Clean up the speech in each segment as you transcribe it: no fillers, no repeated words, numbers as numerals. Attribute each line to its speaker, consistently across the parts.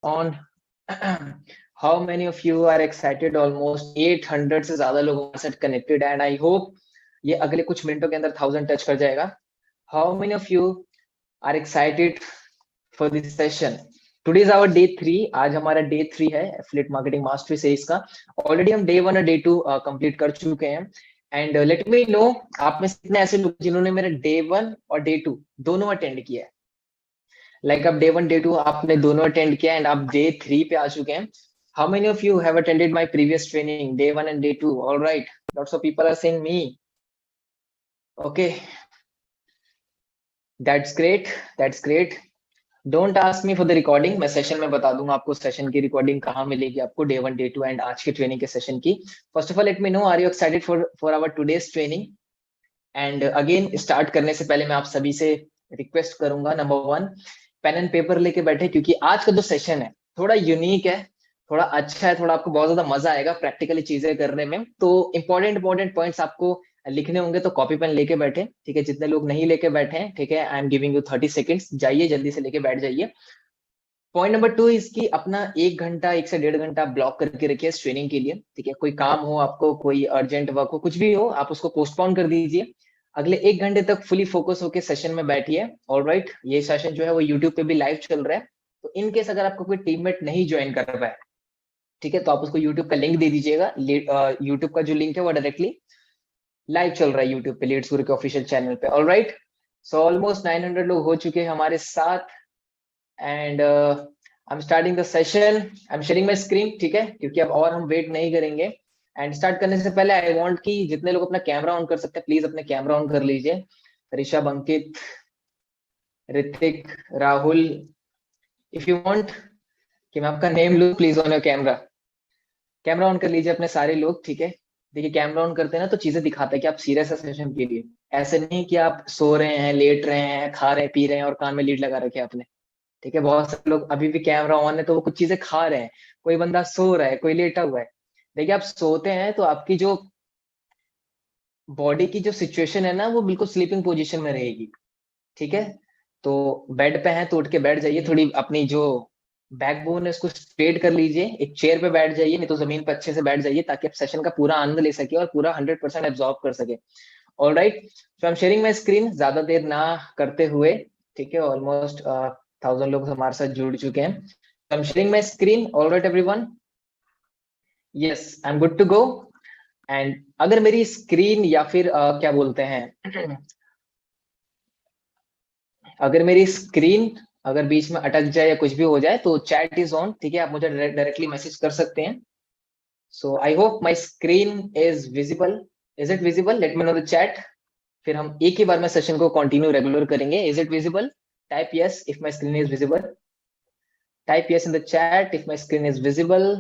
Speaker 1: on. How many of you are excited? Almost 800 से ज्यादा लोग हमारे साथ connected and I hope ये अगले कुछ मिनटों के अंदर 1000 टच कर जाएगा. How many of you are excited for this session? Today is our day 3. आज हमारा day 3 है Affiliate Marketing Mastery Series का. Already हम day 1 और day 2 complete कर चुके हैं. And let me know आप में से कितने ऐसे लोग जिन्होंने मेरा day 1 और day 2 दोनों attend किया है. लाइक आप डे 1 डे 2 आपने दोनों अटेंड किया एंड आप डे 3 पे आ चुके हैं. How many of you have attended my previous training day 1 and day 2? Alright, lots of people are saying me. Okay, that's great, that's great. Don't ask me for the recording. मैं session में बता दूंगा आपको session की recording कहाँ मिलेगी आपको, day 1 day 2 and आज के ट्रेनिंग के सेशन की. First of all let me know, are you excited for our today's training? And again start करने से पहले मैं आप सभी से रिक्वेस्ट करूंगा, नंबर 1, पेन एंड पेपर लेके बैठे, क्योंकि आज का जो सेशन है थोड़ा यूनिक है, थोड़ा अच्छा है, थोड़ा आपको बहुत ज्यादा मजा आएगा प्रैक्टिकली चीजें करने में. तो इंपॉर्टेंट पॉइंट्स आपको लिखने होंगे, तो कॉपी पेन लेके बैठे, ठीक है. जितने लोग नहीं लेके बैठे हैं, ठीक है, I am giving you 30 seconds, जाइए जल्दी से लेके बैठ जाइए. पॉइंट नंबर 2 इसकी अपना 1 घंटा 1 से 1.5 घंटा ब्लॉक करके रखिए इस ट्रेनिंग के लिए, ठीक है. कोई काम हो आपको, कोई अर्जेंट वर्क हो, कुछ भी हो, आप उसको पोस्टपोन कर दीजिए. अगले 1 घंटे तक फुली फोकस होकर सेशन में बैठिए. ऑलराइट, ये सेशन जो है वो यूट्यूब पे भी लाइव चल रहा है. तो इन केस अगर आपको कोई टीममेट नहीं ज्वाइन कर रहा है, ठीक है, तो आप उसको यूट्यूब का लिंक दे दीजिएगा. यूट्यूब का जो लिंक है वो डायरेक्टली लाइव चल रहा है यूट्यूब पे, लीड्स गुरु के ऑफिशियल चैनल पे. ऑलराइट, सो ऑलमोस्ट 900 लोग हो चुके हैं हमारे साथ and I am starting the session. I am sharing my screen, ठीक है, क्योंकि अब और हम वेट नहीं करेंगे. एंड स्टार्ट करने से पहले आई वांट कि जितने लोग अपना कैमरा ऑन कर सकते हैं प्लीज अपने कैमरा ऑन कर लीजिए. Rishabh, Ankit, Hrithik, Rahul, if you want कि मैं आपका नेम लूं, please on your camera. Camera on कर लीजिए अपने सारे लोग, ठीक है. देखिए कैमरा ऑन करते हैं ना तो चीजें दिखाता है कि आप सीरियस है सेशन के लिए. ऐसे नहीं कि आप सो रहे हैं, लेट रहे हैं, खा रहे हैं, पी रहे हैं और कान में लीड लगा रखे आपने, ठीक है. बहुत सारे लोग अभी भी कैमरा ऑन है तो वो कुछ चीजें खा रहे हैं, कोई बंदा सो रहा है, कोई लेटा हुआ है. देखिए आप सोते हैं तो आपकी जो बॉडी की जो सिचुएशन है ना वो बिल्कुल स्लीपिंग पोजीशन में रहेगी, ठीक है. तो बेड पे हैं तो उठ के बैठ जाइए, थोड़ी अपनी जो बैकबोन है उसको स्ट्रेट कर लीजिए, एक चेयर पे बैठ जाइए, नहीं तो जमीन पे अच्छे से बैठ जाइए ताकि आप सेशन का पूरा आनंद ले सके और पूरा 100% एब्जॉर्ब कर सके. Alright, so I am sharing my screen ज्यादा देर ना करते हुए, ठीक है. ऑलमोस्ट 1000 लोग हमारे साथ जुड़ चुके हैं. I am sharing my screen. Alright everyone, yes I am good to go. And अगर मेरी स्क्रीन या फिर क्या बोलते हैं अगर मेरी स्क्रीन अगर बीच में अटक जाए या कुछ भी हो जाए तो चैट इज ऑन, ठीक है, आप मुझे डायरेक्टली मैसेज कर सकते हैं. So I hope my screen is visible. Is it visible? Let me know the chat. फिर हम एक ही बार में सेशन को कंटिन्यू रेगुलर करेंगे. Is it visible? Type yes if my screen is visible. Type yes in the chat if my screen is visible.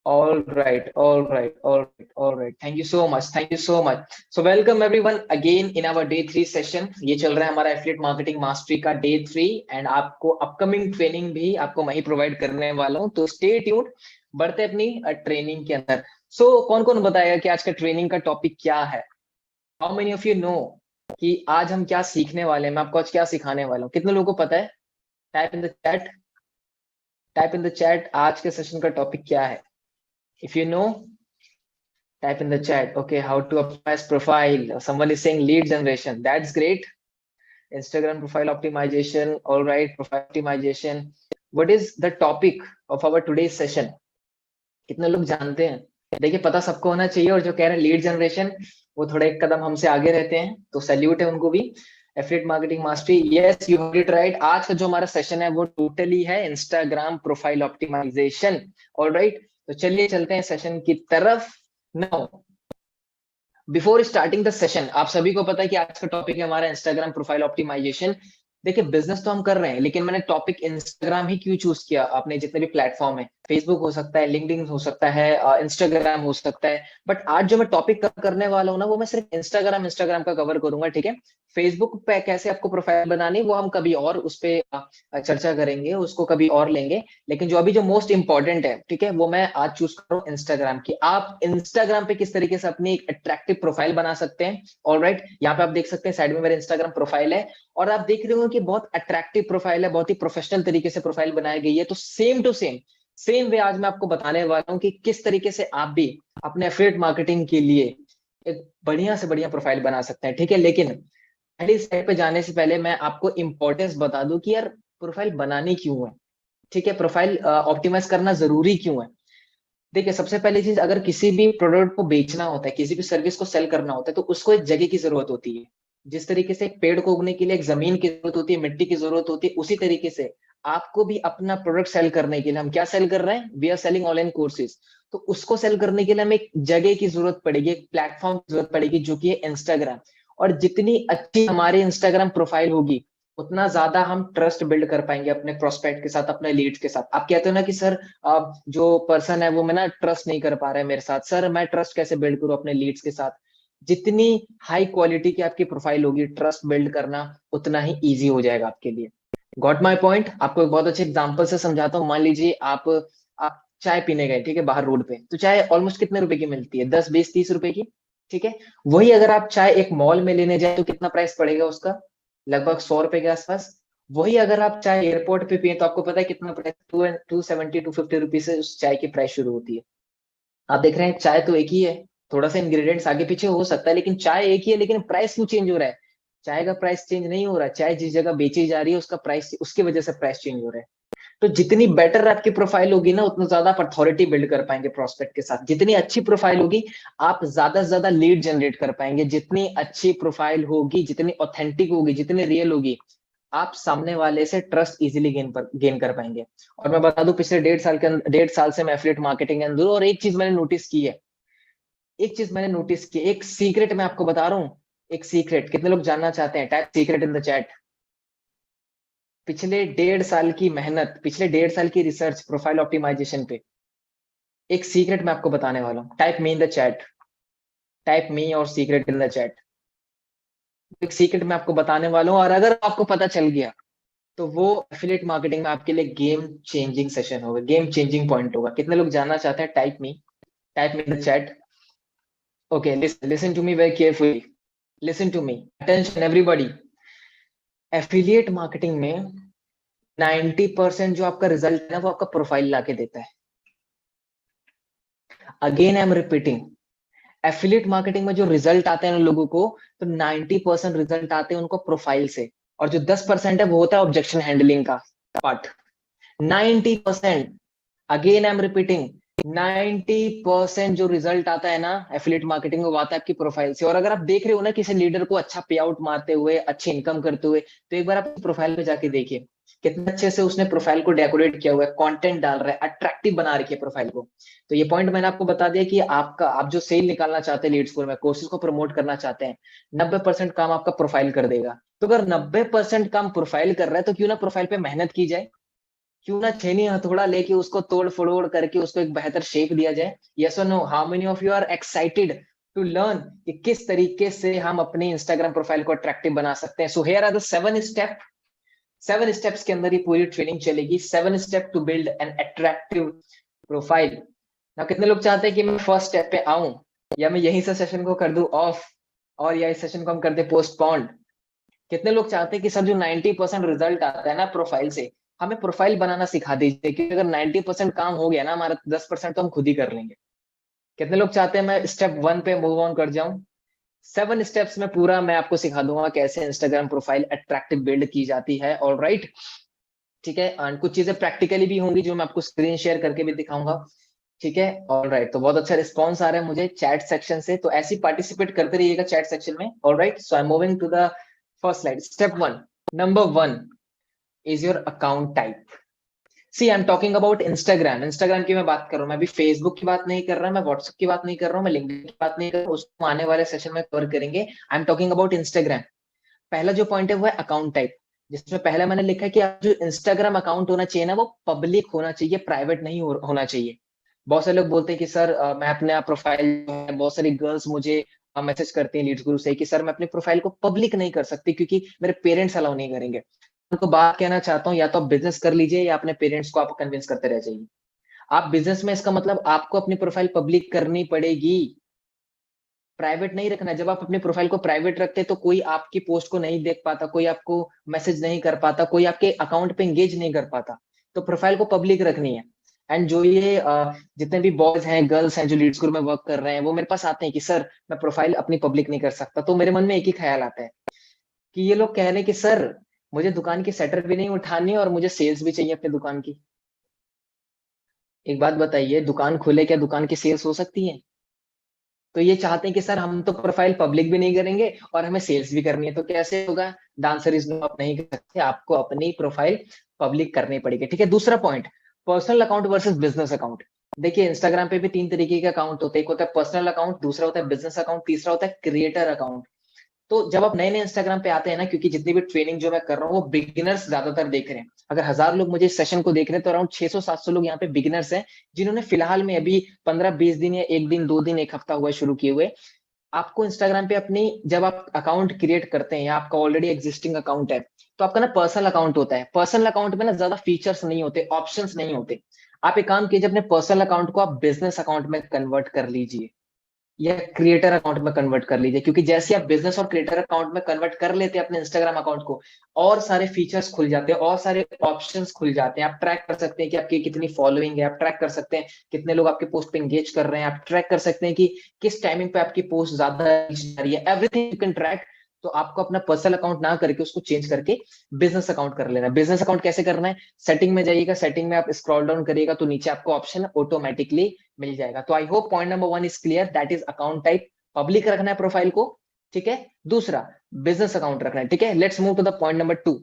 Speaker 1: All right, all right, all right, all right. Thank you so much. Thank you so much. So welcome everyone again in our day 3 session. ये चल रहा है हमारा affiliate marketing mastery का day 3 and आपको upcoming training भी आपको मैं ही प्रोवाइड करने वाला हूँ. तो स्टे ट्यून्ड, बढ़ते अपनी ट्रेनिंग के अंदर. सो कौन कौन बताएगा कि आज का ट्रेनिंग का टॉपिक क्या है? How many of you know कि आज हम क्या सीखने वाले हैं, मैं आपको आज क्या सिखाने वाला हूँ? कितने लोगों को पता है? Type in the chat, type in the chat, आज के सेशन का टॉपिक क्या है? If you know, type in the chat. Okay, how to optimize profile. Someone is saying lead generation. That's great. Instagram profile optimization. All right, profile optimization. What is the topic of our today's session? कितने लोग जानते हैं? देखिए पता सबको होना चाहिए, और जो कह रहे हैं लीड जनरेशन वो थोड़ा एक कदम हमसे आगे रहते हैं, तो सैल्यूट है उनको भी. Affiliate marketing mastery, yes you heard it right. आज का जो हमारा सेशन है वो टोटली है इंस्टाग्राम प्रोफाइल ऑप्टिमाइजेशन. ऑलराइट, तो चलिए चलते हैं सेशन की तरफ. Now before starting the session, आप सभी को पता है कि आज का टॉपिक है हमारा इंस्टाग्राम प्रोफाइल ऑप्टिमाइजेशन. देखिए बिजनेस तो हम कर रहे हैं, लेकिन मैंने टॉपिक इंस्टाग्राम ही क्यों चूज किया? आपने जितने भी प्लेटफॉर्म है फेसबुक हो सकता है, लिंक्डइन हो सकता है, इंस्टाग्राम हो सकता है। बट आज जो मैं टॉपिक करने वाला हूँ ना, वो मैं सिर्फ इंस्टाग्राम इंस्टाग्राम का कवर करूंगा, ठीक है। फेसबुक पे कैसे आपको प्रोफाइल बनानी, वो हम कभी और उस पे चर्चा करेंगे, उसको कभी और लेंगे। लेकिन जो अभी जो मोस्ट इंपॉर्टेंट है, ठीक है, वो मैं आज चूज कर रहा हूँ इंस्टाग्राम की। आप इंस्टाग्राम पे किस तरीके से अपनी एक अट्रैक्टिव प्रोफाइल बना सकते हैं। ऑलराइट, यहाँ पे आप देख सकते हैं साइड में मेरा इंस्टाग्राम प्रोफाइल है, और आप देख रहे हो कि बहुत अट्रैक्टिव प्रोफाइल है, बहुत ही प्रोफेशनल तरीके से प्रोफाइल बनाई गई है। तो सेम टू सेम वे आज मैं आपको बताने वाला हूँ कि किस तरीके से आप भी अपने एफिलिएट मार्केटिंग के लिए एक बढ़िया से बढ़िया प्रोफाइल बना सकते हैं, ठीक है। लेकिन पहली स्टेप पे जाने से पहले मैं आपको इंपॉर्टेंस बता दूं कि यार प्रोफाइल बनानी क्यों है, ठीक है। प्रोफाइल ऑप्टिमाइज करना जरूरी क्यों है। देखिए, सबसे पहली चीज, अगर किसी भी प्रोडक्ट को बेचना होता है, किसी भी सर्विस को सेल करना होता है, तो उसको एक जगह की जरूरत होती है। जिस तरीके से एक पेड़ को उगने के लिए एक जमीन की जरूरत होती है, मिट्टी की जरूरत होती है, उसी तरीके से आपको भी अपना प्रोडक्ट सेल करने के लिए, हम क्या सेल कर रहे हैं, we are selling online courses. तो उसको सेल करने के लिए हमें एक जगह की जरूरत पड़ेगी, एक प्लेटफॉर्म की जरूरत पड़ेगी, जो कि है इंस्टाग्राम। और जितनी अच्छी हमारी इंस्टाग्राम प्रोफाइल होगी, उतना ज्यादा हम ट्रस्ट बिल्ड कर पाएंगे अपने प्रोस्पेक्ट के साथ, अपने लीड्स के साथ। आप कहते हो ना कि सर, जो पर्सन है वो मैं ना ट्रस्ट नहीं कर पा रहा है मेरे साथ, सर मैं ट्रस्ट कैसे बिल्ड करूं अपने लीड्स के साथ। जितनी हाई क्वालिटी की आपकी प्रोफाइल होगी, ट्रस्ट बिल्ड करना उतना ही इजी हो जाएगा आपके लिए। Got my point. आपको एक बहुत अच्छे एग्जांपल से समझाता हूँ। मान लीजिए आप चाय पीने गए, ठीक है, बाहर रोड पे। तो चाय ऑलमोस्ट कितने रुपए की मिलती है, 10 20 30 रुपए की, ठीक है। वही अगर आप चाय एक मॉल में लेने जाए तो कितना प्राइस पड़ेगा उसका, लगभग 100 रुपए के आसपास। वही अगर आप चाय एयरपोर्ट पे पिए तो आपको पता है कितना प्राइस, 270 250 रुपीज से उस चाय की प्राइस शुरू होती है। आप देख रहे हैं चाय तो एक ही है, थोड़ा सा इंग्रेडिएंट्स आगे पीछे हो सकता है, लेकिन चाय एक ही है, लेकिन प्राइस क्यों चेंज हो रहा है। चाय का प्राइस चेंज नहीं हो रहा है, चाय जिस जगह बेची जा रही है उसका प्राइस, उसकी वजह से प्राइस चेंज हो रहा है। तो जितनी बेटर आपकी प्रोफाइल होगी ना, उतना ज्यादा आप अथॉरिटी बिल्ड कर पाएंगे प्रोस्पेक्ट के साथ। जितनी अच्छी प्रोफाइल होगी, आप ज्यादा से ज्यादा लीड जनरेट कर पाएंगे। जितनी अच्छी प्रोफाइल होगी, जितनी ऑथेंटिक होगी, जितनी रियल होगी, आप सामने वाले से ट्रस्ट इजीली गेन कर पाएंगे। और मैं बता दूं, पिछले 1.5 साल से मैं एफिलिएट मार्केटिंग के अंदर हूं, और एक चीज मैंने नोटिस की है, एक सीक्रेट मैं आपको बता रहा हूँ। एक सीक्रेट, कितने लोग जानना चाहते हैं, type secret in the chat. पिछले 1.5 साल की मेहनत, पिछले 1.5 साल की रिसर्च प्रोफाइल ऑप्टिमाइजेशन पे, एक सीक्रेट मैं आपको बताने वाला हूँ। Type me in the chat, type me और सीक्रेट इन द चैट। एक सीक्रेट मैं आपको बताने वाला हूँ, और अगर आपको पता चल गया तो वो एफिलिएट मार्केटिंग में आपके लिए गेम चेंजिंग सेशन होगा, गेम चेंजिंग पॉइंट होगा। कितने लोग जानना चाहते हैं, type me in the chat. Okay, listen to me very carefully, listen to me, attention everybody. Affiliate marketing में 90% जो आपका रिजल्ट है ना, वो आपका प्रोफाइल लाके देता है। Again I am repeating, affiliate marketing में जो रिजल्ट आते हैं उन लोगों को, तो 90% रिजल्ट आते हैं उनको प्रोफाइल से। और जो 10% है वो होता है ऑब्जेक्शन हैंडलिंग का part. 90%, again I am repeating, 90% जो रिजल्ट आता है ना एफिलिएट मार्केटिंग में, वो आता है आपकी प्रोफाइल से। और अगर आप देख रहे हो ना किसी लीडर को अच्छा पे आउट मारते हुए, अच्छी इनकम करते हुए, तो एक बार आप प्रोफाइल पे जाके देखिए कितने अच्छे से उसने प्रोफाइल को डेकोरेट किया हुआ है, कंटेंट डाल रहा है, अट्रैक्टिव बना रखी है प्रोफाइल को। तो ये पॉइंट मैंने आपको बता दिया कि आप जो सेल निकालना चाहते हैं, लीड स्कोर में कोर्सेज को प्रमोट करना चाहते हैं, 90% काम आपका प्रोफाइल कर देगा। तो अगर 90% काम प्रोफाइल कर रहा है, तो क्यों ना प्रोफाइल पे मेहनत की जाए, क्यों ना छेनी हथौड़ा लेके उसको तोड़ फड़ोड़ करके उसको एक बेहतर शेप दिया जाए। यस और no, how many of you are excited to learn कि किस तरीके से हम अपनी इंस्टाग्राम प्रोफाइल को अट्रैक्टिव बना सकते हैं। So here are the 7 step, 7 steps के अंदर ये पूरी ट्रेनिंग चलेगी। 7 step to build an attractive profile. ना कितने लोग चाहते हैं कि मैं फर्स्ट स्टेप पे आऊं, या मैं यहीं से सेशन को कर दूं ऑफ, और या इस सेशन को हम कर दे पोस्टपोन्ड। कितने लोग चाहते हैं कि सर जो 90% रिजल्ट आता है ना प्रोफाइल से, हमें प्रोफाइल बनाना सिखा दीजिए, क्योंकि अगर 90% काम हो गया ना हमारा, 10% तो हम खुद ही कर लेंगे। कितने लोग चाहते हैं मैं स्टेप 1 पे मूव ऑन कर जाऊं। 7 स्टेप्स में पूरा मैं आपको सिखा दूंगा कैसे इंस्टाग्राम प्रोफाइल अट्रैक्टिव बिल्ड की जाती है। ऑल राइट, ठीक है। एंड कुछ चीजें प्रैक्टिकली भी होंगी जो मैं आपको स्क्रीन शेयर करके भी दिखाऊंगा, ठीक है। ऑल राइट, तो बहुत अच्छा रिस्पॉन्स आ रहा है मुझे चैट सेक्शन से, तो ऐसे ही पार्टिसिपेट करते रहिएगा चैट सेक्शन में। All right, so I am moving to the first slide. Step 1, number 1 is your account type. See I am talking about Instagram, Instagram की मैं बात कर रहा हूँ, मैं अभी फेसबुक की बात नहीं कर रहा, मैं व्हाट्सएप की बात नहीं कर रहा हूँ, मैं लिंक्डइन की बात नहीं कर रहा हूँ, उसको आने वाले सेशन में कवर करेंगे। आई एम टॉकिंग अबाउट इंस्टाग्राम। पहला जो पॉइंट है वो है अकाउंट टाइप। जिसमें पहले मैंने लिखा है कि आप जो इंस्टाग्राम अकाउंट होना चाहिए ना वो पब्लिक होना चाहिए, प्राइवेट नहीं होना चाहिए। बहुत सारे लोग बोलते हैं कि सर मैं अपने प्रोफाइल, बहुत सारी गर्ल्स मुझे मैसेज करती हैं लीड्स गुरु से कि सर मैं अपने प्रोफाइल को पब्लिक नहीं कर सकती क्योंकि मेरे पेरेंट्स अलाउ नहीं करेंगे। उनको बात कहना चाहता हूँ, या तो आप बिजनेस कर लीजिए या अपने पेरेंट्स को आप कन्विंस करते रह जाइए। आप बिजनेस में, इसका मतलब आपको अपनी प्रोफाइल पब्लिक करनी पड़ेगी, प्राइवेट नहीं रखना है। जब आप अपने प्रोफाइल को प्राइवेट रखते हैं तो कोई आपकी पोस्ट को नहीं देख पाता, कोई आपको मैसेज नहीं कर पाता, कोई आपके अकाउंट पे एंगेज नहीं कर पाता। तो प्रोफाइल को पब्लिक रखनी है। एंड जो ये जितने भी बॉयज हैं, गर्ल्स हैं जो लीड स्कूल में वर्क कर रहे हैं, वो मेरे पास आते हैं कि सर मैं प्रोफाइल अपनी पब्लिक नहीं कर सकता। तो मेरे मन में एक ही ख्याल आता है कि ये लोग कह रहे हैं कि सर मुझे दुकान की शटर भी नहीं उठानी और मुझे सेल्स भी चाहिए अपनी दुकान की। एक बात बताइए, दुकान खुले क्या दुकान की सेल्स हो सकती है? तो ये चाहते हैं कि सर हम तो प्रोफाइल पब्लिक भी नहीं करेंगे और हमें सेल्स भी करनी है, तो कैसे होगा? द आंसर इज नो, आप नहीं कर सकते, आपको अपनी प्रोफाइल पब्लिक करनी पड़ेगी। ठीक है, दूसरा point, personal account versus business account. देखिए इंस्टाग्राम पे भी तीन तरीके के अकाउंट होते हैं, एक होता है पर्सनल अकाउंट, दूसरा होता है बिजनेस अकाउंट, तीसरा होता है क्रिएटर अकाउंट। तो जब आप नए-नए इंस्टाग्राम पे आते हैं ना, क्योंकि जितनी भी ट्रेनिंग जो मैं कर रहा हूँ वो बिगिनर्स ज्यादातर देख रहे हैं। अगर 1000 लोग मुझे इस सेशन को देख रहे हैं तो अराउंड 600-700 लोग यहाँ पे बिगिनर्स हैं, जिन्होंने फिलहाल में अभी 15-20 दिन या 1 दिन 2 दिन 1 हफ्ता हुआ शुरू किए हुए। आपको इंस्टाग्राम पे अपनी, जब आप अकाउंट क्रिएट करते हैं या आपका ऑलरेडी एग्जिस्टिंग अकाउंट है, तो आपका ना पर्सनल अकाउंट होता है। पर्सनल अकाउंट में ना ज्यादा फीचर्स नहीं होते, ऑप्शंस नहीं होते। आप एक काम कीजिए, अपने पर्सनल अकाउंट को आप बिजनेस अकाउंट में कन्वर्ट कर लीजिए या क्रिएटर अकाउंट में कन्वर्ट कर लीजिए, क्योंकि जैसे आप बिजनेस और क्रिएटर अकाउंट में कन्वर्ट कर लेते हैं अपने इंस्टाग्राम अकाउंट को, और सारे फीचर्स खुल जाते हैं और सारे ऑप्शंस खुल जाते हैं। आप ट्रैक कर सकते हैं कि आपकी कितनी फॉलोइंग है, आप ट्रैक कर सकते हैं कितने लोग आपके पोस्ट पे एंगेज कर रहे हैं, आप ट्रैक कर सकते हैं कि किस टाइमिंग पे आपकी पोस्ट ज्यादा रीच जा रही है, एवरीथिंग यू कैन ट्रैक। तो आपको अपना पर्सनल अकाउंट ना करके उसको चेंज करके बिजनेस अकाउंट कर लेना है। बिजनेस अकाउंट कैसे करना है? सेटिंग में जाइएगा, सेटिंग में आप स्क्रॉल डाउन करिएगा तो नीचे आपको ऑप्शन ऑटोमेटिकली मिल जाएगा। तो I hope point number 1 is clear, that is account type public रखना है प्रोफाइल को। ठीक है, दूसरा बिजनेस अकाउंट रखना है। ठीक है, let's move to the point number 2।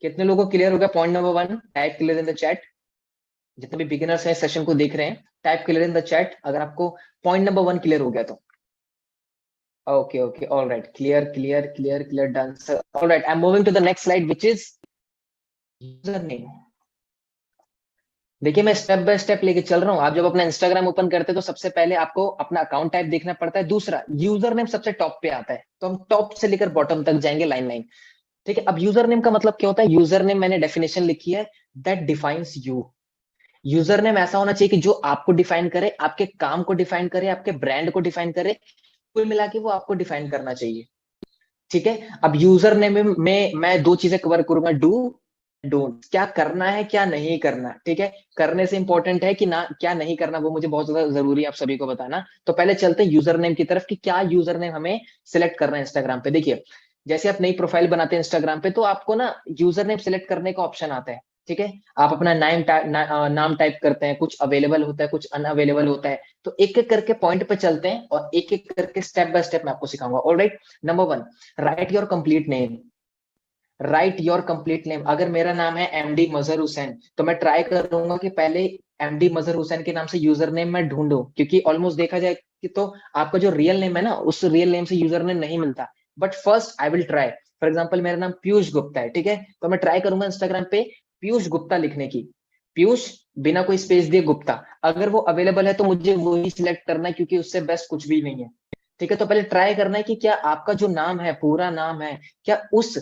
Speaker 1: कितने लोगों को क्लियर हो गया point number 1? Type clear in the chat. जितने भी बिगिनर्स हैं सेशन को देख रहे हैं, type clear in the chat अगर आपको पॉइंट नंबर 1 क्लियर हो गया तो। Okay okay, all right, clear clear clear clear, done sir. All right, I am moving to the next slide which is user name. देखिए मैं step by step लेके चल रहा हूँ। आप जब अपना इंस्टाग्राम ओपन करते हैं तो सबसे पहले आपको अपना अकाउंट टाइप देखना पड़ता है, दूसरा यूजर नेम सबसे टॉप पे आता है। तो हम टॉप से लेकर बॉटम तक जाएंगे लाइन लाइन। ठीक है, अब यूजर नेम का मतलब क्या होता है? यूजर नेम मैंने डेफिनेशन लिखी है, that defines you. User name ऐसा होना चाहिए कि जो आपको डिफाइन करे, आपके काम को डिफाइन करे, आपके ब्रांड को डिफाइन करे, कुल मिला के वो आपको डिफाइन करना चाहिए। ठीक है, अब यूजर नेम में मैं दो चीजें कवर करूंगा, डू डोंट, क्या करना है क्या नहीं करना। ठीक है, करने से इंपॉर्टेंट है कि ना क्या नहीं करना, वो मुझे बहुत ज्यादा जरूरी है आप सभी को बताना। तो पहले चलते हैं यूजर नेम की तरफ कि क्या यूजर नेम हमें सिलेक्ट करना है इंस्टाग्राम पे। देखिए जैसे आप नई प्रोफाइल बनाते हैं इंस्टाग्राम पे तो आपको ना यूजर नेम सिलेक्ट करने का ऑप्शन आता है। ठीक है, आप अपना नाम टाइप करते हैं, कुछ अवेलेबल होता है कुछ अनअवेलेबल होता है। तो एक एक करके पॉइंट पे चलते हैं और एक एक करके स्टेप बाय स्टेप मैं आपको सिखाऊंगा। Alright, number 1, right your complete name. Right your complete name. अगर मेरा नाम है एमडी मजहर हुसैन तो मैं ट्राई करूंगा कि पहले एमडी मजहर हुसैन के नाम से यूजर नेम मैं ढूंढूं, क्योंकि ऑलमोस्ट देखा जाए कि तो आपका जो रियल नेम है ना उस रियल नेम से यूजर नेम नहीं मिलता। But first I will try. For example मेरा नाम पीयूष गुप्ता है, ठीक है, तो मैं ट्राई करूंगा इंस्टाग्राम पे पीयूष गुप्ता लिखने की। पीयूष बिना कोई स्पेस दिए गुप्ता। अगर वो अवेलेबल है तो मुझे वही सिलेक्ट करना है, क्योंकि उससे बेस्ट कुछ भी नहीं है। ठीक है, तो पहले ट्राई करना है कि क्या आपका जो नाम है, पूरा नाम है, क्या उस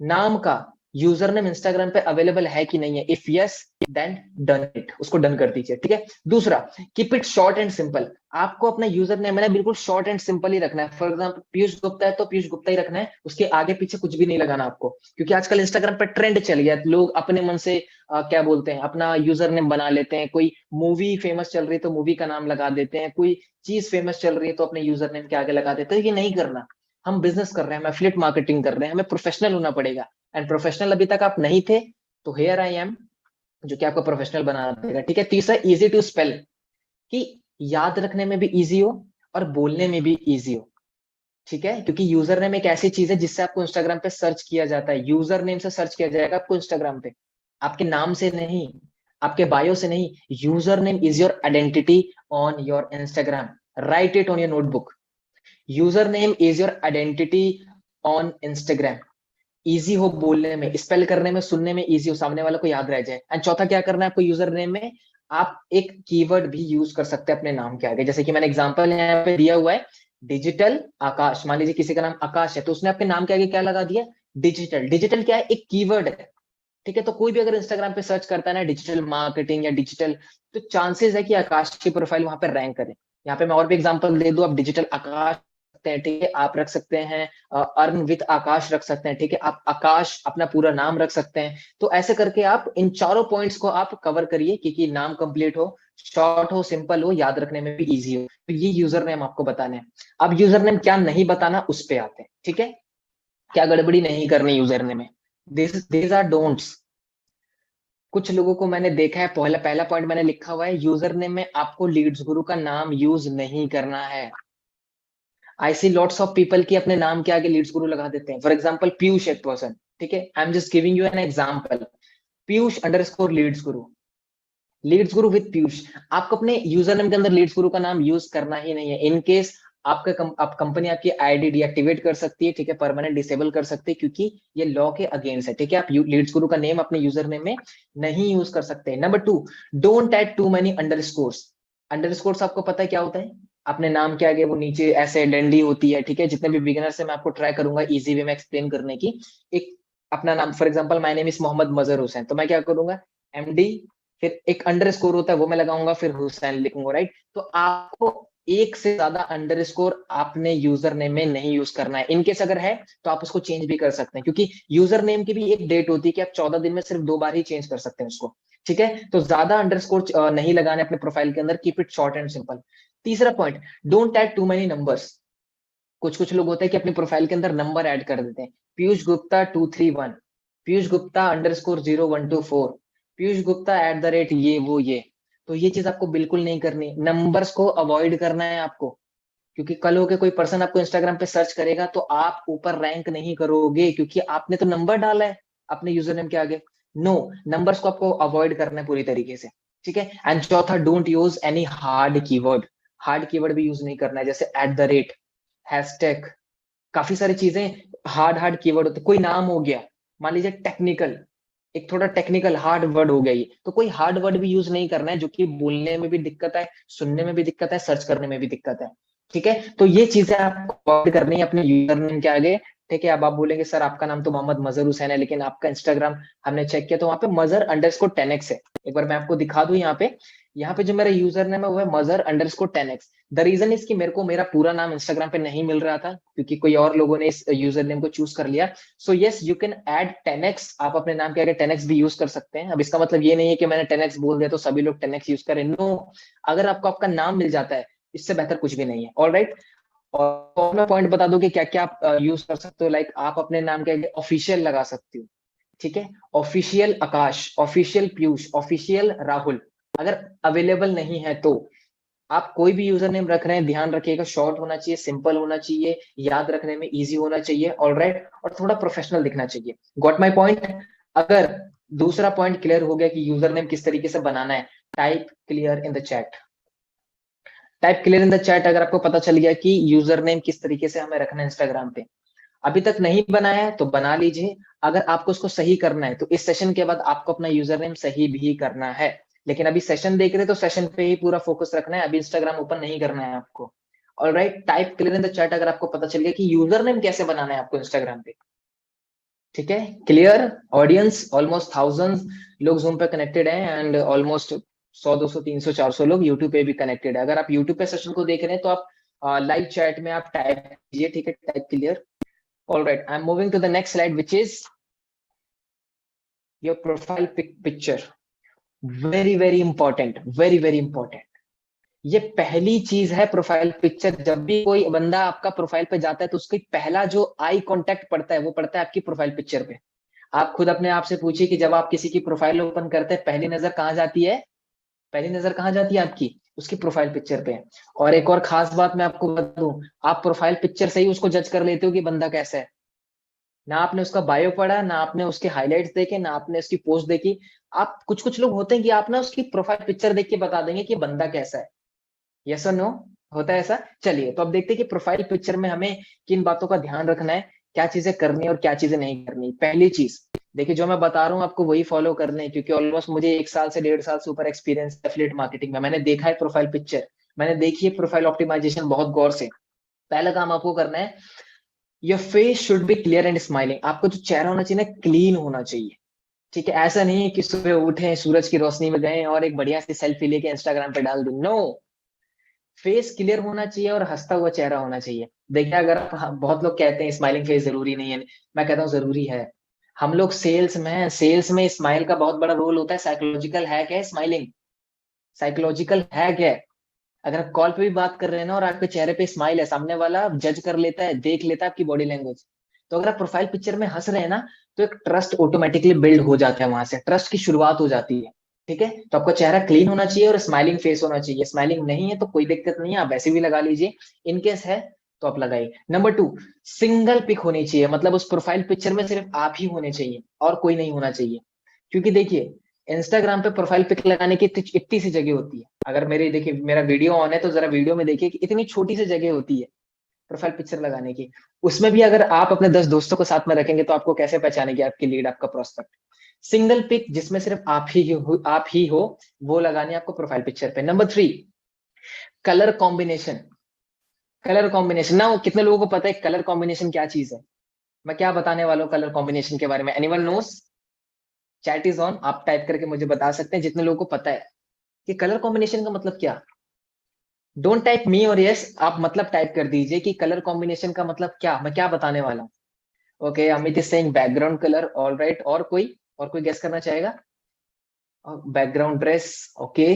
Speaker 1: नाम का यूजर नेम इंस्टाग्राम पे अवेलेबल है कि नहीं है। If yes then done it, उसको डन कर दीजिए। ठीक है, दूसरा, keep it short and simple. आपको अपना यूजर नेम है ना बिल्कुल शॉर्ट एंड सिंपल ही रखना है। फॉर एग्जाम्पल पीयूष गुप्ता है तो पीयूष गुप्ता ही रखना है, उसके आगे पीछे कुछ भी नहीं लगाना आपको, क्योंकि आजकल इंस्टाग्राम पर ट्रेंड चल गया, लोग अपने मन से क्या बोलते हैं अपना यूजर नेम बना लेते हैं। कोई मूवी फेमस चल रही है तो मूवी का नाम लगा देते हैं, कोई चीज फेमस चल रही है तो अपने यूजर नेम के आगे लगा देते हैं। ये नहीं करना। हम बिजनेस कर रहे हैं, हम एफिलिएट मार्केटिंग कर रहे हैं, हमें प्रोफेशनल होना पड़ेगा। एंड प्रोफेशनल अभी तक आप नहीं थे, तो हेयर आई एम, जो कि आपको प्रोफेशनल बना देगा। ठीक है, तीसरा, इजी टू स्पेल, कि याद रखने में भी इजी हो और बोलने में भी इजी हो। ठीक है, क्योंकि यूजर नेम एक ऐसी चीज है जिससे आपको इंस्टाग्राम पे सर्च किया जाता है। यूजर नेम से सर्च किया जाएगा आपको इंस्टाग्राम पे, आपके नाम से नहीं, आपके बायो से नहीं। User name is your identity on your Instagram. Right it on your notebook. User name is your identity on Instagram. Easy हो बोलने में, स्पेल करने में, सुनने में इजी हो, सामने वाले को याद रह जाए। एंड चौथा क्या करना है आपको, यूजर नेम में आप एक कीवर्ड भी यूज कर सकते हैं अपने नाम के आगे। जैसे कि मैंने एग्जांपल यहाँ पे दिया हुआ है, डिजिटल आकाश। मान लीजिए किसी का नाम आकाश है, तो उसने आपके नाम के आगे क्या लगा दिया, डिजिटल। डिजिटल क्या है, एक कीवर्ड है। ठीक है, तो कोई भी अगर इंस्टाग्राम पे सर्च करता है ना डिजिटल मार्केटिंग या डिजिटल, तो चांसेस है कि आकाश की प्रोफाइल वहां पर रैंक करे। यहाँ पे मैं और भी एग्जांपल दे दूं, आप डिजिटल आकाश रखते हैं, ठीक है, आप रख सकते हैं अर्न विद आकाश रख सकते हैं, ठीक है, आप आकाश अपना पूरा नाम रख सकते हैं। तो ऐसे करके आप इन चारों पॉइंट्स को आप कवर करिए, क्योंकि नाम कंप्लीट हो, शॉर्ट हो, सिंपल हो, याद रखने में भी इजी हो। तो ये यूजर नेम आपको बताने हैं। अब यूजर नेम क्या नहीं बताना उस पे आते हैं, ठीक है, क्या गड़बड़ी नहीं करनी यूजर नेम में, दिस आर डोंट्स। कुछ लोगों को मैंने देखा है, पहला पहला पॉइंट मैंने लिखा हुआ है, यूजर नेम में आपको लीड्स गुरु का नाम यूज नहीं करना है। आई सी लॉट्स ऑफ पीपल की अपने नाम के आगे लीड्स गुरु लगा देते हैं। फॉर एग्जाम्पल पीयूष एक पर्सन, ठीक है, I am just giving you an example, Piyush underscore leads guru, leads guru with Piyush. आपको अपने यूजर नेम के अंदर लीड्स गुरु का नाम यूज करना ही नहीं है। इन केस आप कंपनी आपकी आईडी डीएक्टिवेट कर सकती है, ठीक है, परमानेंट डिसेबल कर सकती है, क्योंकि ये लॉ के अगेंस्ट है, ठीक है। आप लीड्स गुरु का नेम अपने यूजर नेम में नहीं यूज कर सकते। Number 2, don't add too many underscores. Underscores आपको पता है क्या होता है, अपने नाम के आगे वो नीचे ऐसे डंडी होती है, ठीक है। जितने भी बिगिनर से मैं आपको ट्राई करूंगा इजी वे में एक्सप्लेन करने की। एक अपना नाम, for example my name is Mohammad Mazhar Hussain, तो मैं क्या करूंगा, एमडी, फिर एक अंडरस्कोर होता है वो मैं लगाऊंगा, फिर हुसैन लिखूंगा, राइट। तो आपको एक से ज्यादा अंडरस्कोर आपने यूजर नेम में नहीं यूज करना है। इनकेस अगर है तो आप उसको चेंज भी कर सकते हैं, क्योंकि यूजर नेम की भी एक डेट होती है कि आप 14 दिन में सिर्फ 2 बार ही चेंज कर सकते हैं उसको, ठीक है। तो ज्यादा अंडरस्कोर नहीं लगाने अपने प्रोफाइल के अंदर, keep it short and simple. तीसरा point, don't add too many numbers. कुछ कुछ लोग होते हैं कि अपनी प्रोफाइल के अंदर नंबर ऐड कर देते हैं, पीयूष गुप्ता 231, पीयूष गुप्ता अंडरस्कोर 0124, पीयूष गुप्ता @ ये वो ये। तो ये चीज आपको बिल्कुल नहीं करनी, नंबर्स को अवॉइड करना है आपको, क्योंकि कल होके कोई पर्सन आपको इंस्टाग्राम पे सर्च करेगा तो आप ऊपर रैंक नहीं करोगे, क्योंकि आपने तो नंबर डाला है अपने यूजर नेम के आगे। नो, नंबर्स को आपको अवॉइड करना है पूरी तरीके से, ठीक है। एंड चौथा, don't use any hard keyword. Hard keyword भी यूज नहीं करना है, जैसे @ हैशटैग, काफी सारी चीजें हार्ड कीवर्ड होते। कोई नाम हो गया, मान लीजिए टेक्निकल, एक थोड़ा टेक्निकल हार्ड वर्ड हो गया ये, तो कोई हार्ड वर्ड भी यूज नहीं करना है, जो कि बोलने में भी दिक्कत है, सुनने में भी दिक्कत है, सर्च करने में भी दिक्कत है, ठीक है। तो ये चीजें आपको अवॉइड करनी है अपने यूजर नेम के आगे, ठीक है। अब आप बोलेंगे सर आपका नाम तो मोहम्मद मजहर हुसैन है, लेकिन आपका इंस्टाग्राम हमने चेक किया तो वहां पे मजहर_10x है। एक बार मैं आपको दिखा दूं, यहाँ पे जो मेरा यूजर नेम है वो है मजहर_10x। द रीजन इज कि मेरे को मेरा पूरा नाम इंस्टाग्राम पे नहीं मिल रहा था, क्योंकि कोई और लोगों ने इस यूजर नेम को चूज कर लिया। So yes, you can add 10x, आप अपने नाम के आगे 10x भी यूज कर सकते हैं। अब इसका मतलब ये नहीं है कि मैंने 10x बोल दिया तो सभी लोग 10x यूज करें, नो। अगर आपको आपका नाम मिल जाता है, इससे बेहतर कुछ भी नहीं है, ऑल राइट। और मैं पॉइंट बता दूं कि क्या क्या आप यूज कर सकते हो, लाइक आप अपने नाम के आगे ऑफिशियल लगा सकते हो, ठीक है, ऑफिशियल आकाश, ऑफिशियल पीयूष, ऑफिशियल राहुल। अगर अवेलेबल नहीं है तो आप कोई भी यूजर नेम रख रहे हैं, ध्यान रखिएगा शॉर्ट होना चाहिए, सिंपल होना चाहिए, याद रखने में इजी होना चाहिए, ऑलराइट, और थोड़ा प्रोफेशनल दिखना चाहिए। Got my point. अगर दूसरा पॉइंट क्लियर हो गया कि यूजर नेम किस तरीके से बनाना है, type clear in the chat, type clear in the chat. अगर आपको पता चल गया कि यूजर नेम किस तरीके से हमें रखना है इंस्टाग्राम पे, अभी तक नहीं बनाया है तो बना लीजिए। अगर आपको उसको सही करना है तो इस सेशन के बाद आपको अपना यूजर नेम सही भी करना है, लेकिन अभी सेशन देख रहे हैं तो सेशन पे ही पूरा फोकस रखना है, अभी इंस्टाग्राम ओपन नहीं करना है आपको। Alright, type clear in the chat अगर आपको पता चल गया कि यूजर नेम कैसे बनाना है आपको इंस्टाग्राम पे, ठीक है। क्लियर ऑडियंस, ऑलमोस्ट 1000 लोग जूम पे कनेक्टेड हैं, एंड ऑलमोस्ट 100 200 300 400 लोग यूट्यूब पे भी कनेक्टेड है। अगर आप यूट्यूब पे सेशन को देख रहे हैं तो आप लाइव चैट में आप टाइप कीजिए, ठीक है, type clear. All right, I'm moving to the next slide, which is your profile picture. Very, very important. Very, very important. ये पहली चीज है प्रोफाइल पिक्चर। जब भी कोई बंदा आपका प्रोफाइल पे जाता है तो उसकी पहला जो आई कांटेक्ट पड़ता है वो पड़ता है आपकी प्रोफाइल पिक्चर पे। आप खुद अपने आप से पूछिए कि जब आप किसी की प्रोफाइल ओपन करते हैं पहली नजर कहाँ जाती है, पहली नजर कहाँ जाती है आपकी, उसकी प्रोफाइल पिक्चर पे। और एक और खास बात मैं आपको बता दूं, आप प्रोफाइल पिक्चर से ही उसको जज कर लेते हो कि बंदा कैसा है। ना आपने उसका बायो पढ़ा, ना आपने उसके हाइलाइट्स देखे, ना आपने उसकी पोस्ट देखी। आप कुछ कुछ लोग होते हैं कि आप ना उसकी प्रोफाइल पिक्चर देख के बता देंगे कि बंदा कैसा है। यस और नो, होता है ऐसा। चलिए तो अब देखते हैं कि प्रोफाइल पिक्चर में हमें किन बातों का ध्यान रखना है, क्या चीजें करनी और क्या चीजें नहीं करनी। पहली चीज देखिए, जो मैं बता रहा हूँ आपको वही फॉलो करने हैं, क्योंकि ऑलमोस्ट मुझे 1 साल से 1.5 साल से ऊपर एक्सपीरियंस एफिलिएट मार्केटिंग में। मैंने देखा है प्रोफाइल पिक्चर, मैंने देखी है प्रोफाइल ऑप्टिमाइजेशन बहुत गौर से। पहला काम आपको करना है, your face should be clear and smiling. आपका जो चेहरा होना चाहिए ना, क्लीन होना चाहिए। ठीक है, ऐसा नहीं है कि सुबह उठे, सूरज की रोशनी में गए और एक बढ़िया सी सेल्फी लेके इंस्टाग्राम पे डाल दी। नो, फेस क्लियर होना चाहिए और हंसता हुआ चेहरा होना चाहिए। देखिए, अगर आप, बहुत लोग कहते हैं स्माइलिंग फेस जरूरी नहीं है, मैं कहता हूँ जरूरी है। हम लोग सेल्स में हैं, सेल्स में स्माइल का बहुत बड़ा रोल होता है। साइकोलॉजिकल है क्या स्माइलिंग? साइकोलॉजिकल है क्या? अगर आप कॉल पे भी बात कर रहे हैं ना और आपके चेहरे पे स्माइल है, सामने वाला जज कर लेता है, देख लेता है आपकी बॉडी लैंग्वेज। तो अगर आप प्रोफाइल पिक्चर में हंस रहे हैं ना, तो एक ट्रस्ट ऑटोमेटिकली बिल्ड हो जाता है, वहां से ट्रस्ट की शुरुआत हो जाती है। ठीक है, तो आपका चेहरा क्लीन होना चाहिए और स्माइलिंग फेस होना चाहिए। स्माइलिंग नहीं है तो कोई दिक्कत नहीं है, आप वैसे भी लगा लीजिए। इनकेस है तो आप लगाइए। नंबर 2, सिंगल पिक होनी चाहिए, मतलब उस प्रोफाइल पिक्चर में सिर्फ आप ही होने चाहिए और कोई नहीं होना चाहिए। क्योंकि देखिए, इंस्टाग्राम पे प्रोफाइल पिक लगाने की इतनी सी जगह होती है। अगर मेरी देखिए, मेरा वीडियो ऑन है तो जरा वीडियो में देखिए कि इतनी छोटी सी जगह होती है प्रोफाइल पिक्चर लगाने की। उसमें भी अगर आप अपने 10 दोस्तों को साथ में रखेंगे तो आपको कैसे पहचानेंगे आपकी लीड, आपका प्रोस्पेक्ट? सिंगल पिक जिसमें सिर्फ आप ही हो, वो लगानी है आपको प्रोफाइल पिक्चर पे। Number 3, colour combination. Colour combination ना, कितने लोगों को पता है कलर कॉम्बिनेशन क्या चीज है? मैं क्या बताने वाला हूँ कलर कॉम्बिनेशन के बारे में? Anyone nose? Chat is on, आप टाइप करके मुझे बता सकते हैं जितने लोगों को पता है कि कलर कॉम्बिनेशन का मतलब क्या। डोंट टाइप मी और यस, आप मतलब टाइप कर दीजिए कि कलर कॉम्बिनेशन का मतलब क्या, मैं क्या बताने वाला हूँ। Okay, Amit is saying background colour, all right. और कोई गेस करना चाहेगा? Background dress, okay.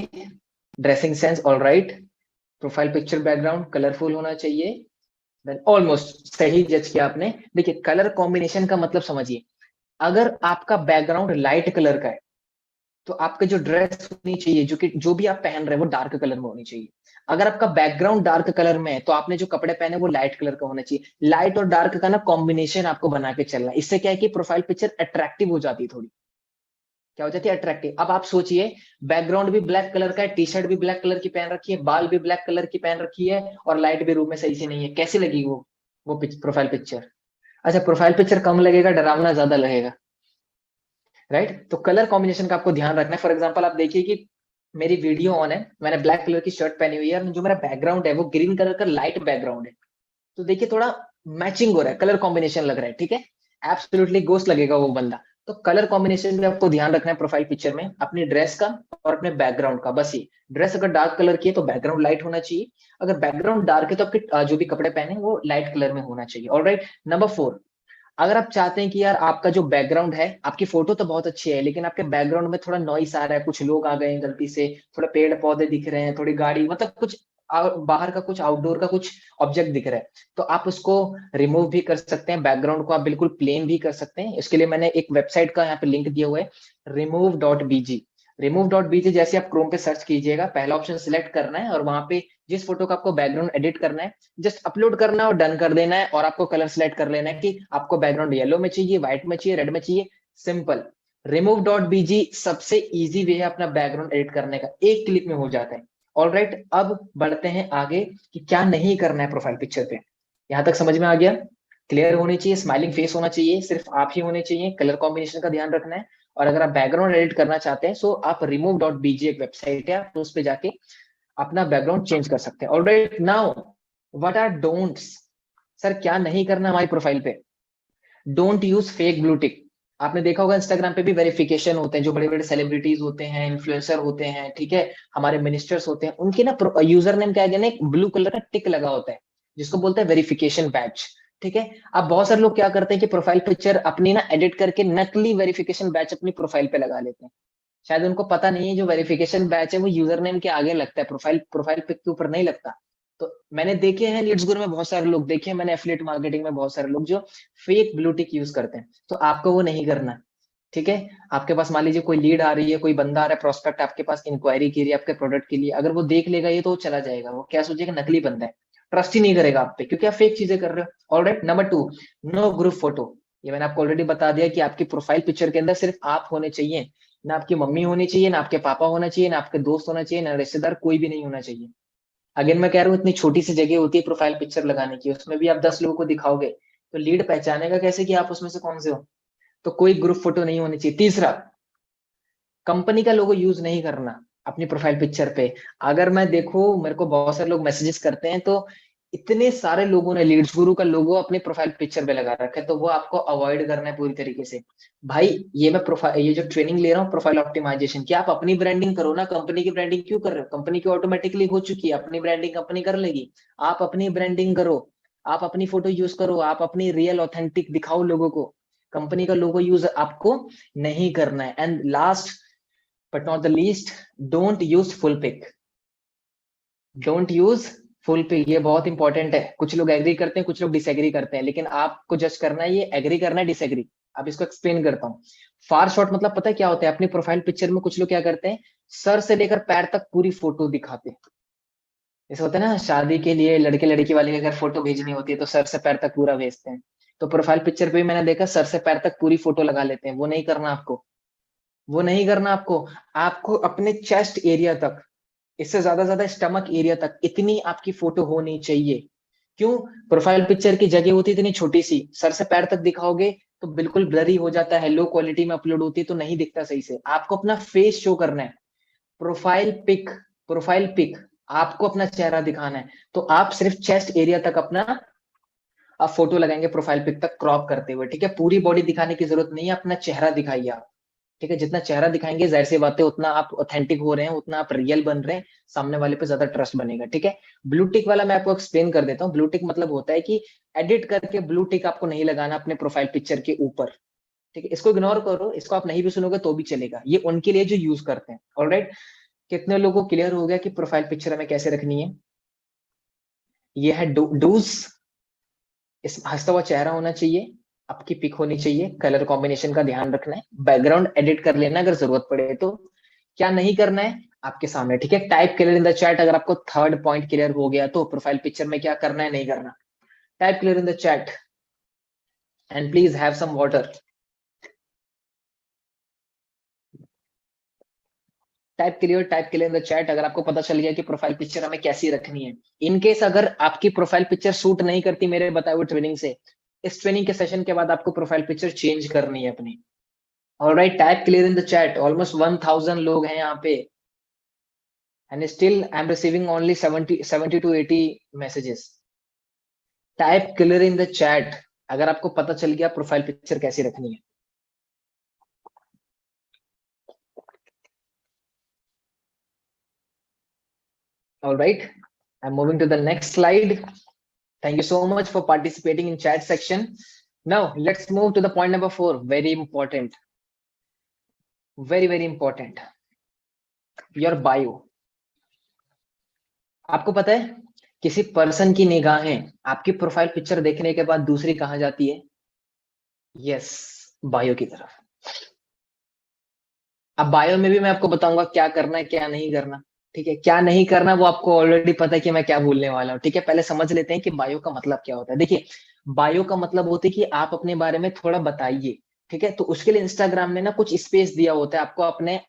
Speaker 1: Dressing sense, all right. Profile picture background colourful होना चाहिए। देन ऑलमोस्ट सही जज किया आपने। देखिए, कलर कॉम्बिनेशन का मतलब समझिए, अगर आपका बैकग्राउंड लाइट कलर का है तो आपका जो ड्रेस होनी चाहिए, जो भी आप पहन रहे हैं वो डार्क कलर में होनी चाहिए। अगर आपका बैकग्राउंड डार्क कलर में है तो आपने जो कपड़े पहने वो लाइट कलर का होना चाहिए। लाइट और डार्क का ना कॉम्बिनेशन आपको बना के चलना है। इससे क्या है कि प्रोफाइल पिक्चर अट्रैक्टिव हो जाती है थोड़ी। क्या हो जाती है? अट्रैक्टिव। अब आप सोचिए, बैकग्राउंड भी ब्लैक कलर का है, टी शर्ट भी ब्लैक कलर की पहन रखी है, बाल भी ब्लैक कलर की पहन रखी है, और लाइट भी रूम में सही से नहीं है, कैसी लगेगी वो प्रोफाइल पिक्चर? अच्छा, प्रोफाइल पिक्चर कम लगेगा, डरावना ज्यादा लगेगा, राइट? तो कलर कॉम्बिनेशन का आपको ध्यान रखना है। फॉर एग्जाम्पल, आप देखिए कि मेरी वीडियो ऑन है, मैंने ब्लैक कलर की शर्ट पहनी हुई है और जो मेरा बैकग्राउंड है वो ग्रीन कलर का लाइट बैकग्राउंड है। तो देखिए, थोड़ा मैचिंग हो रहा है, कलर कॉम्बिनेशन लग रहा है। ठीक है, एब्सोल्युटली गोस्ट लगेगा वो बंदा। तो कलर कॉम्बिनेशन में आपको ध्यान रखना है प्रोफाइल पिक्चर में, अपनी ड्रेस का और अपने बैकग्राउंड का। बस ये, ड्रेस अगर डार्क कलर की है तो बैकग्राउंड लाइट होना चाहिए, अगर बैकग्राउंड डार्क है तो आपके जो भी कपड़े पहने वो लाइट कलर में होना चाहिए। ऑलराइट। नंबर 4, अगर आप चाहते हैं कि यार आपका जो बैकग्राउंड है, आपकी फोटो तो बहुत अच्छी है लेकिन आपके बैकग्राउंड में थोड़ा नॉइस आ रहा है, कुछ लोग आ गए हैं गलती से, थोड़ा पेड़ पौधे दिख रहे हैं, थोड़ी गाड़ी, मतलब कुछ बाहर का कुछ, आउटडोर का कुछ ऑब्जेक्ट दिख रहा है, तो आप उसको रिमूव भी कर सकते हैं। बैकग्राउंड को आप बिल्कुल प्लेन भी कर सकते हैं। इसके लिए मैंने एक वेबसाइट का यहाँ पे लिंक दिया हुआ है, remove.bg। remove.bg जैसे आप क्रोम पे सर्च कीजिएगा, पहला ऑप्शन सिलेक्ट करना है और वहां पे जिस फोटो का आपको बैकग्राउंड एडिट करना है जस्ट अपलोड करना है और डन कर देना है, और आपको कलर सिलेक्ट कर लेना है कि आपको बैकग्राउंड येलो में चाहिए, व्हाइट में चाहिए, रेड में चाहिए। सिंपल। remove.bg सबसे इजी वे है अपना बैकग्राउंड एडिट करने का, एक क्लिक में हो जाता है। ऑल राइट, अब बढ़ते हैं आगे कि क्या नहीं करना है प्रोफाइल पिक्चर पे। यहां तक समझ में आ गया? क्लियर होनी चाहिए, स्माइलिंग फेस होना चाहिए, सिर्फ आप ही होने चाहिए, कलर कॉम्बिनेशन का ध्यान रखना है। और अगर आप बैकग्राउंड एडिट करना चाहते हैं सो आप remove.bg एक वेबसाइट है, आप उस पे जाके अपना बैकग्राउंड चेंज कर सकते हैं। Alright, now what are don'ts? Sir क्या नहीं करना हमारी प्रोफाइल पे? Don't use fake blue tick. आपने देखा होगा इंस्टाग्राम पे भी वेरिफिकेशन होते हैं, जो बड़े बड़े सेलिब्रिटीज होते हैं, इन्फ्लुएंसर होते हैं, ठीक है, हमारे मिनिस्टर्स होते हैं, उनके ना यूजर नेम क्या है ना, एक ब्लू कलर का टिक लगा होता है जिसको बोलते हैं वेरिफिकेशन बैच। ठीक है, अब बहुत सारे लोग क्या करते हैं कि प्रोफाइल पिक्चर अपनी ना एडिट करके नकली वेरिफिकेशन बैच अपनी प्रोफाइल पे लगा लेते हैं। शायद उनको पता नहीं है जो वेरिफिकेशन बैच है वो यूजर नेम के आगे लगता है, प्रोफाइल प्रोफाइल पिक के ऊपर नहीं लगता। तो मैंने देखे हैं लीड्स गुरु में बहुत सारे लोग देखे हैं, मैंने एफिलिएट मार्केटिंग में बहुत सारे लोग जो फेक ब्लू टिक यूज करते हैं। तो आपको वो नहीं करना। ठीक है, आपके पास मान लीजिए कोई लीड आ रही है, कोई बंदा आ रहा है, प्रोस्पेक्ट आपके पास इंक्वायरी के लिए आपके प्रोडक्ट के लिए, अगर वो देख लेगा ये तो वो चला जाएगा, वो क्या सोचेगा नकली बंदा है, ट्रस्ट ही नहीं करेगा आप पे क्योंकि आप फेक चीजें कर रहे हो। Alright, number 2, no group photo. ये मैंने आपको ऑलरेडी बता दिया कि आपकी प्रोफाइल पिक्चर के अंदर सिर्फ आप होने चाहिए, ना आपकी मम्मी होनी चाहिए, ना आपके पापा होना चाहिए, ना आपके दोस्त होना चाहिए, ना रिश्तेदार, कोई भी नहीं होना चाहिए। अगेन मैं कह रहा हूँ, इतनी छोटी सी जगह होती है प्रोफाइल पिक्चर लगाने की, उसमें भी आप 10 लोगों को दिखाओगे, तो लीड पहचानेगा कैसे कि आप उसमें से कौन से हो? तो कोई ग्रुप फोटो नहीं होनी चाहिए। तीसरा, कंपनी का लोगो यूज नहीं करना अपनी प्रोफाइल पिक्चर पे। अगर मैं देखो, मेरे को बहुत सारे लोग मैसेजेस करते हैं, तो इतने सारे लोगों ने लीड्स गुरु का लोगो अपनी प्रोफाइल पिक्चर पे लगा रखा है, तो वो आपको अवॉइड करना है पूरी तरीके से। भाई, ये मैं प्रोफाइल, ये जो ट्रेनिंग ले रहा हूँ प्रोफाइल ऑप्टिमाइजेशन की, आप अपनी ब्रांडिंग करो ना, कंपनी की ब्रांडिंग क्यों कर रहे हो? कंपनी की ऑटोमेटिकली हो चुकी है, अपनी ब्रांडिंग कंपनी कर लेगी। आप अपनी ब्रांडिंग करो, आप अपनी फोटो यूज करो, आप अपनी रियल ऑथेंटिक दिखाओ लोगों को। कंपनी का लोगो यूज आपको नहीं करना है। And last but not the least, don't use full pic. Don't use full pic, ये बहुत इंपॉर्टेंट है। कुछ लोग एग्री करते हैं, कुछ लोग डिसएग्री करते हैं, लेकिन आपको जज करना है ये एग्री करना है डिसएग्री। अब इसको एक्सप्लेन करता हूँ। फार शॉट मतलब पता है क्या होता है? अपनी प्रोफाइल पिक्चर में कुछ लोग क्या करते हैं, सर से लेकर पैर तक पूरी फोटो दिखाते हैं। जैसे होता है ना, शादी के लिए लड़के लड़की वाले की अगर फोटो भेजनी होती है तो सर से पैर तक पूरा भेजते हैं। तो प्रोफाइल पिक्चर पे भी मैंने देखा, सर से पैर तक पूरी फोटो लगा लेते हैं। वो नहीं करना आपको, वो नहीं करना आपको। आपको अपने चेस्ट एरिया तक, इससे ज्यादा स्टमक एरिया तक इतनी आपकी फोटो होनी चाहिए। क्यों? प्रोफाइल पिक्चर की जगह होती है इतनी छोटी सी, सर से पैर तक दिखाओगे तो बिल्कुल ब्लरी हो जाता है, लो क्वालिटी में अपलोड होती है तो नहीं दिखता सही से। आपको अपना फेस शो करना है। प्रोफाइल पिक, प्रोफाइल पिक, आपको अपना चेहरा दिखाना है। तो आप सिर्फ चेस्ट एरिया तक अपना आप फोटो लगाएंगे प्रोफाइल पिक तक क्रॉप करते हुए, ठीक है? पूरी बॉडी दिखाने की जरूरत नहीं है, अपना चेहरा दिखाइए आप। ठीक है? जितना चेहरा दिखाएंगे, जाहिर सी बात है, उतना आप ऑथेंटिक हो रहे हैं, उतना आप रियल बन रहे हैं, सामने वाले पे ज्यादा ट्रस्ट बनेगा। ठीक है? ब्लू टिक वाला मैं आपको एक्सप्लेन कर देता हूँ। ब्लू टिक मतलब होता है कि एडिट करके ब्लू टिक आपको नहीं लगाना अपने प्रोफाइल पिक्चर के ऊपर। ठीक है? इसको इग्नोर करो, इसको आप नहीं भी सुनोगे तो भी चलेगा, ये उनके लिए जो यूज करते हैं। ऑलराइट, कितने लोगों को क्लियर हो गया कि प्रोफाइल पिक्चर हमें कैसे रखनी है? ये है डूज। इस हंसता हुआ चेहरा होना चाहिए, आपकी पिक होनी चाहिए, कलर कॉम्बिनेशन का ध्यान रखना है, बैकग्राउंड एडिट कर लेना अगर जरूरत पड़े तो। क्या नहीं करना है आपके सामने, ठीक है? Type clear in the chat. अगर आपको थर्ड पॉइंट क्लियर हो गया तो प्रोफाइल पिक्चर में क्या करना है, नहीं करना। Type clear in the chat and please have some water. Type clear in the chat अगर आपको पता चल गया कि प्रोफाइल पिक्चर हमें कैसी रखनी है। इन केस अगर आपकी प्रोफाइल पिक्चर सूट नहीं करती मेरे बताए हुए ट्रेनिंग से, इस ट्रेनिंग के सेशन के बाद आपको प्रोफाइल पिक्चर चेंज करनी है अपनी। Alright, type clear in the chat. Almost 1000 लोग हैं यहाँ पे, and still I'm receiving only 70 to 80 messages. Type clear in the chat अगर आपको पता चल गया प्रोफाइल पिक्चर कैसी रखनी है। All right, I'm moving to the next slide. Thank you so much for participating in chat section. Now let's move to the point number 4. Very important, very important. Your bio. आपको पता है किसी person की निगाहें आपकी profile picture देखने के बाद दूसरी कहां जाती है? यस, बायो की तरफ। अब बायो में भी मैं आपको बताऊंगा क्या करना है क्या नहीं करना। ठीक है? क्या नहीं करना वो आपको ऑलरेडी पता है कि मैं क्या बोलने वाला हूँ। ठीक है? पहले समझ लेते हैं कि बायो का मतलब क्या होता है। देखिए, बायो का मतलब होता है कि आप अपने बारे में थोड़ा बताइए। ठीक है? तो उसके लिए इंस्टाग्राम ने ना कुछ स्पेस दिया होता है आपको अपने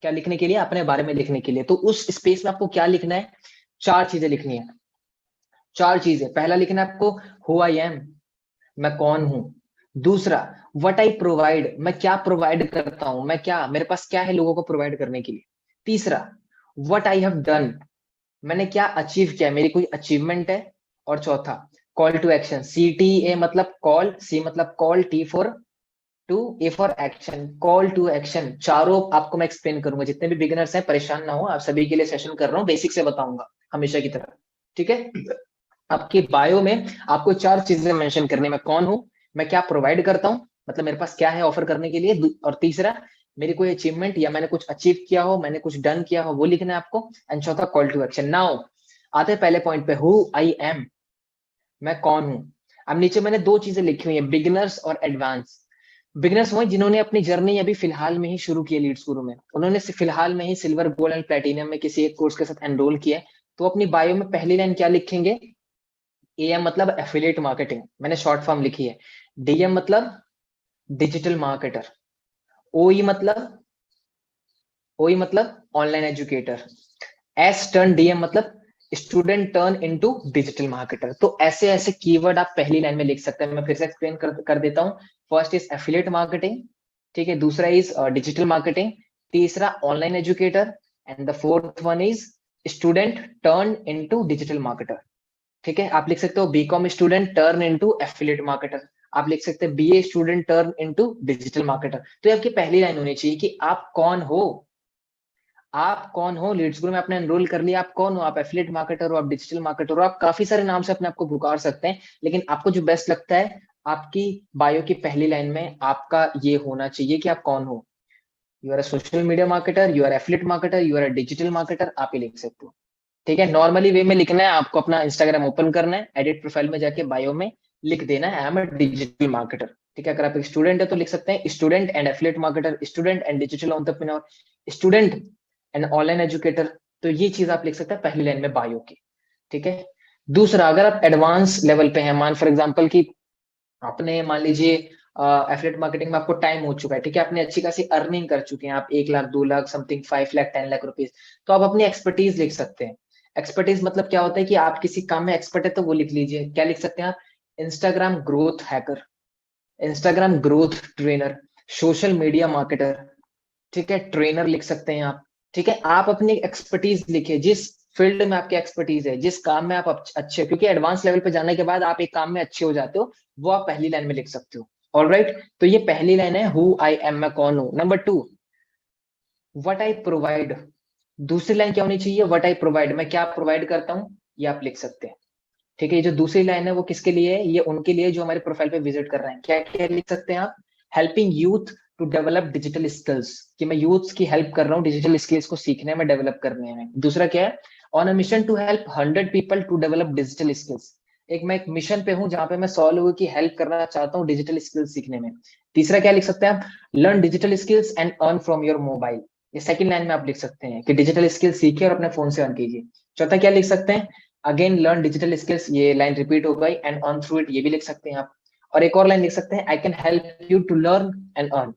Speaker 1: क्या लिखने के लिए, अपने बारे में लिखने के लिए। तो उस स्पेस में आपको क्या लिखना है? 4 चीजें लिखनी है। 4 चीजें। पहला लिखना है आपको, हु आई एम, मैं कौन हूं। दूसरा, व्हाट आई प्रोवाइड, मैं क्या प्रोवाइड करता हूं, मैं क्या, मेरे पास क्या है लोगों को प्रोवाइड करने के लिए। तीसरा, व्हाट आई हैव डन, मैंने क्या अचीव किया, मेरी कोई अचीवमेंट है। और चौथा, कॉल टू एक्शन। CTA मतलब कॉल, C मतलब call, T for to, A for action. Call to action. चारों आपको मैं एक्सप्लेन करूंगा। जितने भी बिगिनर्स हैं परेशान ना हो, आप सभी के लिए सेशन कर रहा हूँ, बेसिक से बताऊंगा हमेशा की तरह। ठीक है? आपकी बायो में आपको 4 चीजें मेंशन करनी है। मैं कौन हूं, मैं क्या प्रोवाइड करता हूं, मतलब मेरे पास क्या है ऑफर करने के लिए। और तीसरा, मेरी कोई अचीवमेंट या मैंने कुछ अचीव किया हो, मैंने कुछ डन किया हो, वो लिखना है आपको। एंड चौथा, कॉल टू एक्शन। नाउ आते हैं पहले पॉइंट पे, हु आई एम, मैं कौन हूं। अब नीचे मैंने 2 चीजें लिखी हुई है, बिगिनर्स और एडवांस। बिगिनर्स हुए जिन्होंने अपनी जर्नी अभी फिलहाल में ही शुरू की है लीड्स गुरु में, उन्होंने फिलहाल में ही सिल्वर, गोल्ड एंड प्लेटिनम में किसी एक कोर्स के साथ एनरोल किया है। तो अपनी बायो में पहली लाइन क्या लिखेंगे? AM मतलब एफिलिएट मार्केटिंग, मैंने शॉर्ट फॉर्म लिखी है। DM मतलब डिजिटल मार्केटर। OE मतलब online educator. S turn DM मतलब student turn into digital marketer. तो ऐसे ऐसे कीवर्ड आप पहली लाइन में लिख सकते हैं। मैं फिर से एक्सप्लेन कर देता हूँ। फर्स्ट इज एफिलिएट मार्केटिंग, ठीक है, दूसरा इज डिजिटल मार्केटिंग, तीसरा online educator, and the fourth one is student turn into digital marketer. ठीक है, आप लिख सकते हो BCom student turn into affiliate marketer, आप लिख सकते हैं BA student turn into digital marketer. तो ये आपकी पहली लाइन होनी चाहिए कि आप कौन हो। आप कौन हो, लीड्स ग्रुप में आपने एनरोल कर लिया, आप कौन हो, आप एफिलिएट मार्केटर हो, आप डिजिटल मार्केटर हो, आप काफी सारे नाम से अपने आप को पुकार सकते हैं, लेकिन आपको जो बेस्ट लगता है आपकी बायो की पहली लाइन में आपका ये होना चाहिए कि आप कौन हो। You are a social media marketer, you are affiliate marketer, you are a digital marketer, आप ये लिख सकते हो। ठीक है, नॉर्मली वे में लिखना है आपको, अपना इंस्टाग्राम ओपन करना है, एडिट प्रोफाइल में जाके बायो में लिख देना है I am a digital marketer. ठीक है, अगर आप एक स्टूडेंट है तो लिख सकते हैं student and affiliate marketer, student and digital entrepreneur, student and online educator. तो ये चीज आप लिख सकते हैं पहली लाइन में बायो की। ठीक है, दूसरा, अगर आप एडवांस लेवल पे हैं, मान फॉर एग्जांपल कि आपने मान लीजिए एफिलिएट मार्केटिंग में आपको टाइम हो चुका है, ठीक है, आपने अच्छी खासी अर्निंग कर चुके हैं, आप 1 लाख 2 लाख समथिंग 5 लाख 10 लाख रुपीज, तो आप अपनी एक्सपर्टीज लिख सकते हैं। एक्सपर्टीज मतलब क्या होता है कि आप किसी काम में एक्सपर्ट है तो वो लिख लीजिए। क्या लिख सकते हैं आप? Instagram growth hacker, Instagram growth trainer, social media marketer, ठीक है, ट्रेनर लिख सकते हैं आप। ठीक है, आप अपनी एक्सपर्टीज लिखिए, जिस फील्ड में आपकी एक्सपर्टीज है, जिस काम में आप अच्छे हो, क्योंकि एडवांस लेवल पे जाने के बाद आप एक काम में अच्छे हो जाते हो, वो आप पहली लाइन में लिख सकते हो। ऑलराइट, तो ये पहली लाइन है, हु आई एम, मैं कौन हूं। Number 2, what I provide. दूसरी लाइन क्या होनी चाहिए? व्हाट आई प्रोवाइड, मैं क्या प्रोवाइड करता हूं, ये आप लिख सकते हैं। ठीक है, ये जो दूसरी लाइन है वो किसके लिए है? ये उनके लिए जो हमारे प्रोफाइल पे विजिट कर रहे हैं। क्या क्या लिख सकते हैं आप? Helping youth to develop digital skills, कि मैं यूथ की हेल्प कर रहा हूँ डिजिटल स्किल्स को सीखने में, डेवलप करने में। दूसरा क्या है? On a mission to help 100 people to develop digital skills, मैं एक मिशन पे हूं जहां पे मैं 100 लोगों की हेल्प करना चाहता हूँ डिजिटल स्किल्स सीखने में। तीसरा क्या लिख सकते हैं आप? Learn digital skills and earn from your mobile, ये सेकंड लाइन में आप लिख सकते हैं कि डिजिटल स्किल्स सीखिए और अपने फोन से अर्न कीजिए। चौथा क्या लिख सकते हैं? अगेन लर्न डिजिटल स्किल्स, ये लाइन रिपीट हो गई, एंड अर्न थ्रू इट, ये भी लिख सकते हैं आप। और एक और लाइन लिख सकते हैं, I can help you to learn and earn.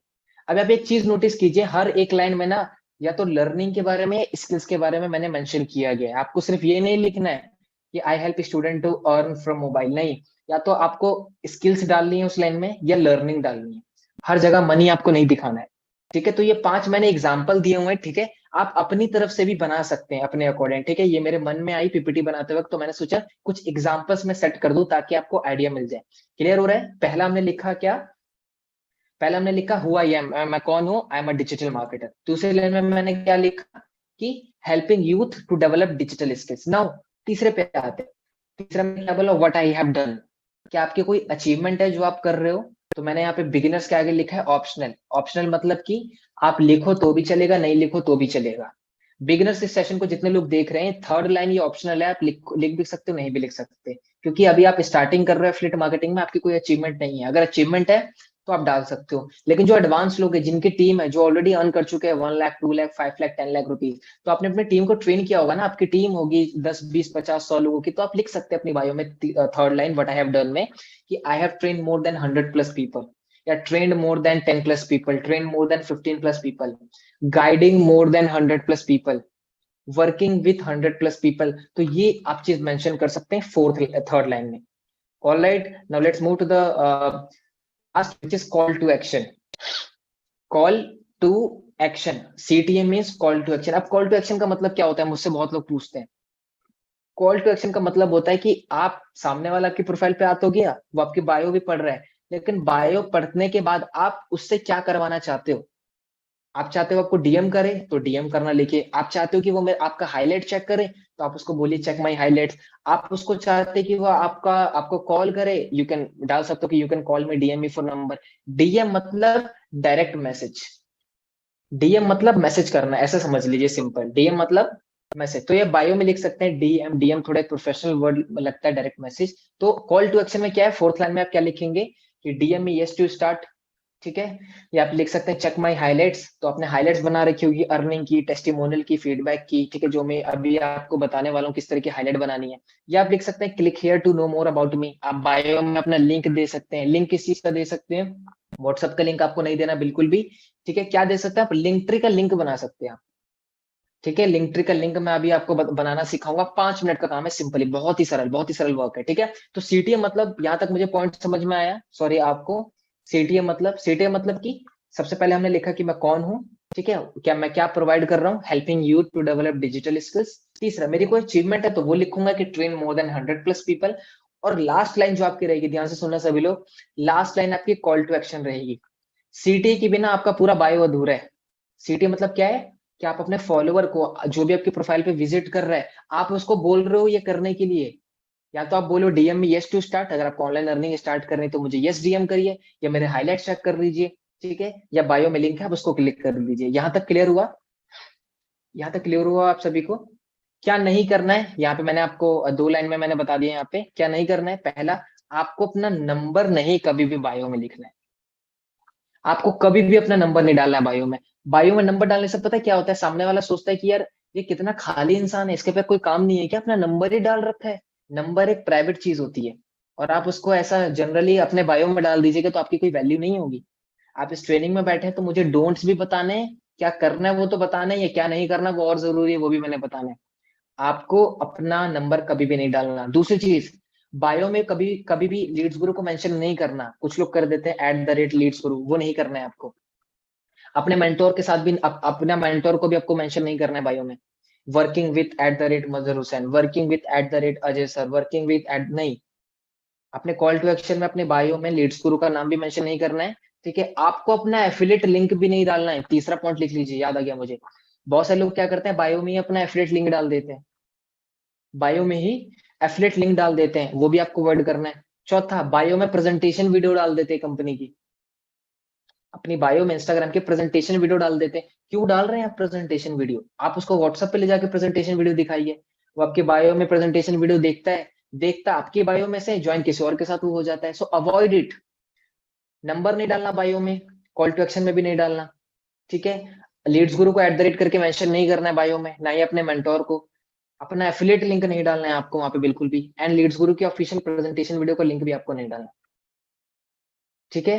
Speaker 1: अब आप एक चीज नोटिस कीजिए, हर एक लाइन में ना या तो लर्निंग के बारे में, स्किल्स के बारे में मैंने मेंशन किया गया है। आपको सिर्फ ये नहीं लिखना है कि I help student to earn from mobile, नहीं, या तो आपको स्किल्स डालनी है उस लाइन में या लर्निंग डालनी है। हर जगह मनी आपको नहीं दिखाना है। ठीक है, तो ये 5 मैंने एग्जाम्पल दिए हुए हैं। ठीक है, आप अपनी तरफ से भी बना सकते हैं अपने अकॉर्डिंग। ठीक है, ये मेरे मन में आई पीपीटी बनाते वक्त, तो मैंने सोचा कुछ एग्जांपल्स में सेट कर दूं ताकि आपको आइडिया मिल जाए। क्लियर हो रहा है? पहला हमने लिखा क्या? पहला हमने लिखा हु आई एम, मैं कौन हूं, I am a digital marketer. दूसरे लाइन में मैंने क्या लिखा कि helping youth to develop digital skills. Now तीसरे पे आते हैं। तीसरा में क्या बोला? व्हाट आई हैव डन, क्या आपके कोई अचीवमेंट है जो आप कर रहे हो? तो मैंने यहाँ पे बिगिनर्स के आगे लिखा है ऑप्शनल। ऑप्शनल मतलब कि आप लिखो तो भी चलेगा, नहीं लिखो तो भी चलेगा। बिगिनर्स इस सेशन को जितने लोग देख रहे हैं, थर्ड लाइन ये ऑप्शनल है, आप लिख भी सकते हो, नहीं भी लिख सकते, क्योंकि अभी आप स्टार्टिंग कर रहे हो एफिलिएट मार्केटिंग में, आपकी कोई अचीवमेंट नहीं है। अगर अचीवमेंट है तो आप डाल सकते हो, लेकिन जो एडवांस लोग हैं, जिनकी टीम है, जो ऑलरेडी अर्न कर चुके हैं 1 लाख 2 लाख 5 लाख 10 लाख रुपीज, तो आपने अपनी टीम को ट्रेन किया होगा ना, आपकी टीम होगी 10 20 50 100 लोगों की, तो आप लिख सकते हैं अपनी बायो में third line what I have done में कि I have train more than 100 plus people, या trained more than 10 plus people, train more than 15 plus people, guiding more than 100 plus people, working with 100 plus people. तो ये आप चीज mention कर सकते हैं फोर्थ थर्ड लाइन में। All right, now let's move to the last, which is call to action. Call to action, CTM means call to action. अब call to action का मतलब क्या होता है, मुझसे बहुत लोग पूछते हैं। कॉल टू एक्शन का मतलब होता है कि आप सामने वाला आपकी प्रोफाइल पे आ तो गया, वो आपकी बायो भी पढ़ रहा है, लेकिन बायो पढ़ने के बाद आप उससे क्या करवाना चाहते हो? आप चाहते हो आपको डीएम करे तो डीएम करना लिखिए। आप चाहते हो कि वो मेरे आपका हाईलाइट चेक करे, तो आप उसको बोलिए चेक माय हाईलाइट्स। आप उसको चाहते हैं कि वो आपको कॉल करे, यू कैन डाल सकते हो कि you can call me, DM me for number. DM मतलब डायरेक्ट मैसेज, डीएम मतलब मैसेज करना, ऐसा समझ लीजिए, सिंपल। डीएम मतलब मैसेज, तो ये बायो में लिख सकते हैं डीएम। डीएम थोड़ा प्रोफेशनल वर्ड लगता है, डायरेक्ट मैसेज। तो कॉल टू एक्शन में क्या है, फोर्थ लाइन में आप क्या लिखेंगे कि DM me yes to start. ठीक है, या आप लिख सकते हैं चेक माय हाइलाइट्स, तो आपने हाइलाइट्स बना रखी होगी अर्निंग की, टेस्टिमोनियल की, फीडबैक की। ठीक है, जो मैं अभी आपको बताने वाला हूँ किस तरह की हाइलाइट बनानी है। या आप लिख सकते हैं click here to know more about me. आप बायो में अपना लिंक दे सकते हैं। लिंक किस चीज का दे सकते हैं? व्हाट्सएप का लिंक आपको नहीं देना बिल्कुल भी। ठीक है, क्या दे सकते हैं आप? लिंक ट्री का लिंक बना सकते हैं आप। ठीक है। लिंक ट्री का लिंक मैं अभी आपको बनाना सिखाऊंगा, 5 मिनट का काम है, सिंपली, बहुत ही सरल वर्क है। ठीक है। तो सीटीएम मतलब, यहाँ तक मुझे पॉइंट समझ में आया? सॉरी आपको। सीटीएम मतलब कि सबसे पहले हमने लिखा कि मैं कौन हूँ। ठीक है। मैं क्या प्रोवाइड कर रहा हूँ? Helping you to develop digital skills. तीसरा, मेरी कोई अचीवमेंट है तो वो लिखूंगा कि ट्रेन मोर देन 100+ पीपल। और लास्ट लाइन जो आपकी रहेगी, ध्यान से सुनना सभी लोग, लास्ट लाइन आपकी कॉल टू एक्शन रहेगी। सीटी के बिना आपका पूरा बायो अधूरा है। सीटी मतलब क्या है? कि आप अपने फॉलोवर को, जो भी आपकी प्रोफाइल पे विजिट कर रहा है, आप उसको बोल रहे हो ये करने के लिए। या तो आप बोलो डीएम में यस टू स्टार्ट, अगर आपको ऑनलाइन अर्निंग स्टार्ट करनी है तो मुझे यस डीएम करिए, या मेरे हाईलाइट चेक कर लीजिए। ठीक है। या बायो में लिंक है, आप उसको क्लिक कर लीजिए। यहाँ तक क्लियर हुआ? यहाँ तक क्लियर हुआ आप सभी को? क्या नहीं करना है, यहाँ पे मैंने आपको 2 लाइन में मैंने बता दिया। यहाँ पे क्या नहीं करना है? पहला, आपको अपना नंबर नहीं कभी भी बायो में लिखना है। आपको कभी भी अपना नंबर नहीं डालना है बायो में। बायो में नंबर डालने से पता है क्या होता है? सामने वाला सोचता है कि यार ये कितना खाली इंसान है, इसके पे कोई काम नहीं है क्या, अपना नंबर ही डाल रखा है। नंबर एक प्राइवेट चीज होती है, और आप उसको ऐसा जनरली अपने बायो में डाल दीजिएगा तो आपकी कोई वैल्यू नहीं होगी। आप इस ट्रेनिंग में बैठे हैं तो मुझे डोंट्स भी बताने हैं, क्या करना है वो तो बताना है, या क्या नहीं करना वो और जरूरी है वो भी मैंने बताना है। आपको अपना नंबर कभी भी नहीं डालना। दूसरी चीज, बायो में कभी कभी भी लीड्स गुरु को मेंशन नहीं करना। कुछ लोग कर देते हैं @लीड्स गुरु, वो नहीं करना है आपको। अपने मेंटोर के साथ भी अपना मेंटोर को भी आपको मेंशन नहीं करना है बायो में। Working with @Mazhar Hussain, working with @Ajay sir, working with नहीं। अपने कॉल टू एक्शन में अपने बायो में लीड्स गुरु का नाम भी मेंशन नहीं करना है। ठीक है। आपको अपना एफिलिएट लिंक भी नहीं डालना है। तीसरा पॉइंट लिख लीजिए, याद आ गया मुझे। बहुत सारे लोग क्या करते हैं, बायो में ही अपना एफिलिएट लिंक डाल देते हैं। बायो में ही एफिलिएट लिंक डाल देते हैं, वो भी आपको अवॉइड करना है। चौथा, बायो में प्रेजेंटेशन वीडियो डाल देते हैं कंपनी की। अपनी बायो में इंस्टाग्राम के प्रेजेंटेशन वीडियो डाल देते हैं। क्यों डाल रहे हैं आप प्रेजेंटेशन वीडियो? आप उसको व्हाट्सएप पे ले जाके प्रेजेंटेशन वीडियो दिखाइए। वो आपके बायो में प्रेजेंटेशन वीडियो देखता है, देखता आपकी बायो में से ज्वाइन किसी और के साथ वो हो जाता है। सो अवॉइड इट। नंबर नहीं डालना बायो में, कॉल टू एक्शन में भी नहीं डालना। ठीक है। लीड्स गुरु को करके मेंशन नहीं करना है बायो में, ना ही अपने मेंटोर को। अपना एफिलिएट लिंक नहीं डालना है आपको वहां पे बिल्कुल भी। एंड लीड्स गुरु की ऑफिशियल प्रेजेंटेशन वीडियो का लिंक भी आपको नहीं डालना। ठीक है।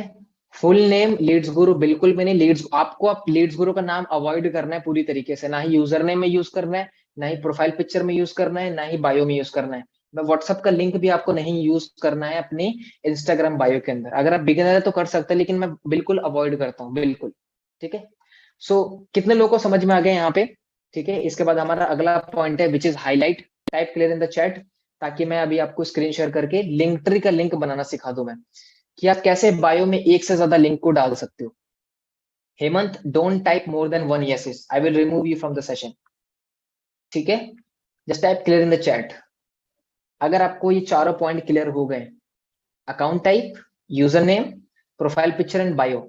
Speaker 1: फुल नेम लीड्स गुरु बिल्कुल भी नहीं। आप लीड्स गुरु का नाम अवॉइड करना है पूरी तरीके से। ना ही यूजर नेम में यूज करना है, ना ही प्रोफाइल पिक्चर में यूज करना है, ना ही बायो में यूज करना है। मैं व्हाट्सएप का लिंक भी आपको नहीं यूज करना है अपनी इंस्टाग्राम बायो के अंदर। अगर आप बिगिनर है तो कर सकते हैं, लेकिन मैं बिल्कुल अवॉइड करता हूँ, बिल्कुल। ठीक है। सो कितने लोगों को समझ में आ गया यहाँ पे? ठीक है। इसके बाद हमारा अगला पॉइंट है which is highlight. Type clear in the chat, ताकि मैं अभी आपको स्क्रीन शेयर करके लिंक ट्री का लिंक बनाना सिखा दूं मैं, कि आप कैसे बायो में एक से ज्यादा लिंक को डाल सकते हो। Hemant, don't type more than 1 yeses, I will remove you from the session. ठीक है। Just type clear in the chat अगर आपको ये चारों पॉइंट क्लियर हो गए। Account type, user name, profile picture and bio.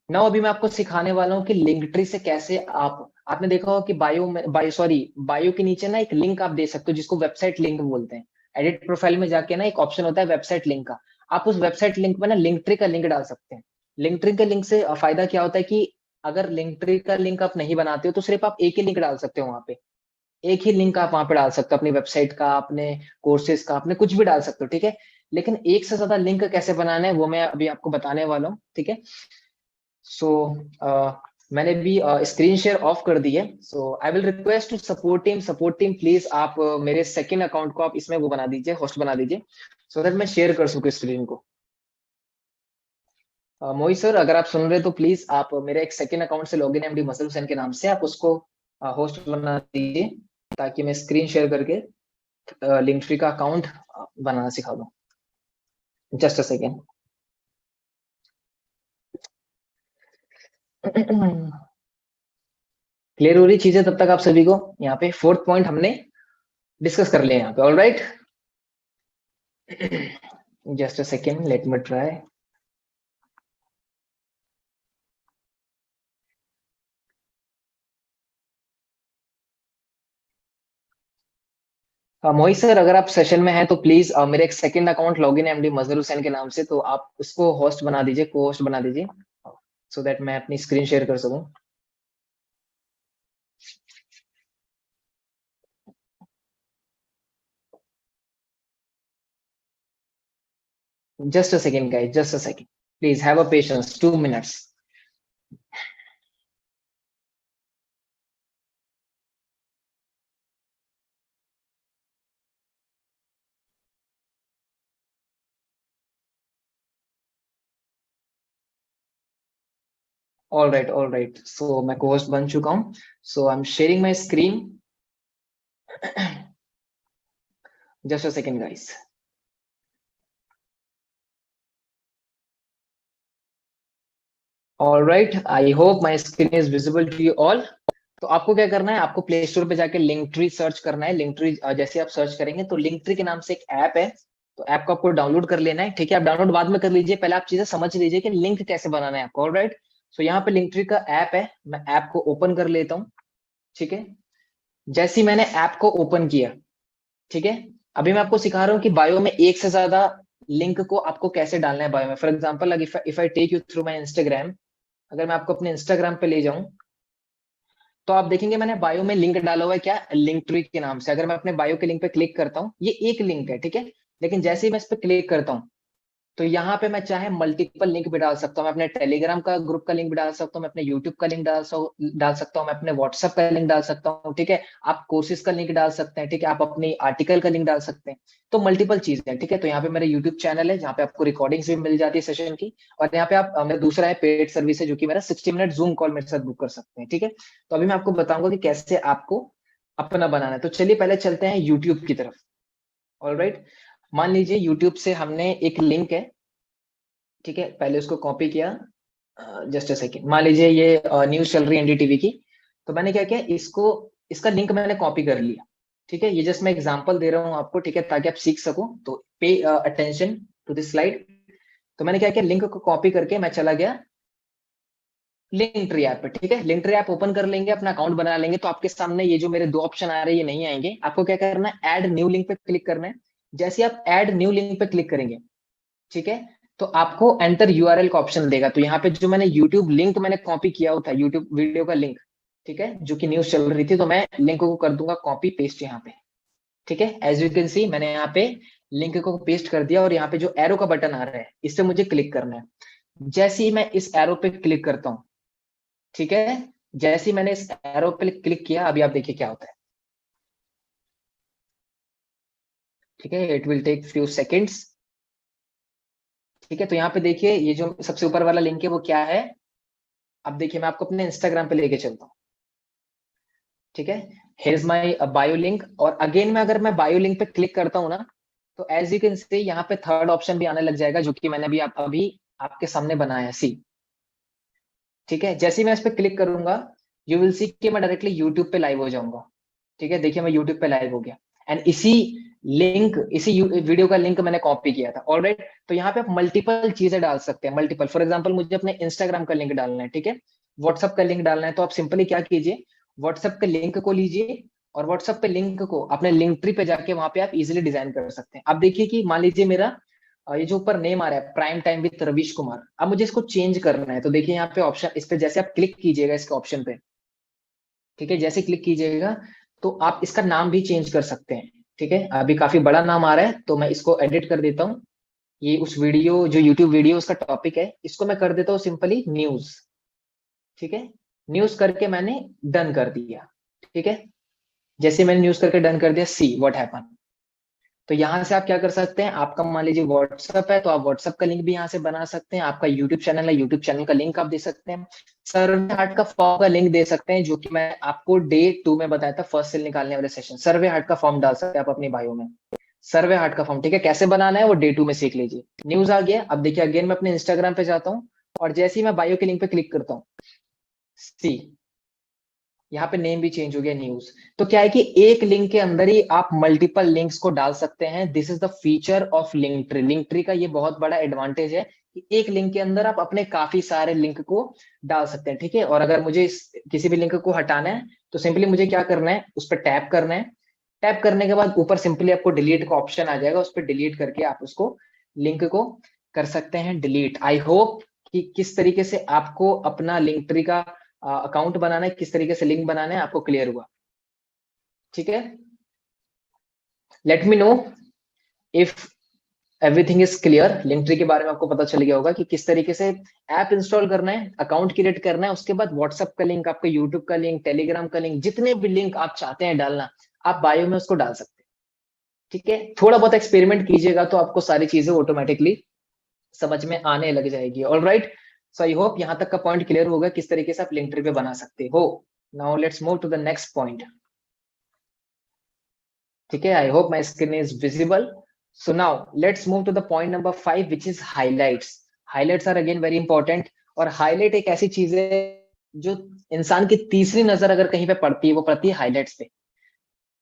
Speaker 1: Now अभी मैं आपको सिखाने वाला हूँ कि लिंक ट्री से कैसे आपने देखा होगा कि बायो के नीचे ना एक लिंक आप दे सकते हो, जिसको वेबसाइट लिंक बोलते हैं। एडिट प्रोफाइल में जाके ना एक ऑप्शन होता है वेबसाइट लिंक का। आप उस वेबसाइट लिंक में ना लिंक ट्री का लिंक डाल सकते हैं। लिंक ट्री के लिंक से फायदा क्या होता है कि अगर लिंक ट्री का लिंक आप नहीं बनाते हो तो सिर्फ आप एक ही लिंक डाल सकते हो वहां पे। एक ही लिंक आप वहां पे डाल सकते हो, अपनी वेबसाइट का, अपने कोर्सेज का, अपने कुछ भी डाल सकते हो। ठीक है। लेकिन एक से ज्यादा लिंक कैसे बनाना है वो मैं अभी आपको बताने वाला हूँ। ठीक है। सो मैंने भी स्क्रीन शेयर ऑफ कर दी है। So I will request to support team please, आप मेरे सेकंड अकाउंट को आप इसमें वो बना दीजिए, होस्ट बना दीजिए, सो दैट मैं शेयर कर सकूँ स्क्रीन को। मोहित सर, अगर आप सुन रहे हैं तो प्लीज आप मेरे एक सेकंड अकाउंट से लॉगिन एमडी मसल हुसैन के नाम से आप उसको होस्ट बना दीजिए, ताकि मैं स्क्रीन शेयर करके लिंक ट्री का अकाउंट बनाना सिखा दूं। Just a second. क्लियर हो रही चीजें तब तक आप सभी को? यहाँ पे फोर्थ पॉइंट हमने डिस्कस कर लिया यहाँ पे। All right, just a second, let me try. Mohit sir, अगर आप सेशन में हैं तो प्लीज मेरे एक सेकंड अकाउंट लॉगिन है एमडी मजहर हुसैन के नाम से, तो आप उसको होस्ट बना दीजिए, को होस्ट बना दीजिए, सो दैट मैं अपनी स्क्रीन शेयर कर सकूं। Just a second guys, just a second, please have a patience, 2 minutes। All right, so मैं को-होस्ट बन चुका हूँ। So I am sharing my screen. Just a second guys. All right, I hope my screen is visible to you all. तो आपको क्या करना है, आपको प्ले स्टोर पे जाके लिंक ट्री सर्च करना है। लिंक ट्री जैसे आप सर्च करेंगे तो लिंक ट्री के नाम से एक ऐप है, तो ऐप को आपको डाउनलोड कर लेना है। ठीक है, आप डाउनलोड बाद में कर लीजिए, पहले आप चीजें समझ लीजिए कि लिंक कैसे बनाना है आपको। ऑलराइट, सो यहाँ पे लिंक ट्री का ऐप है, मैं ऐप को ओपन कर लेता हूँ। ठीक है, जैसे ही मैंने ऐप को ओपन किया, ठीक है, अभी मैं आपको सिखा रहा हूँ कि बायो में एक से ज्यादा लिंक को आपको कैसे डालना है बायो में। For example, if I take you through my Instagram, अगर मैं आपको अपने इंस्टाग्राम पे ले जाऊं, तो आप देखेंगे मैंने बायो में लिंक डाला हुआ है, क्या, लिंक ट्री के नाम से। अगर मैं अपने बायो के लिंक पे क्लिक करता हूँ, ये एक लिंक है, ठीक है, लेकिन जैसे ही मैं इस पे क्लिक करता हूँ, तो यहाँ पे मैं चाहे मल्टीपल लिंक भी डाल सकता हूँ। मैं अपने टेलीग्राम का ग्रुप का लिंक भी डाल सकता हूँ, मैं अपने यूट्यूब का लिंक डाल सकता हूँ, मैं अपने व्हाट्सएप का लिंक डाल सकता हूँ। ठीक है, आप कोर्सेज का लिंक डाल सकते हैं, ठीक है, आप अपनी आर्टिकल का लिंक डाल सकते हैं। तो मल्टीपल चीज है, ठीक है। तो यहाँ पे मेरा यूट्यूब चैनल है जहाँ पे आपको रिकॉर्डिंग्स भी मिल जाती है सेशन की, और यहाँ पे आप मेरा दूसरा है पेड सर्विस है, जो कि मेरा 60 मिनट जूम कॉल मेरे साथ बुक कर सकते हैं। ठीक है, तो अभी मैं आपको बताऊंगा कि कैसे आपको अपना बनाना है। तो चलिए पहले चलते हैं यूट्यूब की तरफ। ऑल राइट, मान लीजिए यूट्यूब से हमने एक लिंक है, ठीक है, पहले उसको कॉपी किया। जस्ट अ सेकेंड, मान लीजिए ये न्यूज चल रही है एनडीटीवी की, तो मैंने क्या किया, इसको, इसका लिंक मैंने कॉपी कर लिया। ठीक है, ये जस्ट मैं एग्जांपल दे रहा हूँ आपको, ठीक है, ताकि आप सीख सको। तो pay attention to this slide. तो मैंने क्या किया, लिंक को कॉपी करके मैं चला गया लिंक ट्री ऐप पे। ठीक है, लिंक ट्री ऐप ओपन कर लेंगे, अपना अकाउंट बना लेंगे, तो आपके सामने ये जो मेरे दो ऑप्शन आ रहे हैं ये नहीं आएंगे। आपको क्या करना है, ऐड न्यू लिंक पे क्लिक करना है। जैसे आप ऐड न्यू लिंक पे क्लिक करेंगे, ठीक है, तो आपको एंटर यूआरएल का ऑप्शन देगा। तो यहाँ पे जो मैंने यूट्यूब लिंक मैंने कॉपी किया हुआ था, यूट्यूब वीडियो का लिंक, ठीक है, जो कि न्यूज चल रही थी, तो मैं लिंक को कर दूंगा कॉपी पेस्ट यहाँ पे। ठीक है, एज यू कैन सी मैंने यहाँ पे लिंक को पेस्ट कर दिया, और यहाँ पे जो एरो का बटन आ रहा है, इससे मुझे क्लिक करना है। जैसे ही मैं इस एरो पे क्लिक करता हूँ, ठीक है, जैसे ही मैंने इस एरो पे क्लिक किया, अभी आप देखिए क्या होता है। ठीक है, it will take few seconds. ठीक है, तो यहाँ पे देखिए ये जो सबसे ऊपर वाला लिंक है वो क्या है। अब देखिए मैं आपको अपने इंस्टाग्राम पे लेके चलता हूँ। ठीक है, here is my bio link, और अगेन मैं अगर मैं बायो लिंक पे क्लिक करता हूँ ना, तो एज यू कैन सी यहाँ पे थर्ड ऑप्शन भी आने लग जाएगा, जो कि मैंने अभी आपके सामने बनाया है, सी। ठीक है, जैसे ही मैं इस पे क्लिक करूंगा, यू विल सी कि मैं डायरेक्टली यूट्यूब पे लाइव हो जाऊंगा। ठीक है, देखिए मैं यूट्यूब पे लाइव हो गया, एंड इसी वीडियो का लिंक मैंने कॉपी किया था। ऑलराइट, तो यहाँ पे आप मल्टीपल चीजें डाल सकते हैं, मल्टीपल। फॉर एग्जांपल, मुझे अपने इंस्टाग्राम का लिंक डालना है, ठीक है, व्हाट्सएप का लिंक डालना है, तो आप सिंपली क्या कीजिए, व्हाट्सएप के लिंक को लीजिए, और व्हाट्सएप पे लिंक को अपने लिंक ट्री पे जाके वहां पे आप इजिली डिजाइन कर सकते हैं। अब देखिए कि मान लीजिए मेरा ये जो ऊपर नेम आ रहा है, prime time with Ravish Kumar, अब मुझे इसको चेंज करना है। तो देखिए यहाँ पे ऑप्शन, इस पे जैसे आप क्लिक कीजिएगा इसके ऑप्शन पे, ठीक है, जैसे क्लिक कीजिएगा, तो आप इसका नाम भी चेंज कर सकते हैं। ठीक है, अभी काफी बड़ा नाम आ रहा है, तो मैं इसको एडिट कर देता हूँ। ये उस वीडियो, जो यूट्यूब वीडियो उसका टॉपिक है, इसको मैं कर देता हूँ सिंपली न्यूज। ठीक है, न्यूज करके मैंने डन कर दिया। ठीक है, जैसे मैंने न्यूज करके डन कर दिया, सी व्हाट हैपन। तो यहाँ से आप क्या कर सकते हैं, आपका मान लीजिए व्हाट्सअप है, तो आप व्हाट्सअप का लिंक भी यहाँ से बना सकते हैं। आपका यूट्यूब चैनल है, यूट्यूब चैनल का लिंक आप दे सकते हैं। सर्वे हार्ट का फॉर्म का लिंक दे सकते हैं, जो कि मैं आपको डे 2 में बताया था, फर्स्ट सेल निकालने वाले सेशन। सर्वे हार्ट का फॉर्म डाल सकते हैं आप अपनी बायो में, सर्वे हार्ट का फॉर्म। ठीक है, कैसे बनाना है वो डे 2 में सीख लीजिए। न्यूज आ गया, अब देखिए अगेन मैं अपने इंस्टाग्राम पे जाता हूँ, और जैसे ही मैं बायो के लिंक पे क्लिक करता हूँ, सी यहाँ पे नेम भी चेंज हो गया, न्यूज। तो क्या है कि एक लिंक के अंदर ही आप मल्टीपल लिंक्स को डाल सकते हैं। This is the feature of link tree. Link tree का ये बहुत बड़ा एडवांटेज है कि एक लिंक के अंदर आप अपने काफी सारे लिंक को डाल सकते हैं। ठीक है, और अगर मुझे किसी भी लिंक को हटाना है, तो सिंपली मुझे क्या करना है, उस पर टैप करना है। टैप करने के बाद ऊपर सिंपली आपको डिलीट का ऑप्शन आ जाएगा, उस पर डिलीट करके आप उसको, लिंक को कर सकते हैं डिलीट। आई होप कि किस तरीके से आपको अपना लिंक ट्री का अकाउंट बनाना है, किस तरीके से लिंक बनाना है, आपको क्लियर हुआ। ठीक है, late me know if everything is clear. Link tree के बारे में आपको पता चल गया होगा कि किस तरीके से ऐप इंस्टॉल करना है, अकाउंट क्रिएट करना है, उसके बाद व्हाट्सएप का लिंक, आपका यूट्यूब का लिंक, टेलीग्राम का लिंक, जितने भी लिंक आप चाहते हैं डालना, आप बायो में उसको डाल सकते हैं। ठीक है, थोड़ा बहुत एक्सपेरिमेंट कीजिएगा तो आपको सारी चीजें ऑटोमेटिकली समझ में आने लग जाएगी। All right, so I hope यहाँ तक का पॉइंट क्लियर होगा किस तरीके से आप लिंक्डइन पे बना सकते हो। Now let's move to the next point. ठीक है, I hope my screen is visible. So now let's move to the point number 5 which is highlights. Highlights are again very important. और हाईलाइट एक ऐसी चीज है जो इंसान की तीसरी नजर अगर कहीं पे पड़ती है वो पड़ती है हाईलाइट्स पे।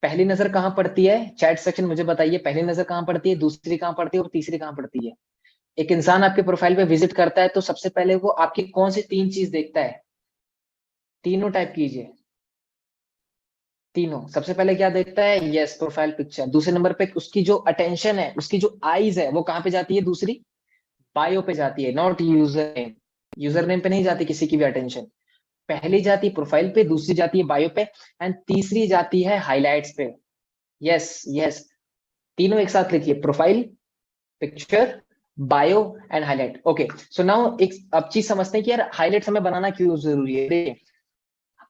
Speaker 1: पहली नजर कहाँ पड़ती है, चैट सेक्शन मुझे बताइए, पहली नजर कहाँ पड़ती है, दूसरी कहाँ पड़ती है और तीसरी कहाँ पड़ती है। एक इंसान आपके प्रोफाइल पे विजिट करता है तो सबसे पहले वो आपकी कौन सी तीन चीज देखता है, तीनों टाइप कीजिए। तीनों सबसे पहले क्या देखता है, यस प्रोफाइल पिक्चर। दूसरे नंबर पे उसकी जो अटेंशन है, उसकी जो आईज है वो कहाँ पे जाती है, दूसरी बायो पे जाती है, not user name. User name पे नहीं जाती किसी की भी अटेंशन। पहली जाती है प्रोफाइल पे, दूसरी जाती है बायो पे एंड तीसरी जाती है हाईलाइट्स पे। यस यस, तीनों एक साथ लिखिए, profile picture bio and highlight. Okay, so now एक अब चीज समझते हैं कि यार हाईलाइट्स हमें बनाना क्यों जरूरी है। देखिए,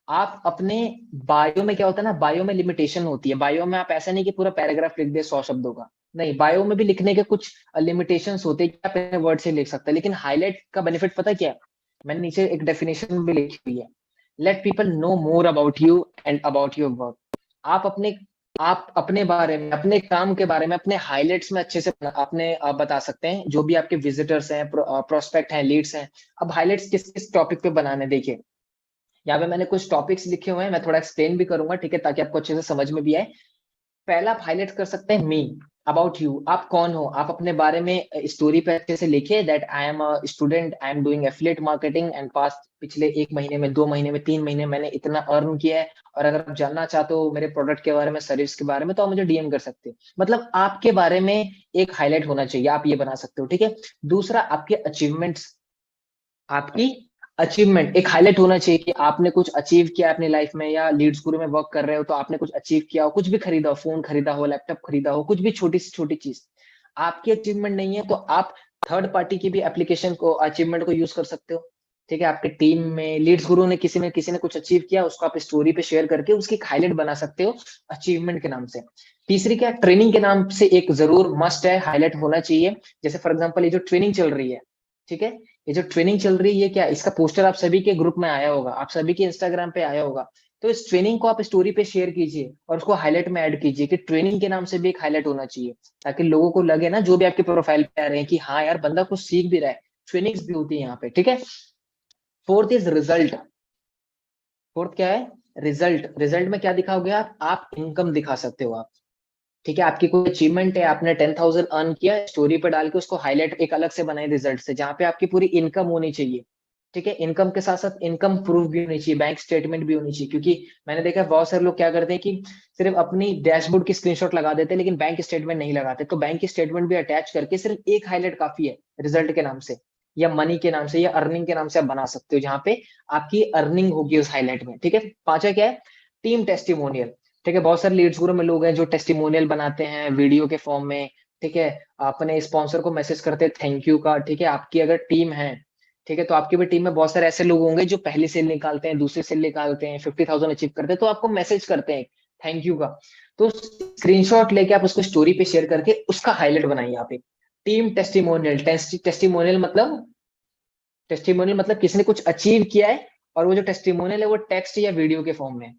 Speaker 1: आप अपने बायो में क्या होता है ना, बायो में लिमिटेशन होती है। बायो में आप ऐसा नहीं कि पूरा पैराग्राफ लिख दे 100 शब्दों का, नहीं, बायो में भी लिखने के कुछ लिमिटेशंस होते हैं कि आप अपने वर्ड से लिख सकते हैं। लेकिन हाईलाइट का बेनिफिट पता क्या है, मैंने नीचे एक डेफिनेशन भी लिखी हुई है। Let people know more about you and about your work. आप अपने बारे में, अपने काम के बारे में अपने हाइलाइट्स में अच्छे से अपने आप बता सकते हैं। जो भी आपके विजिटर्स हैं, प्रोस्पेक्ट हैं, लीड्स हैं। अब हाइलाइट्स किस किस टॉपिक पे बनाने, देखिए यहाँ पे मैंने कुछ टॉपिक्स लिखे हुए हैं, मैं थोड़ा एक्सप्लेन भी करूंगा, ठीक है, ताकि आपको अच्छे से समझ में भी आए। पहला आप हाईलाइट कर सकते हैं मी, अबाउट यू, आप कौन हो, आप अपने बारे में स्टोरी पे अच्छे से लिखिए that I am a student, I am doing affiliate marketing and past पिछले 1 महीने में, 2 महीने में, 3 महीने मैंने इतना अर्न किया है। और अगर आप जानना चाहते हो मेरे प्रोडक्ट के बारे में, सर्विस के बारे में, तो आप मुझे डीएम कर सकते हो। मतलब आपके बारे में एक हाईलाइट होना चाहिए, आप ये बना सकते हो, ठीक है। दूसरा, आपके अचीवमेंट्स, आपकी अचीवमेंट एक हाईलाइट होना चाहिए कि आपने कुछ अचीव किया अपनी लाइफ में, या लीड्स गुरु में वर्क कर रहे हो तो आपने कुछ अचीव किया हो, कुछ भी खरीदा हो, फोन खरीदा हो, लैपटॉप खरीदा हो, कुछ भी छोटी से छोटी चीज आपकी अचीवमेंट नहीं है तो आप थर्ड पार्टी की भी एप्लीकेशन को, अचीवमेंट को यूज कर सकते हो। ठीक है, आपके टीम में लीड्स गुरु ने किसी ने कुछ अचीव किया, उसको आप स्टोरी पे शेयर करके उसकी हाईलाइट बना सकते हो अचीवमेंट के नाम से। तीसरी क्या, ट्रेनिंग के नाम से एक जरूर मस्ट है, हाईलाइट होना चाहिए। जैसे फॉर एग्जांपल ये जो ट्रेनिंग चल रही है, ठीक है, ये जो ट्रेनिंग चल रही है, ये क्या, इसका पोस्टर आप सभी के ग्रुप में आया होगा, आप सभी के इंस्टाग्राम पे आया होगा। तो इस ट्रेनिंग को आप स्टोरी पे शेयर कीजिए और उसको हाईलाइट में ऐड कीजिए कि ट्रेनिंग के नाम से भी एक हाईलाइट होना चाहिए, ताकि लोगों को लगे ना, जो भी आपके प्रोफाइल पे आ रहे हैं, कि हाँ यार बंदा कुछ सीख भी रहा है, ट्रेनिंग्स भी होती है यहाँ पे, ठीक है। Fourth is result. फोर्थ क्या है, रिजल्ट। रिजल्ट में क्या दिखाओगे आप इनकम दिखा सकते हो आप। ठीक है, आपकी कोई अचीवमेंट है, आपने 10,000 अर्न किया, स्टोरी पे डाल के उसको हाईलाइट एक अलग से बनाए रिजल्ट से, जहां पे आपकी पूरी इनकम होनी चाहिए। ठीक है, इनकम के साथ साथ इनकम प्रूफ भी होनी चाहिए, बैंक स्टेटमेंट भी होनी चाहिए। क्योंकि मैंने देखा है बहुत सारे लोग क्या करते हैं कि सिर्फ अपनी डैशबोर्ड की स्क्रीनशॉट लगा देते हैं लेकिन बैंक स्टेटमेंट नहीं लगाते। तो बैंक की स्टेटमेंट भी अटैच करके सिर्फ एक हाईलाइट काफी है, रिजल्ट के नाम से या मनी के नाम से या अर्निंग के नाम से आप बना सकते हो, जहां पे आपकी अर्निंग होगी उस हाईलाइट में। ठीक है, पांचवा क्या है, टीम टेस्टिमोनियल। ठीक है, बहुत सारे लीड्स ग्रुप में लोग हैं जो टेस्टिमोनियल बनाते हैं वीडियो के फॉर्म में। ठीक है, अपने स्पॉन्सर को मैसेज करते हैं थैंक यू का। ठीक है, आपकी अगर टीम है, ठीक है, तो आपकी भी टीम में बहुत सारे ऐसे लोग होंगे जो पहली सेल निकालते हैं, दूसरी सेल निकालते हैं, 50,000 अचीव करते हैं, तो आपको मैसेज करते हैं थैंक यू का। तो स्क्रीनशॉट लेके आप उसको स्टोरी पे शेयर करके उसका हाईलाइट बनाइए आप एक। टीम टेस्टिमोनियल, टेस्टिमोनियल मतलब किसी ने कुछ अचीव किया है और वो जो टेस्टिमोनियल है वो टेक्स्ट या वीडियो के फॉर्म में है।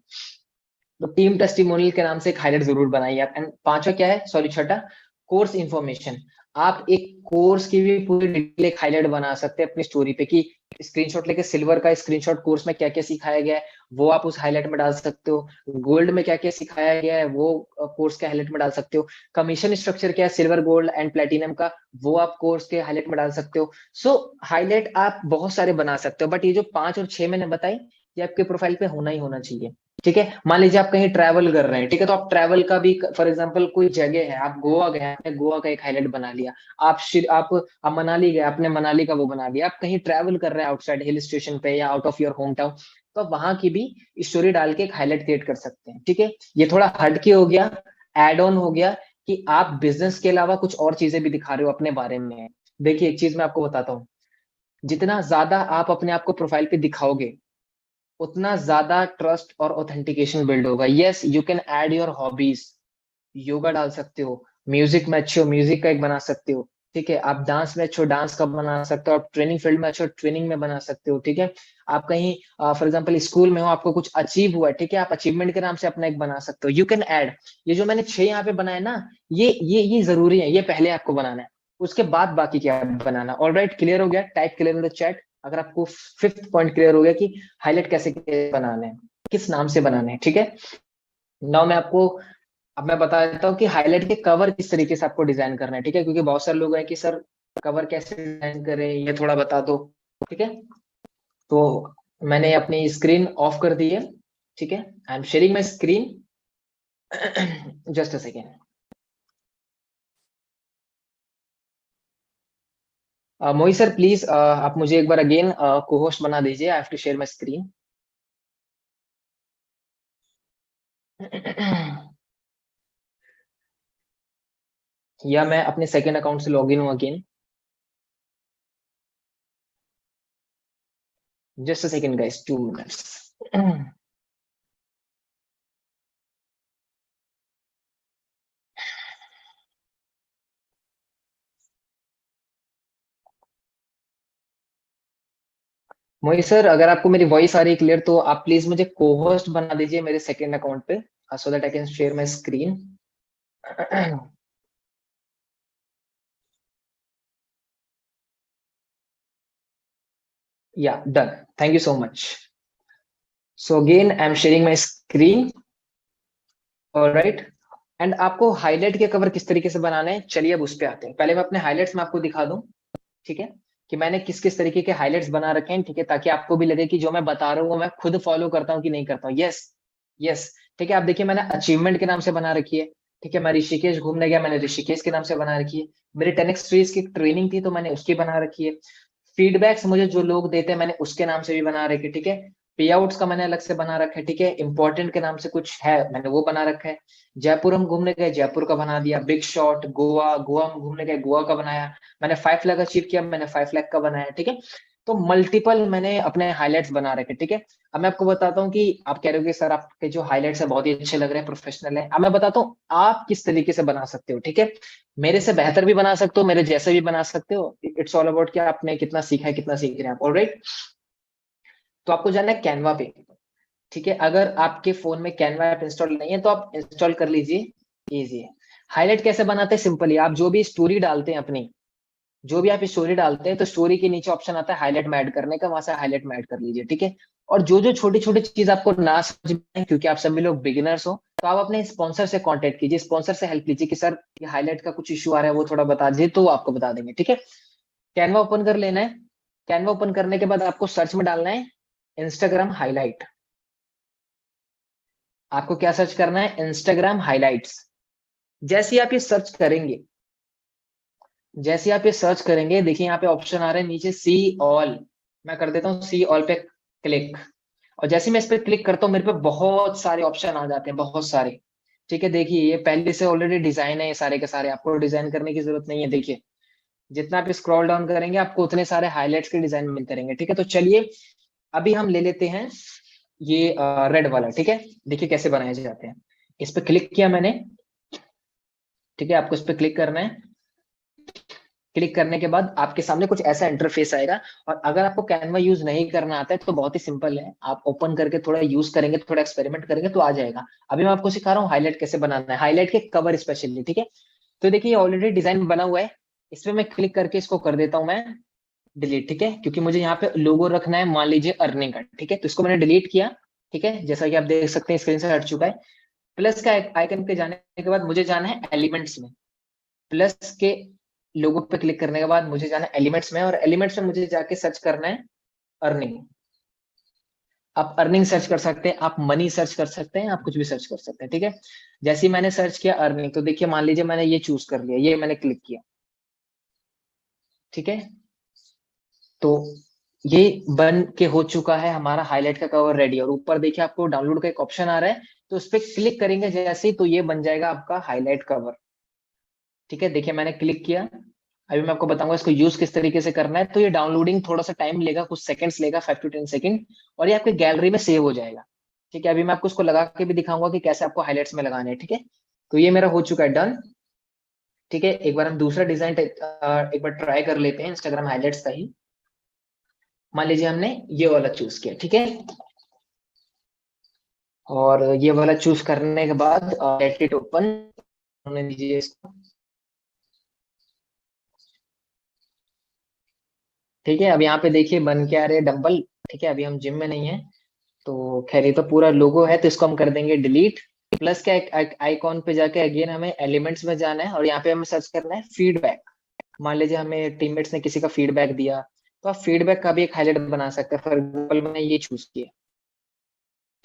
Speaker 1: तो टीम टेस्टिमोनियल के नाम से एक हाईलाइट जरूर बनाइए आप। एंड पांचवा क्या है, सॉरी छठा, कोर्स इंफॉर्मेशन। आप एक कोर्स की भी पूरी डिटेल एक हाईलाइट बना सकते हैं अपनी स्टोरी पे, कि स्क्रीनशॉट लेके सिल्वर का स्क्रीनशॉट कोर्स में क्या क्या सिखाया गया है वो आप उस हाईलाइट में डाल सकते हो। गोल्ड में क्या क्या सिखाया गया है वो कोर्स के हाईलाइट में डाल सकते हो। कमीशन स्ट्रक्चर क्या है सिल्वर, गोल्ड एंड प्लेटिनम का, वो आप कोर्स के हाईलाइट में डाल सकते हो। सो हाईलाइट आप बहुत सारे बना सकते हो, बट ये जो 5 और 6 मैंने बताई, ये आपके प्रोफाइल पे होना ही होना चाहिए। ठीक है, मान लीजिए आप कहीं ट्रैवल कर रहे हैं, ठीक है, तो आप ट्रैवल का भी, फॉर एग्जांपल कोई जगह है, आप गोवा गए, आपने गोवा का एक हाईलाइट बना लिया। आप मनाली गए, आपने मनाली का वो बना लिया। आप कहीं ट्रैवल कर रहे हैं आउटसाइड हिल स्टेशन पे या out of your home town, तो आप वहां की भी स्टोरी डाल के एक हाईलाइट क्रिएट कर सकते हैं। ठीक है, ये थोड़ा हटके हो गया, एड ऑन हो गया, कि आप बिजनेस के अलावा कुछ और चीजें भी दिखा रहे हो अपने बारे में। देखिए एक चीज मैं आपको बताता हूँ, जितना ज्यादा आप अपने आप को प्रोफाइल पे दिखाओगे, उतना ज्यादा ट्रस्ट और ऑथेंटिकेशन बिल्ड होगा। Yes, you can add your hobbies, yoga डाल सकते हो, म्यूजिक में अच्छे हो म्यूजिक का एक बना सकते हो, ठीक है, आप डांस में अच्छे हो, डांस का बना सकते हो, आप ट्रेनिंग फील्ड में अच्छे हो, ट्रेनिंग में बना सकते हो। ठीक है, आप कहीं फॉर एग्जांपल स्कूल में हो, आपको कुछ अचीव हुआ है, ठीक है, आप अचीवमेंट के नाम से अपना एक बना सकते हो। यू कैन ऐड, ये जो मैंने 6 यहाँ पे बनाए ना, ये जरूरी है, ये पहले आपको बनाना है, उसके बाद बाकी क्या बनाना। ऑलराइट, क्लियर हो गया? Type clear in the chat अगर आपको फिफ्थ पॉइंट क्लियर हो गया कि हाईलाइट कैसे बनाने हैं, किस नाम से बनाने हैं। ठीक है, नाउ मैं आपको, अब मैं बता देता हूँ कि हाईलाइट के कवर किस तरीके से आपको डिजाइन करना है। ठीक है, क्योंकि बहुत सारे लोग हैं कि सर कवर कैसे डिजाइन करें, ये थोड़ा बता दो। ठीक है, तो मैंने अपनी स्क्रीन ऑफ कर दी है। ठीक है, I am sharing my screen, just a second. Mohit sir please आप मुझे एक बार अगेन को होस्ट बना दीजिए, I have to share my screen. या मैं अपने सेकेंड अकाउंट से लॉग इन हूँ again, just a second guys, 2 minutes. Mohit sir अगर आपको मेरी वॉइस आ रही है क्लियर, तो आप प्लीज मुझे को होस्ट बना दीजिए मेरे सेकेंड अकाउंट पे, so that I can share my screen. Yeah done, thank you so much. So again I am sharing my screen. Alright, and आपको हाईलाइट के कवर किस तरीके से बनाने हैं, चलिए अब उस पे आते हैं। पहले मैं अपने हाईलाइट्स में आपको दिखा दूं, ठीक है, कि मैंने किस किस तरीके के हाईलाइट्स बना रखे हैं। ठीक है, ताकि आपको भी लगे कि जो मैं बता रहा हूँ वो मैं खुद फॉलो करता हूँ कि नहीं करता हूँ। Yes, yes. ठीक है, आप देखिए मैंने अचीवमेंट के नाम से बना रखी है। ठीक है, मैं ऋषिकेश घूमने गया, मैंने ऋषिकेश के नाम से बना रखी है। मेरी 10x ट्रीज की ट्रेनिंग थी तो मैंने उसकी बना रखी है। फीडबैक्स मुझे जो लोग देते हैं मैंने उसके नाम से भी बना रखे। ठीक है, पे आउट्स का मैंने अलग से बना रखा है। ठीक है, इंपॉर्टेंट के नाम से कुछ है मैंने वो बना रखा है। जयपुर हम घूमने गए, जयपुर का बना दिया। बिग शॉट गोवा, गोवा हम घूमने गए, गोवा का बनाया। मैंने 5 लाख अचीव किया, मैंने 5 लाख का बनाया। ठीक है, तो मल्टीपल मैंने अपने हाईलाइट्स बना रखे। ठीक है, अब मैं आपको बताता हूँ कि आप कह रहे हो कि सर आपके जो हाईलाइट्स है बहुत ही अच्छे लग रहे हैं, प्रोफेशनल है। अब मैं बताता हूँ आप किस तरीके से बना सकते हो। ठीक है, मेरे से बेहतर भी बना सकते हो, मेरे जैसे भी बना सकते हो। इट्स ऑल अबाउट कि आपने कितना सीखा है, कितना सीख रहे हैं आप। ऑलराइट, तो आपको जाना है कैनवा पे। ठीक है, अगर आपके फोन में कैनवा ऐप इंस्टॉल नहीं है तो आप इंस्टॉल कर लीजिए, इजी है। हाईलाइट कैसे बनाते हैं, सिंपली आप जो भी स्टोरी डालते हैं अपनी, जो भी आप स्टोरी डालते हैं तो स्टोरी के नीचे ऑप्शन आता है हाईलाइट में ऐड करने का, वहां से हाईलाइट में ऐड कर लीजिए। ठीक है, और जो जो छोटी छोटी चीज आपको ना समझ में आए, क्योंकि आप सभी लोग बिगिनर्स हो, तो आप अपने स्पॉन्सर से कांटेक्ट कीजिए, स्पॉन्सर से हेल्प लीजिए कि सर ये हाईलाइट का कुछ इश्यू आ रहा है वो थोड़ा बता दीजिए, तो वो आपको बता देंगे। ठीक है, कैनवा ओपन कर लेना है। कैनवा ओपन करने के बाद आपको सर्च में डालना है इंस्टाग्राम हाईलाइट। आपको क्या सर्च करना है, इंस्टाग्राम हाईलाइट्स। जैसे ही आप ये सर्च करेंगे, जैसे ही आप ये सर्च करेंगे, देखिए यहाँ पे ऑप्शन आ रहे हैं नीचे, सी ऑल। मैं कर देता हूँ सी ऑल पे क्लिक, और जैसे ही मैं इस पे क्लिक करता हूँ मेरे पे बहुत सारे ऑप्शन आ जाते हैं, बहुत सारे। ठीक है, देखिए ये पहले से ऑलरेडी डिजाइन है, ये सारे के सारे, आपको डिजाइन करने की जरूरत नहीं है। देखिए जितना आप स्क्रॉल डाउन करेंगे आपको उतने सारे हाईलाइट्स के डिजाइन मिलते रहेंगे। ठीक है, तो चलिए अभी हम ले लेते हैं ये रेड वाला। ठीक है, देखिए कैसे बनाए जाते हैं। इस पे क्लिक किया मैंने। ठीक है, आपको इस पे क्लिक करना है। क्लिक करने के बाद आपके सामने कुछ ऐसा इंटरफेस आएगा। और अगर आपको कैनवा यूज नहीं करना आता है तो बहुत ही सिंपल है, आप ओपन करके थोड़ा यूज करेंगे, थोड़ा एक्सपेरिमेंट करेंगे तो आ जाएगा। अभी मैं आपको सिखा रहा हूँ हाईलाइट कैसे बनाना है, हाईलाइट के कवर स्पेशली। ठीक है, तो देखिए ऑलरेडी डिजाइन बना हुआ है, इसमें मैं क्लिक करके इसको कर देता हूँ मैं डिलीट। ठीक है, क्योंकि मुझे यहाँ पे लोगो रखना है, मान लीजिए अर्निंग का। ठीक है, तो इसको मैंने डिलीट किया। ठीक है, जैसा कि आप देख सकते हैं स्क्रीन से हट चुका है। प्लस का आइकन पे जाने के बाद मुझे जाना है एलिमेंट्स में। प्लस के लोगो पे क्लिक करने के बाद मुझे जाना है एलिमेंट्स में, और एलिमेंट्स में मुझे जाके सर्च करना है अर्निंग। आप अर्निंग सर्च कर सकते हैं, आप मनी सर्च कर सकते हैं, आप कुछ भी सर्च कर सकते हैं। ठीक है, जैसे ही मैंने सर्च किया अर्निंग, तो देखिए मान लीजिए मैंने ये चूज कर लिया, ये मैंने क्लिक किया। ठीक है, तो ये बन के हो चुका है हमारा हाईलाइट का कवर रेडी। और ऊपर देखिए आपको डाउनलोड का एक ऑप्शन आ रहा है, तो उस पर क्लिक करेंगे जैसे ही, तो ये बन जाएगा आपका हाईलाइट कवर। ठीक है, देखिए मैंने क्लिक किया। अभी मैं आपको बताऊंगा इसको यूज किस तरीके से करना है। तो ये डाउनलोडिंग थोड़ा सा टाइम लेगा, कुछ सेकंड्स लेगा, 5 to 10 सेकंड, और ये आपके गैलरी में सेव हो जाएगा। ठीक है, अभी मैं आपको इसको लगा के भी दिखाऊंगा कि कैसे आपको हाईलाइट्स में लगाने हैं। ठीक है, तो ये मेरा हो चुका है डन। ठीक है, एक बार हम दूसरा डिजाइन एक बार ट्राई कर लेते हैं इंस्टाग्राम हाइलाइट्स का ही। मान लीजिए हमने ये वाला चूज किया, ठीक है, और ये वाला चूज करने के बाद लेट इट ओपन होने दीजिए इसको। ठीक है, अब यहाँ पे देखिए बन के आ रहे हैं डंबल। ठीक है, अभी हम जिम में नहीं है, तो खैर ये तो पूरा लोगो है, तो इसको हम कर देंगे डिलीट। प्लस का एक आइकॉन पे जाके अगेन हमें एलिमेंट्स में जाना है और यहाँ पे हमें सर्च करना है फीडबैक। मान लीजिए हमें टीममेट्स ने किसी का फीडबैक दिया, तो आप फीडबैक का भी एक हाईलाइट बना सकते हैं। फॉर एग्जाम्पल मैंने ये चूज किया,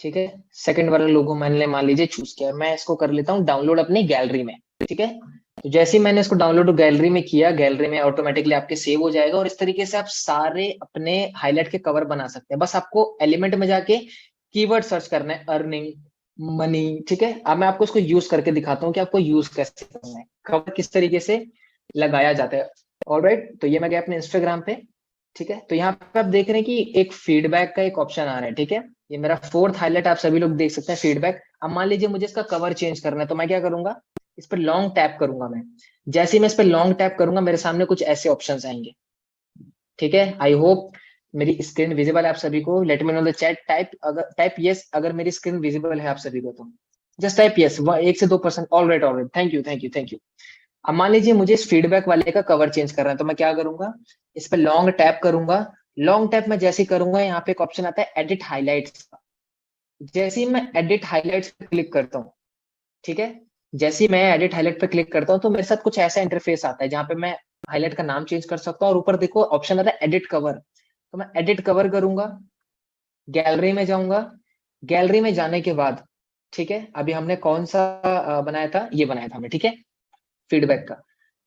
Speaker 1: ठीक है, सेकंड वाला लोगो मैंने मान लीजिए चूज किया, मैं इसको कर लेता हूँ डाउनलोड अपनी गैलरी में। ठीक है, तो जैसे ही मैंने इसको डाउनलोड गैलरी में किया, गैलरी में ऑटोमेटिकली आपके सेव हो जाएगा और इस तरीके से आप सारे अपने हाईलाइट के कवर बना सकते हैं। बस आपको एलिमेंट में जाके कीवर्ड सर्च करना है, अर्निंग, मनी। ठीक है, अब मैं आपको इसको यूज करके दिखाता हूँ कि आपको यूज कैसे करना है, कवर किस तरीके से लगाया जाता है। ऑलराइट, तो ये मैं गया अपने इंस्टाग्राम पे। ठीक है, तो यहाँ पे आप देख रहे हैं कि एक फीडबैक का एक ऑप्शन आ रहा है। ठीक है, ये मेरा फोर्थ हाईलाइट, आप सभी लोग देख सकते हैं फीडबैक। अब मान लीजिए मुझे इसका कवर चेंज करना है, तो मैं क्या करूंगा, इस पर लॉन्ग टैप करूंगा मैं। जैसे ही मैं इस पर लॉन्ग टैप करूंगा, मेरे सामने कुछ ऐसे ऑप्शंस आएंगे। ठीक है, आई होप मेरी स्क्रीन विजिबल है आप सभी को। Late me know the chat, type अगर टाइप यस अगर मेरी स्क्रीन विजिबल है आप सभी को, तो जस्ट टाइप यस, 1 से 2%। All right, all right, thank you, thank you, thank you. अब मान लीजिए मुझे इस फीडबैक वाले का कवर चेंज करना है, तो मैं क्या करूंगा, इस पर लॉन्ग टैप करूंगा। लॉन्ग टैप में जैसे ही करूंगा, यहाँ पे एक ऑप्शन आता है एडिट हाईलाइट्स। जैसे ही मैं एडिट हाईलाइट्स पे क्लिक करता हूँ, ठीक है, जैसे ही मैं एडिट हाईलाइट पे क्लिक करता हूँ, तो मेरे साथ कुछ ऐसा इंटरफेस आता है जहाँ पे मैं हाईलाइट का नाम चेंज कर सकता हूँ और ऊपर देखो ऑप्शन आता है एडिट कवर। तो मैं एडिट कवर करूंगा, गैलरी में जाऊंगा। गैलरी में जाने के बाद, ठीक है, अभी हमने कौन सा बनाया था, ये बनाया था हमने, ठीक है, फीडबैक का।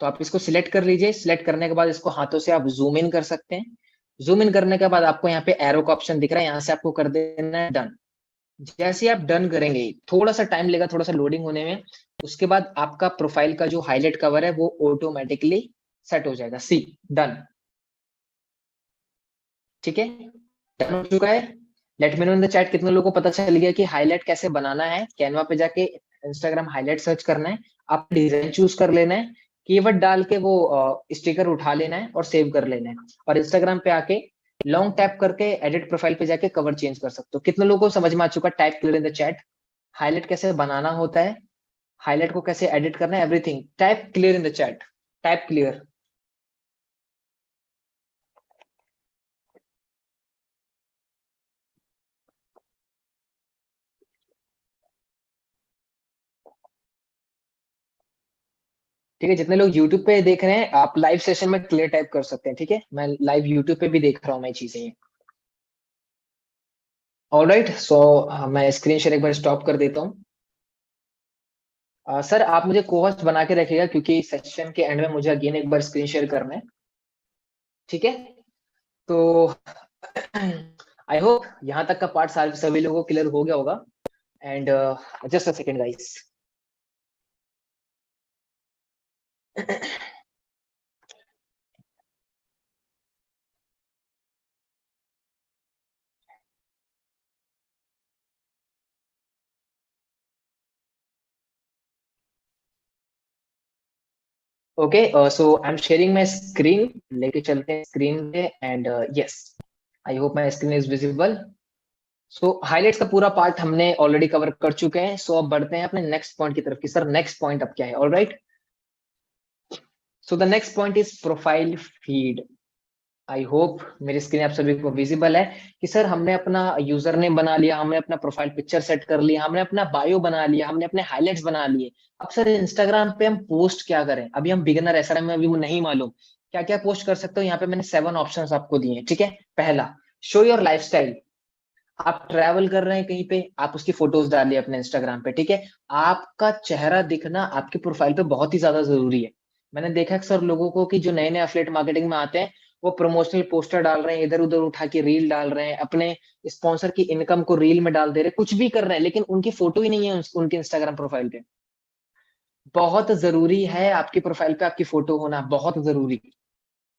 Speaker 1: तो आप इसको सिलेक्ट कर लीजिए। सिलेक्ट करने के बाद इसको हाथों से आप जूम इन कर सकते हैं। जूम इन करने के बाद आपको यहाँ पे एरो का ऑप्शन दिख रहा है, यहाँ से आपको कर देना है डन। जैसे ही आप डन करेंगे, थोड़ा सा टाइम लेगा, थोड़ा सा लोडिंग होने में, उसके बाद आपका प्रोफाइल का जो हाईलाइट कवर है वो ऑटोमेटिकली सेट हो जाएगा। सी, डन। ठीक है, डन हो चुका है। Late me no in the chat कितने लोगों को पता चल गया कि हाईलाइट कैसे बनाना है। कैनवा पे जाके इंस्टाग्राम हाईलाइट सर्च करना है, आप डिजाइन चूज कर लेना है, कीवर्ड डाल के वो स्टिकर उठा लेना है और सेव कर लेना है। और इंस्टाग्राम पे आके लॉन्ग टैप करके एडिट प्रोफाइल पे जाके कवर चेंज कर सकते हो। कितने लोगों को समझ में आ चुका? Type clear in the chat, highlight कैसे बनाना होता है, हाईलाइट को कैसे एडिट करना है, everything. Type clear in the chat, type clear. ठीक है, जितने लोग YouTube पे देख रहे हैं, आप लाइव सेशन में क्लियर टाइप कर सकते हैं। ठीक है, मैं लाइव YouTube पे भी देख रहा हूँ मैं चीजें ये। ऑलराइट, सो मैं स्क्रीन शेयर एक बार स्टॉप कर देता हूँ। सर आप मुझे को होस्ट बना के रखिएगा, क्योंकि सेशन के एंड में मुझे अगेन एक बार स्क्रीन शेयर करना है। ठीक है, तो आई होप यहाँ तक का पार्ट सारे सभी लोगों को क्लियर हो गया होगा। And just a second guys. Okay, so I am sharing my screen. लेके चलते हैं स्क्रीन पे, and yes, I hope my screen is visible. So highlights का पूरा पार्ट हमने ऑलरेडी कवर कर चुके हैं। सो अब बढ़ते हैं अपने नेक्स्ट पॉइंट की तरफ कि सर नेक्स्ट पॉइंट अब क्या है। Alright, so the next point is profile feed. I hope मेरी स्क्रीन आप सभी को विजिबल है कि सर हमने अपना यूजर नेम बना लिया, हमने अपना प्रोफाइल पिक्चर सेट कर लिया, हमने अपना बायो बना लिया, हमने अपने हाइलाइट्स बना लिए। अब सर इंस्टाग्राम पे हम पोस्ट क्या करें? अभी हम बिगिनर है सर, हमें अभी वो नहीं मालूम क्या क्या पोस्ट कर सकते हो। यहाँ पे मैंने 7 ऑप्शंस आपको दिए हैं। ठीक है, पहला, शो योर लाइफस्टाइल। आप ट्रैवल कर रहे हैं कहीं पे, आप उसकी फोटोज डालिए अपने इंस्टाग्राम पे। ठीक है, आपका चेहरा दिखना आपके प्रोफाइल पे बहुत ही ज्यादा जरूरी है। मैंने देखा अक्सर लोगों को कि जो नए नए एफिलिएट मार्केटिंग में आते हैं, वो प्रमोशनल पोस्टर डाल रहे हैं, इधर उधर उठा के रील डाल रहे हैं, अपने स्पॉन्सर की इनकम को रील में डाल दे रहे हैं, कुछ भी कर रहे हैं, लेकिन उनकी फोटो ही नहीं है उनके इंस्टाग्राम प्रोफाइल पे। बहुत जरूरी है आपकी प्रोफाइल पे आपकी फोटो होना, बहुत जरूरी।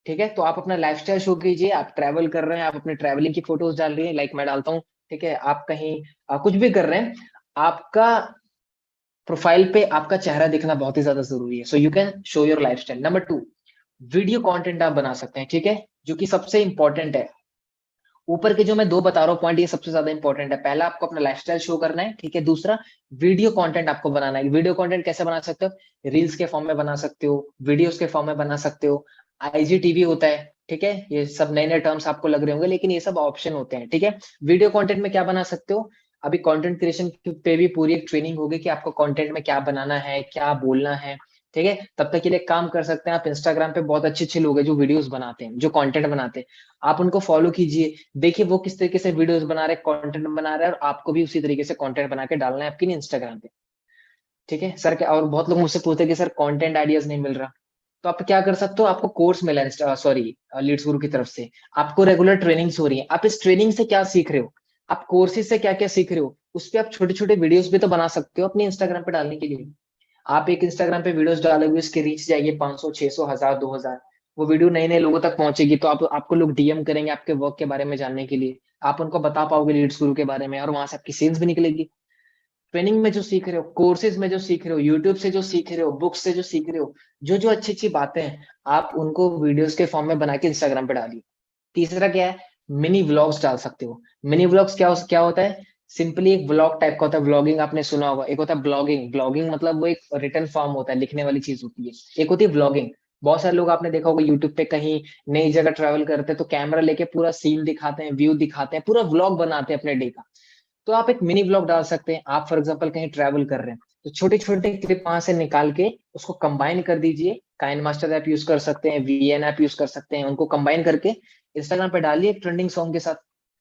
Speaker 1: ठीक है, तो आप अपना लाइफस्टाइल शो कीजिए। आप ट्रैवल कर रहे हैं, आप अपने ट्रैवलिंग की फोटोज डाल रही हैं, लाइक मैं डालता हूँ। ठीक है, आप कहीं कुछ भी कर रहे हैं, आपका प्रोफाइल पे आपका चेहरा दिखना बहुत ही ज्यादा जरूरी है, so you can show your lifestyle. Number 2, video content आप बना सकते हैं, ठीक है, जो कि सबसे इंपॉर्टेंट है। ऊपर के जो मैं दो बता रहा हूँ पॉइंट, ये सबसे ज्यादा इंपॉर्टेंट है। पहला, आपको अपना लाइफस्टाइल शो करना है, ठीक है। दूसरा, वीडियो कंटेंट आपको बनाना है। वीडियो कंटेंट कैसे बना सकते हो? रील्स के फॉर्म में बना सकते हो, वीडियोस के फॉर्म में बना सकते हो, आईजीटीवी होता है, ठीक है। ये सब नए नए टर्म्स आपको लग रहे होंगे, लेकिन ये सब ऑप्शन होते हैं, ठीक है। वीडियो कंटेंट में क्या बना सकते हो? अभी कंटेंट क्रिएशन पे भी पूरी एक ट्रेनिंग होगी कि आपको कंटेंट में क्या बनाना है, क्या बोलना है, ठीक है। तब तक के लिए काम कर सकते हैं आप, इंस्टाग्राम पे बहुत अच्छे अच्छे लोग हैं जो वीडियोस बनाते हैं, जो कंटेंट बनाते हैं, आप उनको फॉलो कीजिए। देखिए वो किस तरीके से वीडियोस बना रहे हैं, कंटेंट बना रहे हैं, और आपको भी उसी तरीके से कंटेंट बना के डालना है आपकी इंस्टाग्राम पे, ठीक है सर। क्या, और बहुत लोग मुझसे पूछते हैं कि सर कंटेंट आइडियाज नहीं मिल रहा, तो आप क्या कर सकते हो? आपको कोर्स मिला है, सॉरी, लीड्स गुरु की तरफ से आपको रेगुलर ट्रेनिंग्स हो रही है। आप इस ट्रेनिंग से क्या सीख रहे हो, आप कोर्सेज से क्या क्या सीख रहे हो, उस पर आप छोटे छोटे वीडियोस भी तो बना सकते हो अपने इंस्टाग्राम पे डालने के लिए। आप एक इंस्टाग्राम पे वीडियोस डालोगे, उसके रीच जाएगी 500, 600, 1000, 2000, वो वीडियो नए नए लोगों तक पहुंचेगी, तो आप आपको लोग डीएम करेंगे आपके वर्क के बारे में जानने के लिए, आप उनको बता पाओगे लीड्स गुरु के बारे में, और वहां से आपकी सेल्स भी निकलेगी। ट्रेनिंग में जो सीख रहे हो, कोर्सेज में जो सीख रहे हो, यूट्यूब से जो सीख रहे हो, बुक्स से जो सीख रहे हो, जो जो अच्छी अच्छी बातें हैं, आप उनको वीडियोस के फॉर्म में बना के इंस्टाग्राम पे डालिए। तीसरा क्या है? मिनी व्लॉग्स डाल सकते हो। मिनी व्लॉग्स क्या होता है? सिंपली एक व्लॉग टाइप का होता है। व्लॉगिंग आपने सुना होगा, एक होता है ब्लॉगिंग। ब्लॉगिंग मतलब वो एक रिटन फॉर्म होता है, लिखने वाली चीज होती है। एक होती है व्लॉगिंग। बहुत सारे लोग आपने देखा होगा यूट्यूब पे कहीं नई जगह ट्रैवल करते हैं तो कैमरा लेके पूरा सीन दिखाते हैं, व्यू दिखाते हैं, पूरा व्लॉग बनाते हैं अपने डे का। तो आप एक मिनी ब्लॉग डाल सकते हैं। आप फॉर एग्जांपल कहीं ट्रैवल कर रहे हैं तो छोटे छोटे क्लिप वहां से निकाल के उसको कंबाइन कर दीजिए। काइन मास्टर ऐप यूज कर सकते हैं, वीएन ऐप यूज कर सकते हैं, उनको कंबाइन करके इंस्टाग्राम पे डालिए एक ट्रेंडिंग सॉन्ग के साथ।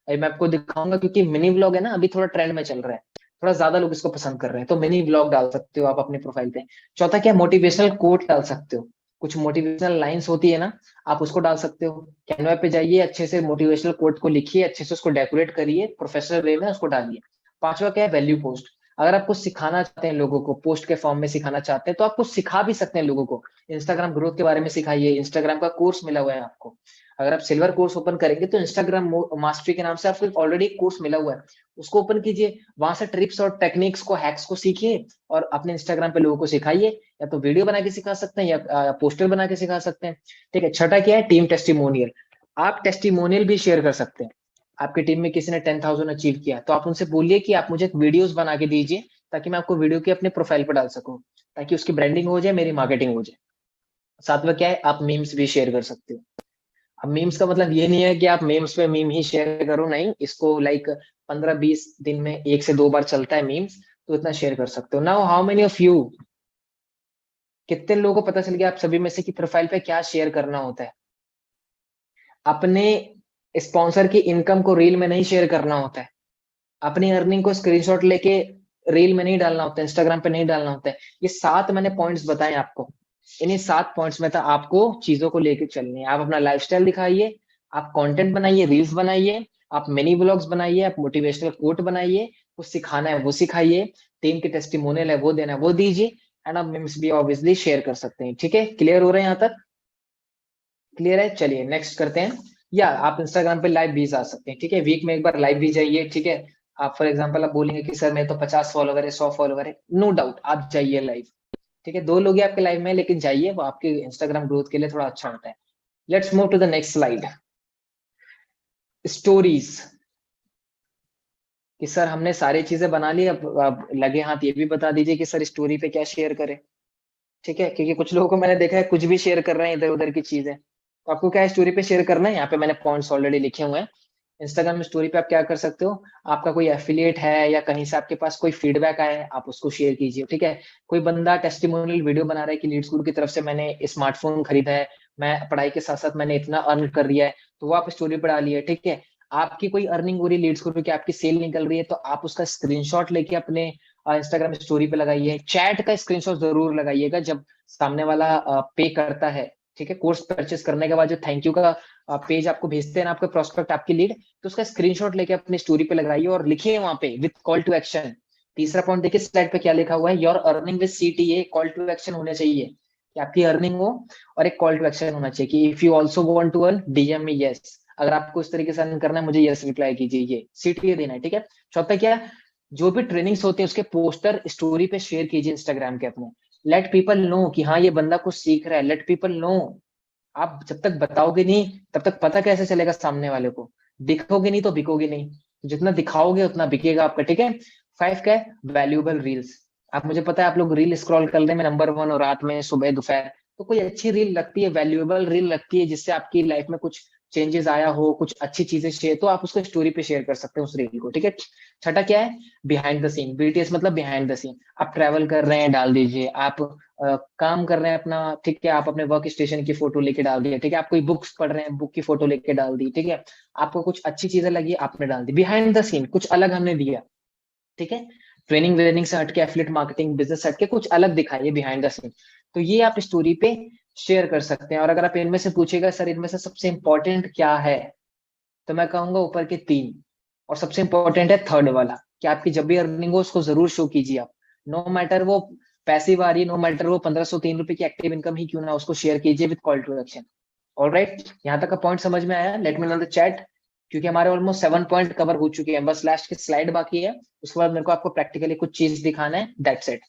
Speaker 1: अभी मैं आपको दिखाऊंगा, क्योंकि मिनी ब्लॉग है ना, अभी थोड़ा ट्रेंड में चल रहा है, थोड़ा ज्यादा लोग इसको पसंद कर रहे हैं, तो मिनी ब्लॉग डाल सकते हो आप अपने प्रोफाइल पे। चौथा क्या? मोटिवेशनल कोट डाल सकते हो। कुछ मोटिवेशनल लाइंस होती है ना, आप उसको डाल सकते हो। कैनवा पे जाइए, अच्छे से मोटिवेशनल कोट को लिखिए, अच्छे से उसको डेकोरेट करिए, प्रोफेशनल वे में उसको डालिए। पांचवा क्या है? Value post. अगर आप कुछ सिखाना चाहते हैं लोगों को, पोस्ट के फॉर्म में सिखाना चाहते हैं, तो आप कुछ सिखा भी सकते हैं लोगों को। इंस्टाग्राम ग्रोथ के बारे में सिखाइए, इंस्टाग्राम का कोर्स मिला हुआ है आपको। अगर आप सिल्वर कोर्स ओपन करेंगे तो इंस्टाग्राम मास्टरी के नाम से आपको ऑलरेडी कोर्स मिला हुआ है, उसको ओपन कीजिए। वहां से ट्रिप्स और टेक्निक्स को, हैक्स को सीखिए, और अपने इंस्टाग्राम पे लोगों को सिखाइए। या तो वीडियो बना के सिखा सकते हैं, या पोस्टर बना के सिखा सकते हैं, ठीक है। छठा क्या है? Team testimonial. आप टेस्टिमोनियल भी शेयर कर सकते हैं। आपकी टीम में किसी ने 10,000 अचीव किया, तो आप उनसे बोलिए कि आप मुझे एक वीडियोस बना के दीजिए, ताकि मैं आपको वीडियो की अपने प्रोफाइल पर डाल सकूं, ताकि उसकी ब्रांडिंग हो जाए, मेरी मार्केटिंग हो जाए। सातवां क्या है? आप मीम्स भी शेयर कर सकते हो। अब मीम्स का मतलब ये नहीं है कि आप मीम्स पे मीम ही शेयर करो, नहीं, इसको लाइक 15-20 दिन में 1 से 2 बार चलता है मीम्स, तो इतना शेयर कर सकते हो। Now how many of you, कितने लोगों को पता चल गया आप सभी में से कि प्रोफाइल पे क्या शेयर करना होता है? अपने स्पॉन्सर की इनकम को रील में नहीं शेयर करना होता है, अपनी अर्निंग को स्क्रीनशॉट लेके रील में नहीं डालना होता है, इंस्टाग्राम पे नहीं डालना होता है। ये 7 मैंने पॉइंट्स बताए आपको। इन्हीं 7 पॉइंट्स में था आपको चीजों को लेके चलनी है। आप अपना लाइफस्टाइल दिखाइए, आप कंटेंट बनाइए, रील्स बनाइए, आप मिनी ब्लॉग्स बनाइए, आप मोटिवेशनल कोट बनाइए, कुछ सिखाना है वो सिखाइए, टीम के टेस्टिमोनियल है वो देना है वो दीजिए, एंड आप मीम्स भी ऑब्वियसली शेयर कर सकते हैं, ठीक है। क्लियर हो रहे हैं यहाँ तक? क्लियर है? चलिए नेक्स्ट करते हैं। या आप इंस्टाग्राम पे लाइव भी जा सकते हैं, ठीक है। वीक में एक बार लाइव भी जाइए, ठीक है। आप फॉर एग्जांपल आप बोलेंगे कि सर मैं तो 50 फॉलोवर है, 100 फॉलोवर है, नो डाउट आप जाइए लाइव, ठीक है। 2 लोग ही आपके लाइव में, लेकिन जाइए, वो आपके इंस्टाग्राम ग्रोथ के लिए थोड़ा अच्छा होता है। Let's move to the next slide. Stories. कि सर हमने सारी चीजें बना ली, अब लगे हाथ ये भी बता दीजिए कि सर स्टोरी पे क्या शेयर करें, ठीक है। क्योंकि कुछ लोगों को मैंने देखा है कुछ भी शेयर कर रहे हैं इधर उधर की चीजें। तो आपको क्या है, स्टोरी पे शेयर करना है। यहाँ पे मैंने पॉइंट्स ऑलरेडी लिखे हुए हैं। इंस्टाग्राम में स्टोरी पे आप क्या कर सकते हो? आपका कोई एफिलिएट है या कहीं से आपके पास कोई फीडबैक आया है, आप उसको शेयर कीजिए, ठीक है। कोई बंदा टेस्टिमोनियल वीडियो बना रहा है कि लीड्स गुरु की तरफ से मैंने स्मार्टफोन खरीदा है, मैं पढ़ाई के साथ साथ मैंने इतना अर्न कर लिया है, तो वो आप स्टोरी पर डालिए, ठीक है। आपकी कोई अर्निंग हो रही है लीड्स गुरु की, आपकी सेल निकल रही है, तो आप उसका स्क्रीनशॉट लेके अपने इंस्टाग्राम स्टोरी पे लगाइए। चैट का स्क्रीनशॉट जरूर लगाइएगा जब सामने वाला पे करता है, ठीक है। कोर्स परचेस करने के बाद जो थैंक यू का पेज आपको भेजते हैं ना आपके प्रोस्पेक्ट, आपकी लीड, तो उसका स्क्रीनशॉट लेके अपनी स्टोरी पे लगाइए और लिखिए वहां पे विद कॉल टू एक्शन। तीसरा पॉइंट देखिए स्लाइड पे क्या लिखा हुआ है, your earning with CTA, call to action होने चाहिए कि आपकी अर्निंग हो, और एक कॉल टू एक्शन होना चाहिए कि if you also want to earn DM me yes. अगर आपको इस तरीके से अर्न करना है, मुझे यस रिप्लाई कीजिए, ये सीटीए देना है, ठीक है। चौथा क्या? जो भी ट्रेनिंग्स होते हैं उसके पोस्टर स्टोरी पे शेयर कीजिए इंस्टाग्राम के अपने। लेट पीपल नो कि हाँ ये बंदा कुछ सीख रहा है, लेट पीपल नो। आप जब तक बताओगे नहीं तब तक पता कैसे चलेगा सामने वाले को? दिखोगे नहीं तो बिकोगे नहीं, जितना दिखाओगे उतना बिकेगा आपका, ठीक है। 5 का वैल्यूएबल रील्स। आप, मुझे पता है आप लोग रील स्क्रॉल कर रहे हैं नंबर 1, और रात में सुबह दोपहर, तो कोई अच्छी रील लगती है, वैल्यूएबल रील लगती है जिससे आपकी लाइफ में कुछ चेंजेस आया हो, कुछ अच्छी चीजें शेयर, तो आप उसको स्टोरी पे शेयर कर सकते हैं उस रील को, ठीक है। छठा क्या है? Behind the scene. बीटीएस मतलब बिहाइंड द सीन। आप ट्रैवल कर रहे हैं डाल दीजिए, आप काम कर रहे हैं अपना, ठीक है, आप अपने वर्क स्टेशन की फोटो लेके डाल दिए, ठीक है, आप कोई बुक्स पढ़ रहे हैं, बुक की फोटो लेके डाल दी, ठीक है, आपको कुछ अच्छी चीजें लगी आपने डाल दी, बिहाइंड द सीन कुछ अलग हमने दिया, ठीक है। ट्रेनिंग वेनिंग से हटके, एफिलिएट मार्केटिंग बिजनेस से हटके कुछ अलग दिखाइए बिहाइंड द सीन। तो ये आप स्टोरी पे शेयर कर सकते हैं। और अगर आप इनमें से पूछेगा सर इनमें से सबसे इंपॉर्टेंट क्या है, तो मैं कहूंगा ऊपर के 3, और सबसे इंपॉर्टेंट है थर्ड वाला, कि आपकी जब भी अर्निंग हो उसको जरूर शो कीजिए आप। नो मैटर वो पैसिव आ रही है, नो मैटर वो 1503 रुपए की एक्टिव इनकम ही क्यों ना, उसको शेयर कीजिए with call to action. Alright, यहाँ तक का पॉइंट समझ में आया? Let me know the chat. क्योंकि हमारे ऑलमोस्ट 7 पॉइंट कवर हो चुके हैं, बस लास्ट की स्लाइड बाकी है, उसके बाद मेरे को आपको प्रैक्टिकली कुछ चीज दिखाना है, that's it.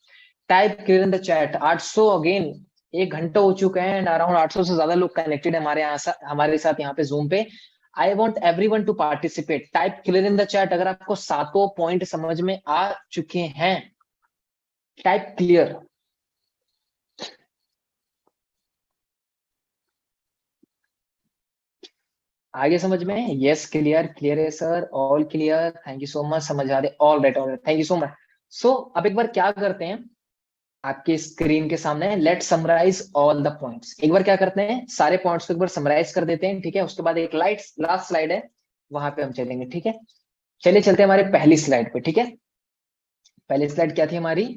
Speaker 1: Type clear in the chat. 800 again, 1 घंटा हो चुका है एंड अराउंड 800 से ज्यादा लोग कनेक्टेड है हमारे साथ यहाँ पे जूम पे। I want every one to participate. Type clear in the chat अगर आपको सातों पॉइंट समझ में आ चुके हैं। Type clear. आगे समझ में? यस, क्लियर, क्लियर है sir, all clear, thank you so much, समझ आ रहे, all right, all right, thank you so much. So अब एक बार क्या करते हैं, आपके स्क्रीन के सामने let summarize all the points. एक बार क्या करते हैं, सारे पॉइंट्स को एक बार समराइज कर देते हैं, ठीक है। उसके बाद एक लास्ट स्लाइड है, वहां पे हम चलेंगे, ठीक है। चलिए चलते हैं हमारे पहली स्लाइड पे, ठीक है। पहली स्लाइड क्या थी हमारी?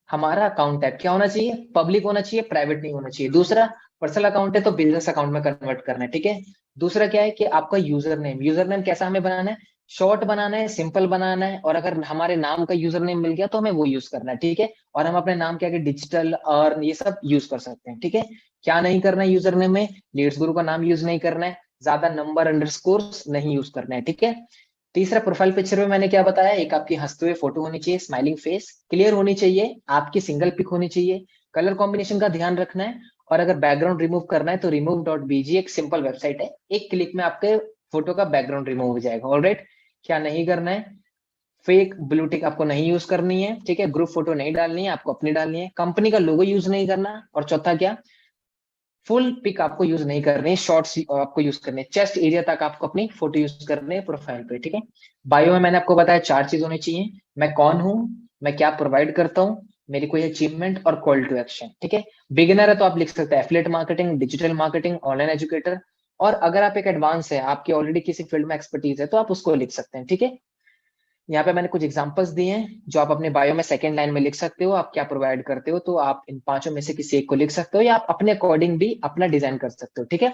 Speaker 1: हमारा अकाउंट टाइप क्या होना चाहिए? पब्लिक होना चाहिए, प्राइवेट नहीं होना चाहिए। दूसरा, पर्सनल अकाउंट है तो बिजनेस अकाउंट में कन्वर्ट करना है, ठीक है। दूसरा क्या है कि आपका यूजर नेम कैसा हमें बनाना है? शॉर्ट बनाना है, सिंपल बनाना है, और अगर हमारे नाम का यूजर नेम मिल गया तो हमें वो यूज करना है, ठीक है। और हम अपने नाम के आगे डिजिटल और ये सब यूज कर सकते हैं, ठीक है। क्या नहीं करना है यूजर नेम में? लीड्स गुरु का नाम यूज नहीं करना है, ज्यादा नंबर अंडरस्कोर्स नहीं यूज करना है, ठीक है। तीसरा, प्रोफाइल पिक्चर में मैंने क्या बताया, एक आपकी हंसते हुए फोटो होनी चाहिए, स्माइलिंग फेस क्लियर होनी चाहिए, आपकी सिंगल पिक होनी चाहिए, कलर कॉम्बिनेशन का ध्यान रखना है। और अगर बैकग्राउंड रिमूव करना है तो remove.bg एक सिंपल वेबसाइट है, एक क्लिक में आपके फोटो का बैकग्राउंड रिमूव हो जाएगा, ऑलराइट। क्या नहीं करना है? फेक ब्लू टिक आपको नहीं यूज करनी है, ठीक है। ग्रुप फोटो नहीं डालनी है, आपको अपनी डालनी है। कंपनी का लोगो यूज नहीं करना। और चौथा क्या, फुल पिक आपको यूज नहीं करनी है, शॉर्ट्स आपको यूज करने, चेस्ट एरिया तक आपको अपनी फोटो यूज करनी है प्रोफाइल पे, ठीक है। बायो में मैंने आपको बताया 4 चीज होनी चाहिए, मैं कौन हूं, मैं क्या प्रोवाइड करता हूँ, मेरी कोई अचीवमेंट, और कॉल टू एक्शन, ठीक है। बिगिनर है तो आप लिख सकते हैं affiliate marketing, digital marketing, online educator. और अगर आप एक एडवांस है, आपकी ऑलरेडी किसी फील्ड में एक्सपर्टीज है, तो आप उसको लिख सकते हैं, ठीक है। यहाँ पे मैंने कुछ एग्जांपल्स दिए हैं जो आप अपने बायो में सेकंड लाइन में लिख सकते हो, आप क्या प्रोवाइड करते हो, तो आप इन पांचों में से किसी एक को लिख सकते हो, या आप अपने अकॉर्डिंग भी अपना डिजाइन कर सकते हो, ठीक है।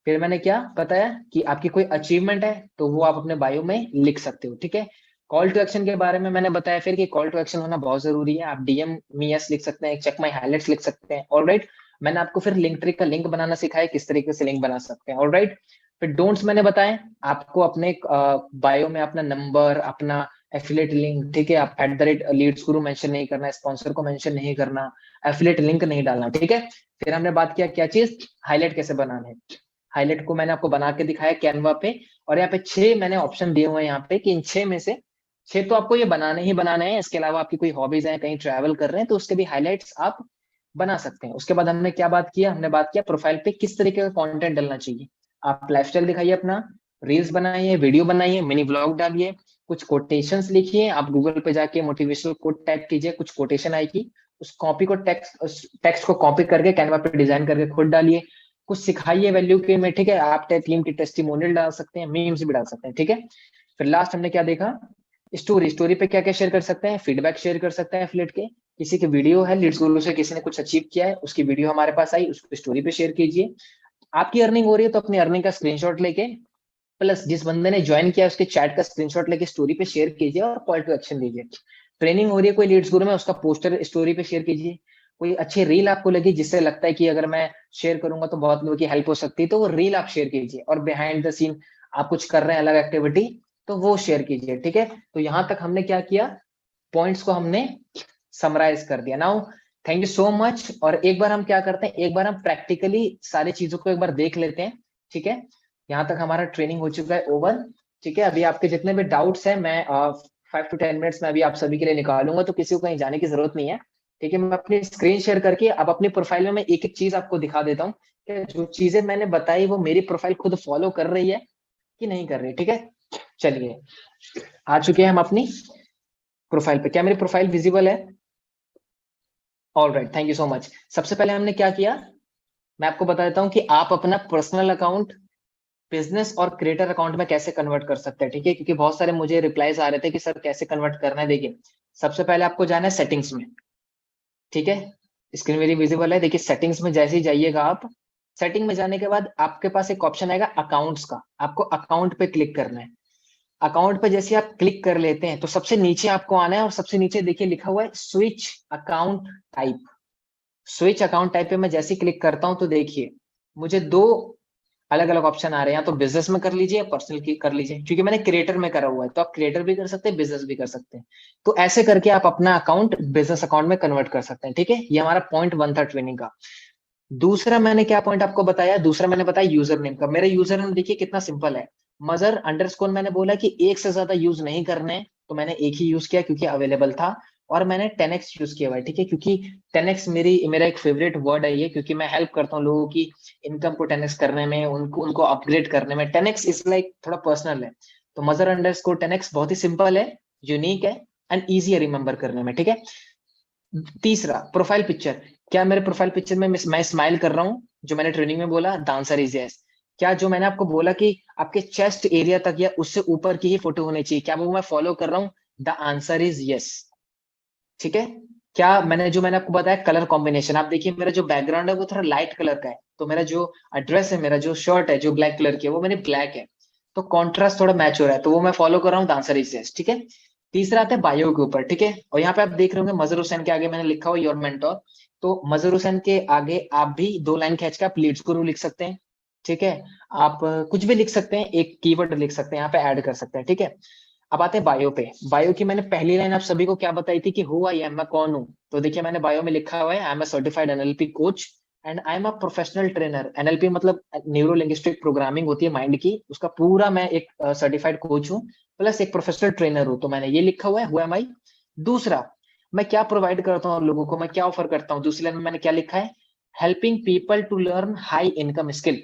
Speaker 1: फिर मैंने क्या बताया कि आपकी कोई अचीवमेंट है तो वो आप अपने बायो में लिख सकते हो, ठीक है। कॉल टू एक्शन के बारे में मैंने बताया फिर कि कॉल टू एक्शन होना बहुत जरूरी है, आप डीएम मी यस लिख सकते हैं, चेक माई हाईलाइट्स लिख सकते हैं, ऑलराइट। मैंने आपको फिर लिंक ट्रिक का लिंक बनाना सिखाया, किस तरीके से लिंक बना सकते हैं, ऑलराइट। फिर डोंट्स मैंने बताए, आपको अपने बायो में अपना नंबर, अपना एफिलेट लिंक, ठीक है, आप @लीड्स गुरु मेंशन नहीं करना, स्पॉन्सर को मेंशन नहीं करना, एफिलेट लिंक नहीं डालना, ठीक है। फिर हमने बात किया क्या चीज, हाईलाइट कैसे बनाना है। हाईलाइट को मैंने आपको बना के दिखाया कैनवा पे, और यहाँ पे 6 मैंने ऑप्शन दिए हुए हैं यहाँ पे कि इन 6 में से 6 तो आपको ये बनाने ही बनाने हैं, इसके अलावा आपकी कोई हॉबीज है, कहीं ट्रैवल कर रहे हैं तो उसके भी हाईलाइट्स आप बना सकते हैं। उसके बाद हमने क्या बात किया, हमने बात किया प्रोफाइल पे किस तरीके का कंटेंट डालना चाहिए। आप लाइफस्टाइल दिखाइए अपना, रील्स बनाइए, वीडियो बनाइए, मिनी ब्लॉग डालिए, कुछ कोटेशंस लिखिए, आप गूगल पे जाके मोटिवेशनल कोट टाइप कीजिए, कुछ कोटेशन आएगी, उस कॉपी को टेक्स्ट को कॉपी करके कैनवा पे डिजाइन करके खुद डालिए, कुछ सिखाइए वैल्यू के में, ठीक है। आप टीम की टेस्टिमोनियल डाल सकते हैं, मीम्स भी डाल सकते हैं, ठीक है। फिर लास्ट हमने क्या देखा, स्टोरी पे क्या क्या शेयर कर सकते हैं, फीडबैक शेयर कर सकते हैं एफिलिएट के, किसी की वीडियो है लीड्स गुरु से, किसी ने कुछ अचीव किया है, उसकी वीडियो हमारे पास आई, उसको स्टोरी पे शेयर कीजिए। आपकी अर्निंग हो रही है तो अपनी अर्निंग का स्क्रीनशॉट लेके, प्लस जिस बंदे ने ज्वाइन किया उसके चैट का स्क्रीनशॉट लेके स्टोरी पे शेयर कीजिए और कॉल टू एक्शन दीजिए। ट्रेनिंग हो रही है कोई लीड्स गुरु में, उसका पोस्टर स्टोरी पे शेयर कीजिए। कोई अच्छी रील आपको लगी जिससे लगता है कि अगर मैं शेयर करूंगा तो बहुत लोगों की हेल्प हो सकती है, तो वो रील आप शेयर कीजिए। और बिहाइंड द सीन आप कुछ कर रहे हैं अलग एक्टिविटी, तो वो शेयर कीजिए, ठीक है। तो यहाँ तक हमने क्या किया, पॉइंट्स को हमने समराइज कर दिया। Now thank you so much. और एक बार हम क्या करते हैं, एक बार हम प्रैक्टिकली सारी चीजों को एक बार देख लेते हैं। ठीक है, यहाँ तक हमारा ट्रेनिंग हो चुका है ओवर। ठीक है, अभी आपके जितने भी डाउट्स हैं मैं 5 to 10 मिनट्स में अभी आप सभी के लिए निकालूंगा, तो किसी को कहीं जाने की जरूरत नहीं है। ठीक है, मैं अपनी स्क्रीन शेयर करके अब अपनी प्रोफाइल में मैं एक एक चीज आपको दिखा देता हूँ कि जो चीजें मैंने बताई वो मेरी प्रोफाइल खुद फॉलो कर रही है कि नहीं कर रही। ठीक है, चलिए आ चुके हैं हम अपनी प्रोफाइल पे। क्या मेरी प्रोफाइल विजिबल है? All right, thank you so much. सबसे पहले हमने क्या किया, मैं आपको बता देता हूँ कि आप अपना पर्सनल अकाउंट बिजनेस और क्रिएटर अकाउंट में कैसे कन्वर्ट कर सकते हैं। ठीक है, क्योंकि बहुत सारे मुझे रिप्लाईज आ रहे थे कि सर कैसे कन्वर्ट करना है। देखिए, सबसे पहले आपको जाना है सेटिंग्स में। ठीक है, स्क्रीन मेरी विजिबल है। देखिए, सेटिंग्स में जैसे ही जाइएगा आप, सेटिंग में जाने के बाद आपके पास एक ऑप्शन आएगा अकाउंट्स का, आपको अकाउंट पे क्लिक करना है। अकाउंट पे जैसे आप क्लिक कर लेते हैं तो सबसे नीचे आपको आना है और सबसे नीचे देखिए लिखा हुआ है switch account type. Switch account type पे मैं जैसे ही क्लिक करता हूं तो देखिए मुझे दो अलग अलग ऑप्शन आ रहे हैं, या तो बिजनेस में कर लीजिए या पर्सनल की कर लीजिए। क्योंकि मैंने क्रिएटर में करा हुआ है तो आप क्रिएटर भी कर सकते हैं, बिजनेस भी कर सकते हैं। तो ऐसे करके आप अपना अकाउंट बिजनेस अकाउंट में कन्वर्ट कर सकते हैं। ठीक है, ये हमारा पॉइंट 1 था ट्रेनिंग का। दूसरा मैंने क्या पॉइंट आपको बताया, दूसरा मैंने बताया यूजर नेम का। मेरा यूजर नेम देखिए कितना सिंपल है, मजर अंडरस्कोर। मैंने बोला कि एक से ज्यादा यूज नहीं करने हैं, तो मैंने एक ही यूज किया क्योंकि अवेलेबल था। और मैंने 10x यूज किया हुआ है। ठीक है, क्योंकि 10x मेरा एक फेवरेट वर्ड है ये, क्योंकि मैं हेल्प करता हूँ लोगों की इनकम को 10x करने में, उनको उनको अपग्रेड करने में। 10x इज लाइक थोड़ा पर्सनल है। तो मजर अंडरस्कोर 10x बहुत ही सिंपल है, यूनिक है एंड ईजी है रिमेंबर करने में। ठीक है, तीसरा प्रोफाइल पिक्चर। क्या मेरे प्रोफाइल पिक्चर में मैं स्माइल कर रहा हूँ, जो मैंने ट्रेनिंग में बोला? The answer is yes. क्या जो मैंने आपको बोला कि आपके चेस्ट एरिया तक या उससे ऊपर की ही फोटो होनी चाहिए, क्या वो मैं फॉलो कर रहा हूँ? The answer is yes. ठीक है, क्या मैंने आपको बताया कलर कॉम्बिनेशन, आप देखिए मेरा जो बैकग्राउंड है वो थोड़ा लाइट कलर का है, तो मेरा जो ड्रेस है, मेरा जो शर्ट है जो ब्लैक कलर की है वो मेरी ब्लैक है, तो कॉन्ट्रास्ट थोड़ा मैच हो रहा है, तो वो मैं फॉलो कर रहा हूँ। The answer is yes. ठीक है, तीसरा आता है बायो के ऊपर। ठीक है, और यहाँ पे आप देख रहे होंगे मजर हुसैन के आगे मैंने लिखा हुआ योर मेंटोर। तो मजर हुसैन के आगे आप भी 2 लाइन खींच के आप लीड्स गुरु लिख सकते हैं। ठीक है, आप कुछ भी लिख सकते हैं, एक कीवर्ड लिख सकते हैं, यहाँ पे ऐड कर सकते हैं। ठीक है, अब आते हैं बायो पे। बायो की मैंने पहली लाइन आप सभी को क्या बताई थी कि हु आई एम, मैं कौन हूं। तो देखिए मैंने बायो में लिखा हुआ है I am a certified NLP coach and I am a professional trainer. NLP मतलब न्यूरो लिंग्विस्टिक प्रोग्रामिंग होती है माइंड की, उसका पूरा मैं एक सर्टिफाइड कोच हूँ प्लस एक प्रोफेशनल ट्रेनर हूँ। तो मैंने ये लिखा हुआ है हु एम आई। दूसरा, मैं क्या प्रोवाइड करता हूँ लोगों को, मैं क्या ऑफर करता हूँ। दूसरी लाइन में मैंने क्या लिखा है, helping people to learn high income skill.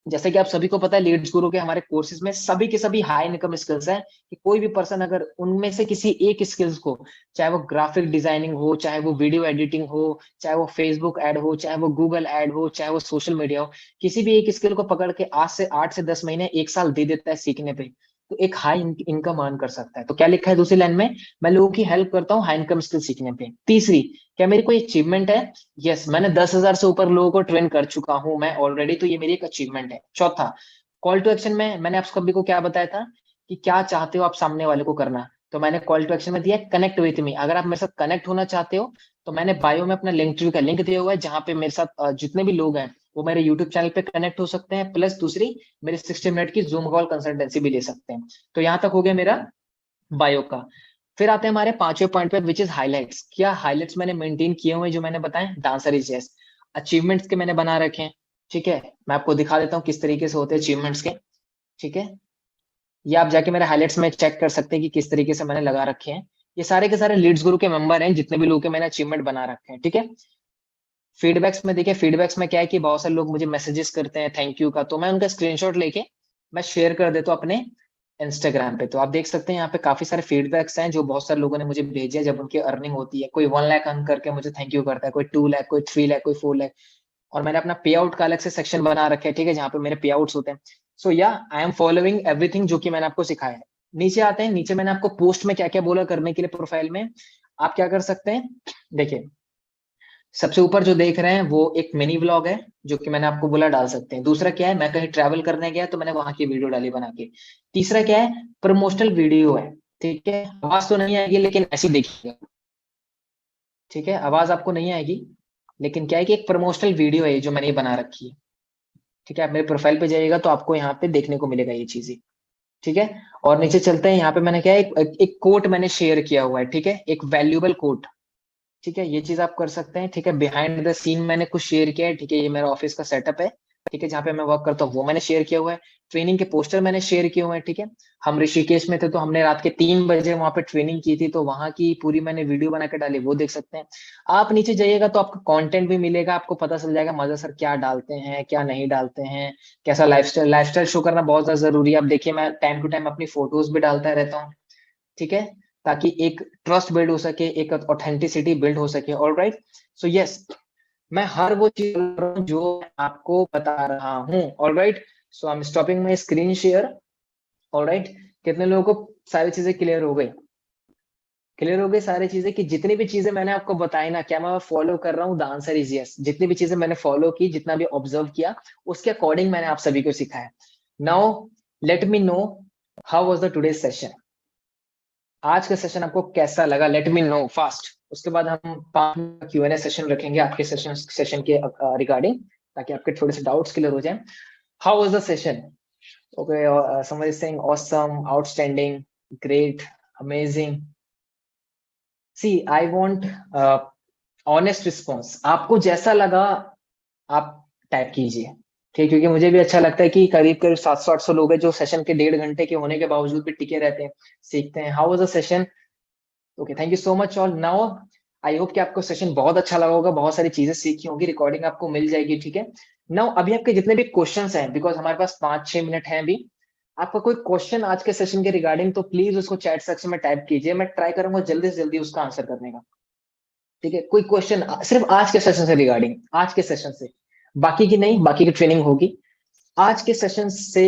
Speaker 1: जैसे कि आप सभी को पता है लीड्स गुरु के हमारे कोर्सेज में सभी के सभी हाई इनकम स्किल्स हैं, कि कोई भी पर्सन अगर उनमें से किसी एक स्किल्स को, चाहे वो ग्राफिक डिजाइनिंग हो, चाहे वो वीडियो एडिटिंग हो, चाहे वो फेसबुक ऐड हो, चाहे वो गूगल ऐड हो, चाहे वो सोशल मीडिया हो, किसी भी एक स्किल को पकड़ के आज से 8 से 10 महीने 1 साल दे देता है सीखने पे, तो एक हाई इनकम अर्न कर सकता है। तो क्या लिखा है दूसरी लाइन में, मैं लोगों की हेल्प करता हूँ हाई इनकम स्किल सीखने पे। तीसरी, क्या मेरी कोई अचीवमेंट है? यस, मैंने 10,000 से ऊपर लोगों को ट्रेन कर चुका हूं मैं ऑलरेडी, तो ये मेरी एक अचीवमेंट है। चौथा, कॉल टू एक्शन में मैंने आप सभी को क्या बताया था कि क्या चाहते हो आप सामने वाले को करना। तो मैंने कॉल टू एक्शन में दिया कनेक्ट विथ मी, अगर आप मेरे साथ कनेक्ट होना चाहते हो तो मैंने बायो में अपना लिंक ट्री का लिंक दिया हुआ है, जहां पे मेरे साथ जितने भी लोग हैं वो मेरे यूट्यूब चैनल पे कनेक्ट हो सकते हैं, प्लस दूसरी मेरे 60 मिनट की जूम कॉल कंसल्टेंसी भी ले सकते हैं। तो यहाँ तक हो गया मेरा बायो का। फिर आते हैं हमारे पांचवें पॉइंट पे विच इज हाईलाइट्स। क्या हाईलाइट्स मैंने मेंटेन किए हुए जो मैंने बताए? The answer is yes. Achievements के मैंने बना रखे हैं। ठीक है, मैं आपको दिखा देता हूँ किस तरीके से होते हैं अचीवमेंट्स के। ठीक है, ये आप जाके मेरे हाईलाइट्स में चेक कर सकते हैं कि किस तरीके से मैंने लगा रखे हैं। ये सारे के सारे लीड्स गुरु के मेंबर हैं, जितने भी लोग के मैंने अचीवमेंट बना रखे हैं। ठीक है, फीडबैक्स में देखिए, फीडबैक्स में क्या है कि बहुत सारे लोग मुझे मैसेजेस करते हैं थैंक यू का, तो मैं उनका स्क्रीनशॉट लेके मैं शेयर कर देता हूँ अपने इंस्टाग्राम पे। तो आप देख सकते हैं यहाँ पे काफी सारे फीडबैक्स हैं जो बहुत सारे लोगों ने मुझे भेजे हैं जब उनकी अर्निंग होती है। कोई 1 लाख अर्न करके मुझे थैंक यू करता है, कोई 2 लाख, कोई 3 लाख, कोई 4 लाख। और मैंने अपना पे आउट का अलग से सेक्शन बना रखा है। ठीक है, जहाँ पे मेरे पे आउट्स होते हैं। सो या आई एम फॉलोइंग एवरीथिंग जो कि मैंने आपको सिखाया है। नीचे आते हैं, नीचे मैंने आपको पोस्ट में क्या क्या बोला करने के लिए प्रोफाइल में। आप क्या कर सकते हैं, देखिए सबसे ऊपर जो देख रहे हैं वो एक मिनी व्लॉग है जो कि मैंने आपको बोला डाल सकते हैं। दूसरा क्या है, मैं कहीं ट्रैवल करने गया तो मैंने वहां की वीडियो डाली बना के। तीसरा क्या है, प्रमोशनल वीडियो है। ठीक है, आवाज तो नहीं आएगी लेकिन ऐसी देखिएगा। ठीक है, आवाज आपको नहीं आएगी लेकिन क्या है कि एक प्रमोशनल वीडियो है जो मैंने ये बना रखी है। ठीक है, आप मेरे प्रोफाइल पे जाइएगा तो आपको यहाँ पे देखने को मिलेगा ये चीजें। ठीक है। और नीचे चलते हैं, यहाँ पे मैंने क्या है, एक कोट मैंने शेयर किया हुआ है, ठीक है, एक वैल्यूएबल कोट। ठीक है, ये चीज आप कर सकते हैं। ठीक है, बिहाइंड द सीन मैंने कुछ शेयर किया है। ठीक है, ये मेरा ऑफिस का सेटअप है। ठीक है, जहाँ पे मैं वर्क करता हूँ वो मैंने शेयर किया हुआ है। ट्रेनिंग के पोस्टर मैंने शेयर किए हुए हैं। ठीक है, हम ऋषिकेश में थे तो हमने रात के 3 बजे वहां पे ट्रेनिंग की थी, तो वहां की पूरी मैंने वीडियो बना के डाली, वो देख सकते हैं। आप नीचे जाइएगा तो आपको कंटेंट भी मिलेगा, आपको पता चल जाएगा मजा सर क्या डालते हैं क्या नहीं डालते हैं, कैसा लाइफस्टाइल शो करना बहुत ज्यादा जरूरी है। आप देखिए, मैं टाइम टू टाइम अपनी फोटोज भी डालता रहता हूँ। ठीक है, ताकि एक ट्रस्ट बिल्ड हो सके, एक ऑथेंटिसिटी बिल्ड हो सके। ऑल राइट, सो यस, मैं हर वो चीज कर रहा हूँ जो मैं आपको बता रहा हूँ। All right, so I am stopping my screen share. All right, कितने लोगों को सारी चीजें क्लियर हो गई? क्लियर हो गई सारी चीजें कि जितनी भी चीजें मैंने आपको बताई ना, क्या मैं फॉलो कर रहा हूँ? The answer is yes. जितनी भी चीजें मैंने फॉलो की, जितना भी ऑब्जर्व किया, उसके अकॉर्डिंग मैंने आप सभी को सिखाया। Now let me know how was the today session. आज का सेशन आपको कैसा लगा? Late me no fast. उसके बाद हम 5 Q&A सेशन रखेंगे आपके सेशन के रिगार्डिंग, ताकि आपके थोड़े से डाउट्स क्लियर हो जाए। How was the session? Okay, somebody is saying awesome, outstanding, great, amazing. See I want honest response. आपको जैसा लगा आप टाइप कीजिए। ठीक, क्योंकि मुझे भी अच्छा लगता है कि करीब करीब 700-800 लोग हैं जो सेशन के 1.5 घंटे के होने के बावजूद भी टिके रहते हैं, सीखते हैं। How was the session? Okay, thank you so much all. Now I hope कि आपको सेशन बहुत अच्छा लगा होगा, बहुत सारी चीजें सीखी होंगी, रिकॉर्डिंग आपको मिल जाएगी। ठीक है, नाउ अभी आपके जितने भी क्वेश्चंस हैं, बिकॉज हमारे पास 5-6 मिनट हैं अभी, आपका कोई क्वेश्चन आज के सेशन के रिगार्डिंग, तो प्लीज उसको चैट सेक्शन में टाइप कीजिए। मैं ट्राई करूंगा जल्दी से जल्दी उसका आंसर करने का। ठीक है, कोई क्वेश्चन सिर्फ आज के सेशन से रिगार्डिंग, आज के सेशन से, बाकी की नहीं, बाकी की ट्रेनिंग होगी। आज के सेशन से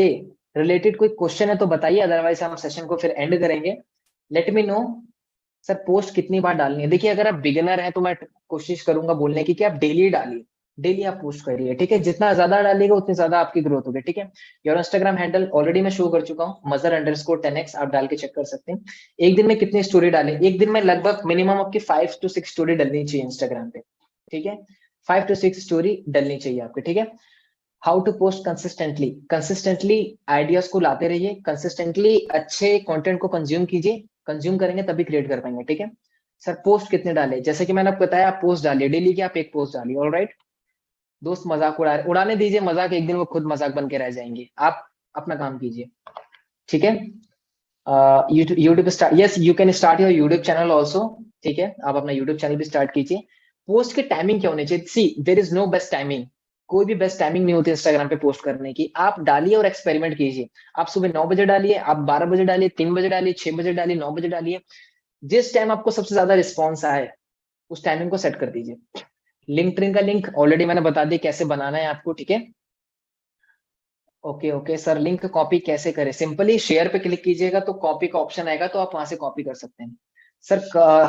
Speaker 1: रिलेटेड कोई क्वेश्चन है तो बताइए, अदरवाइज हम सेशन को फिर एंड करेंगे। Late me no. Sir post कितनी बार डालनी है? देखिए, अगर आप बिगिनर हैं तो मैं कोशिश करूंगा बोलने की कि आप डेली डालिए, डेली आप पोस्ट करिए। ठीक है, जितना ज्यादा डालिएगा उतनी ज्यादा आपकी ग्रोथ होगी। ठीक है, योर इंस्टाग्राम हैंडल ऑलरेडी मैं शो कर चुका हूँ, मजर_10x, आप डाल के चेक कर सकते हैं। एक दिन में कितनी स्टोरी डालें? एक दिन में लगभग मिनिमम आपकी 5 to 6 स्टोरी डलनी चाहिए इंस्टाग्राम पे। ठीक है, 5 to 6 स्टोरी डलनी चाहिए आपकी। ठीक है, how to post consistently? Consistently ideas को लाते रहिए, कंसिस्टेंटली अच्छे कंटेंट को कंज्यूम कीजिए। कंज्यूम करेंगे तभी क्रिएट कर पाएंगे। ठीक है, सर पोस्ट कितने डाले? जैसे कि मैंने आपको बताया, आप पोस्ट डालिए डेली की, आप एक पोस्ट डालिए। ऑलराइट, दोस्त मजाक उड़ाने दीजिए मजाक, एक दिन वो खुद मजाक बन के रह जाएंगे। आप अपना काम कीजिए। ठीक है, YouTube start, yes you can start your YouTube channel also. ठीक है, आप अपना यूट्यूब चैनल भी स्टार्ट कीजिए। पोस्ट की टाइमिंग क्या होनी चाहिए? See there is no best timing, कोई भी बेस्ट टाइमिंग नहीं होती इंस्टाग्राम पे पोस्ट करने की। आप डालिए और एक्सपेरिमेंट कीजिए। आप सुबह 9 बजे डालिए, आप 12 बजे डालिए, 3 बजे डालिए, 6 बजे डालिए, 9 बजे डालिए। जिस टाइम आपको सबसे ज्यादा रिस्पॉन्स आए उस टाइमिंग को सेट कर दीजिए। लिंक ट्रिन का लिंक ऑलरेडी मैंने बता दिया कैसे बनाना है आपको। ठीक है, okay okay sir, link copy कैसे करें? सिंपली शेयर पे क्लिक कीजिएगा तो कॉपी का ऑप्शन आएगा, तो आप वहां से कॉपी कर सकते हैं। सर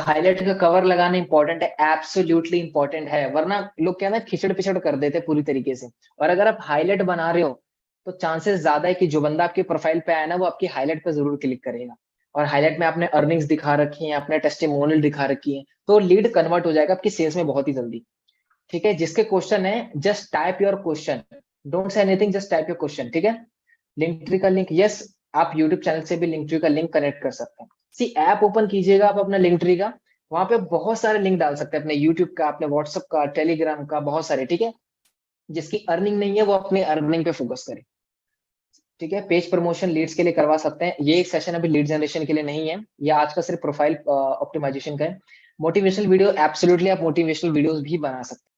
Speaker 1: हाईलाइट का कवर लगाना इंपॉर्टेंट है, एब्सोल्युटली इंपॉर्टेंट है, वरना लोग क्या ना खिचड़ पिचड़ कर देते हैं पूरी तरीके से। और अगर आप हाईलाइट बना रहे हो तो चांसेस ज्यादा है कि जो बंदा आपके प्रोफाइल पे आया ना, वो आपकी हाईलाइट पे जरूर क्लिक करेगा। और हाईलाइट में आपने अर्निंग्स दिखा रखी है, आपने टेस्टिमोनियल दिखा रखी है, तो लीड कन्वर्ट हो जाएगा आपकी सेल्स में बहुत ही जल्दी। ठीक है, जिसके क्वेश्चन है just type your question, don't say anything, just type your question. ठीक है, लिंक ट्री का लिंक, यस, आप यूट्यूब चैनल से भी लिंक ट्री का लिंक कनेक्ट कर सकते हैं। सी ऐप ओपन कीजिएगा आप अपना लिंक ट्री का, वहां पे बहुत सारे लिंक डाल सकते हैं, अपने यूट्यूब का, अपने व्हाट्सएप का, टेलीग्राम का, बहुत सारे। ठीक है, जिसकी अर्निंग नहीं है वो अपनी अर्निंग पे फोकस करे। ठीक है, पेज प्रमोशन लीड्स के लिए करवा सकते हैं। ये एक सेशन अभी लीड जनरेशन के लिए नहीं है, ये आज का सिर्फ प्रोफाइल ऑप्टिमाइजेशन का है। मोटिवेशनल वीडियो, एब्सोल्युटली आप मोटिवेशनल वीडियोस भी बना सकते हैं।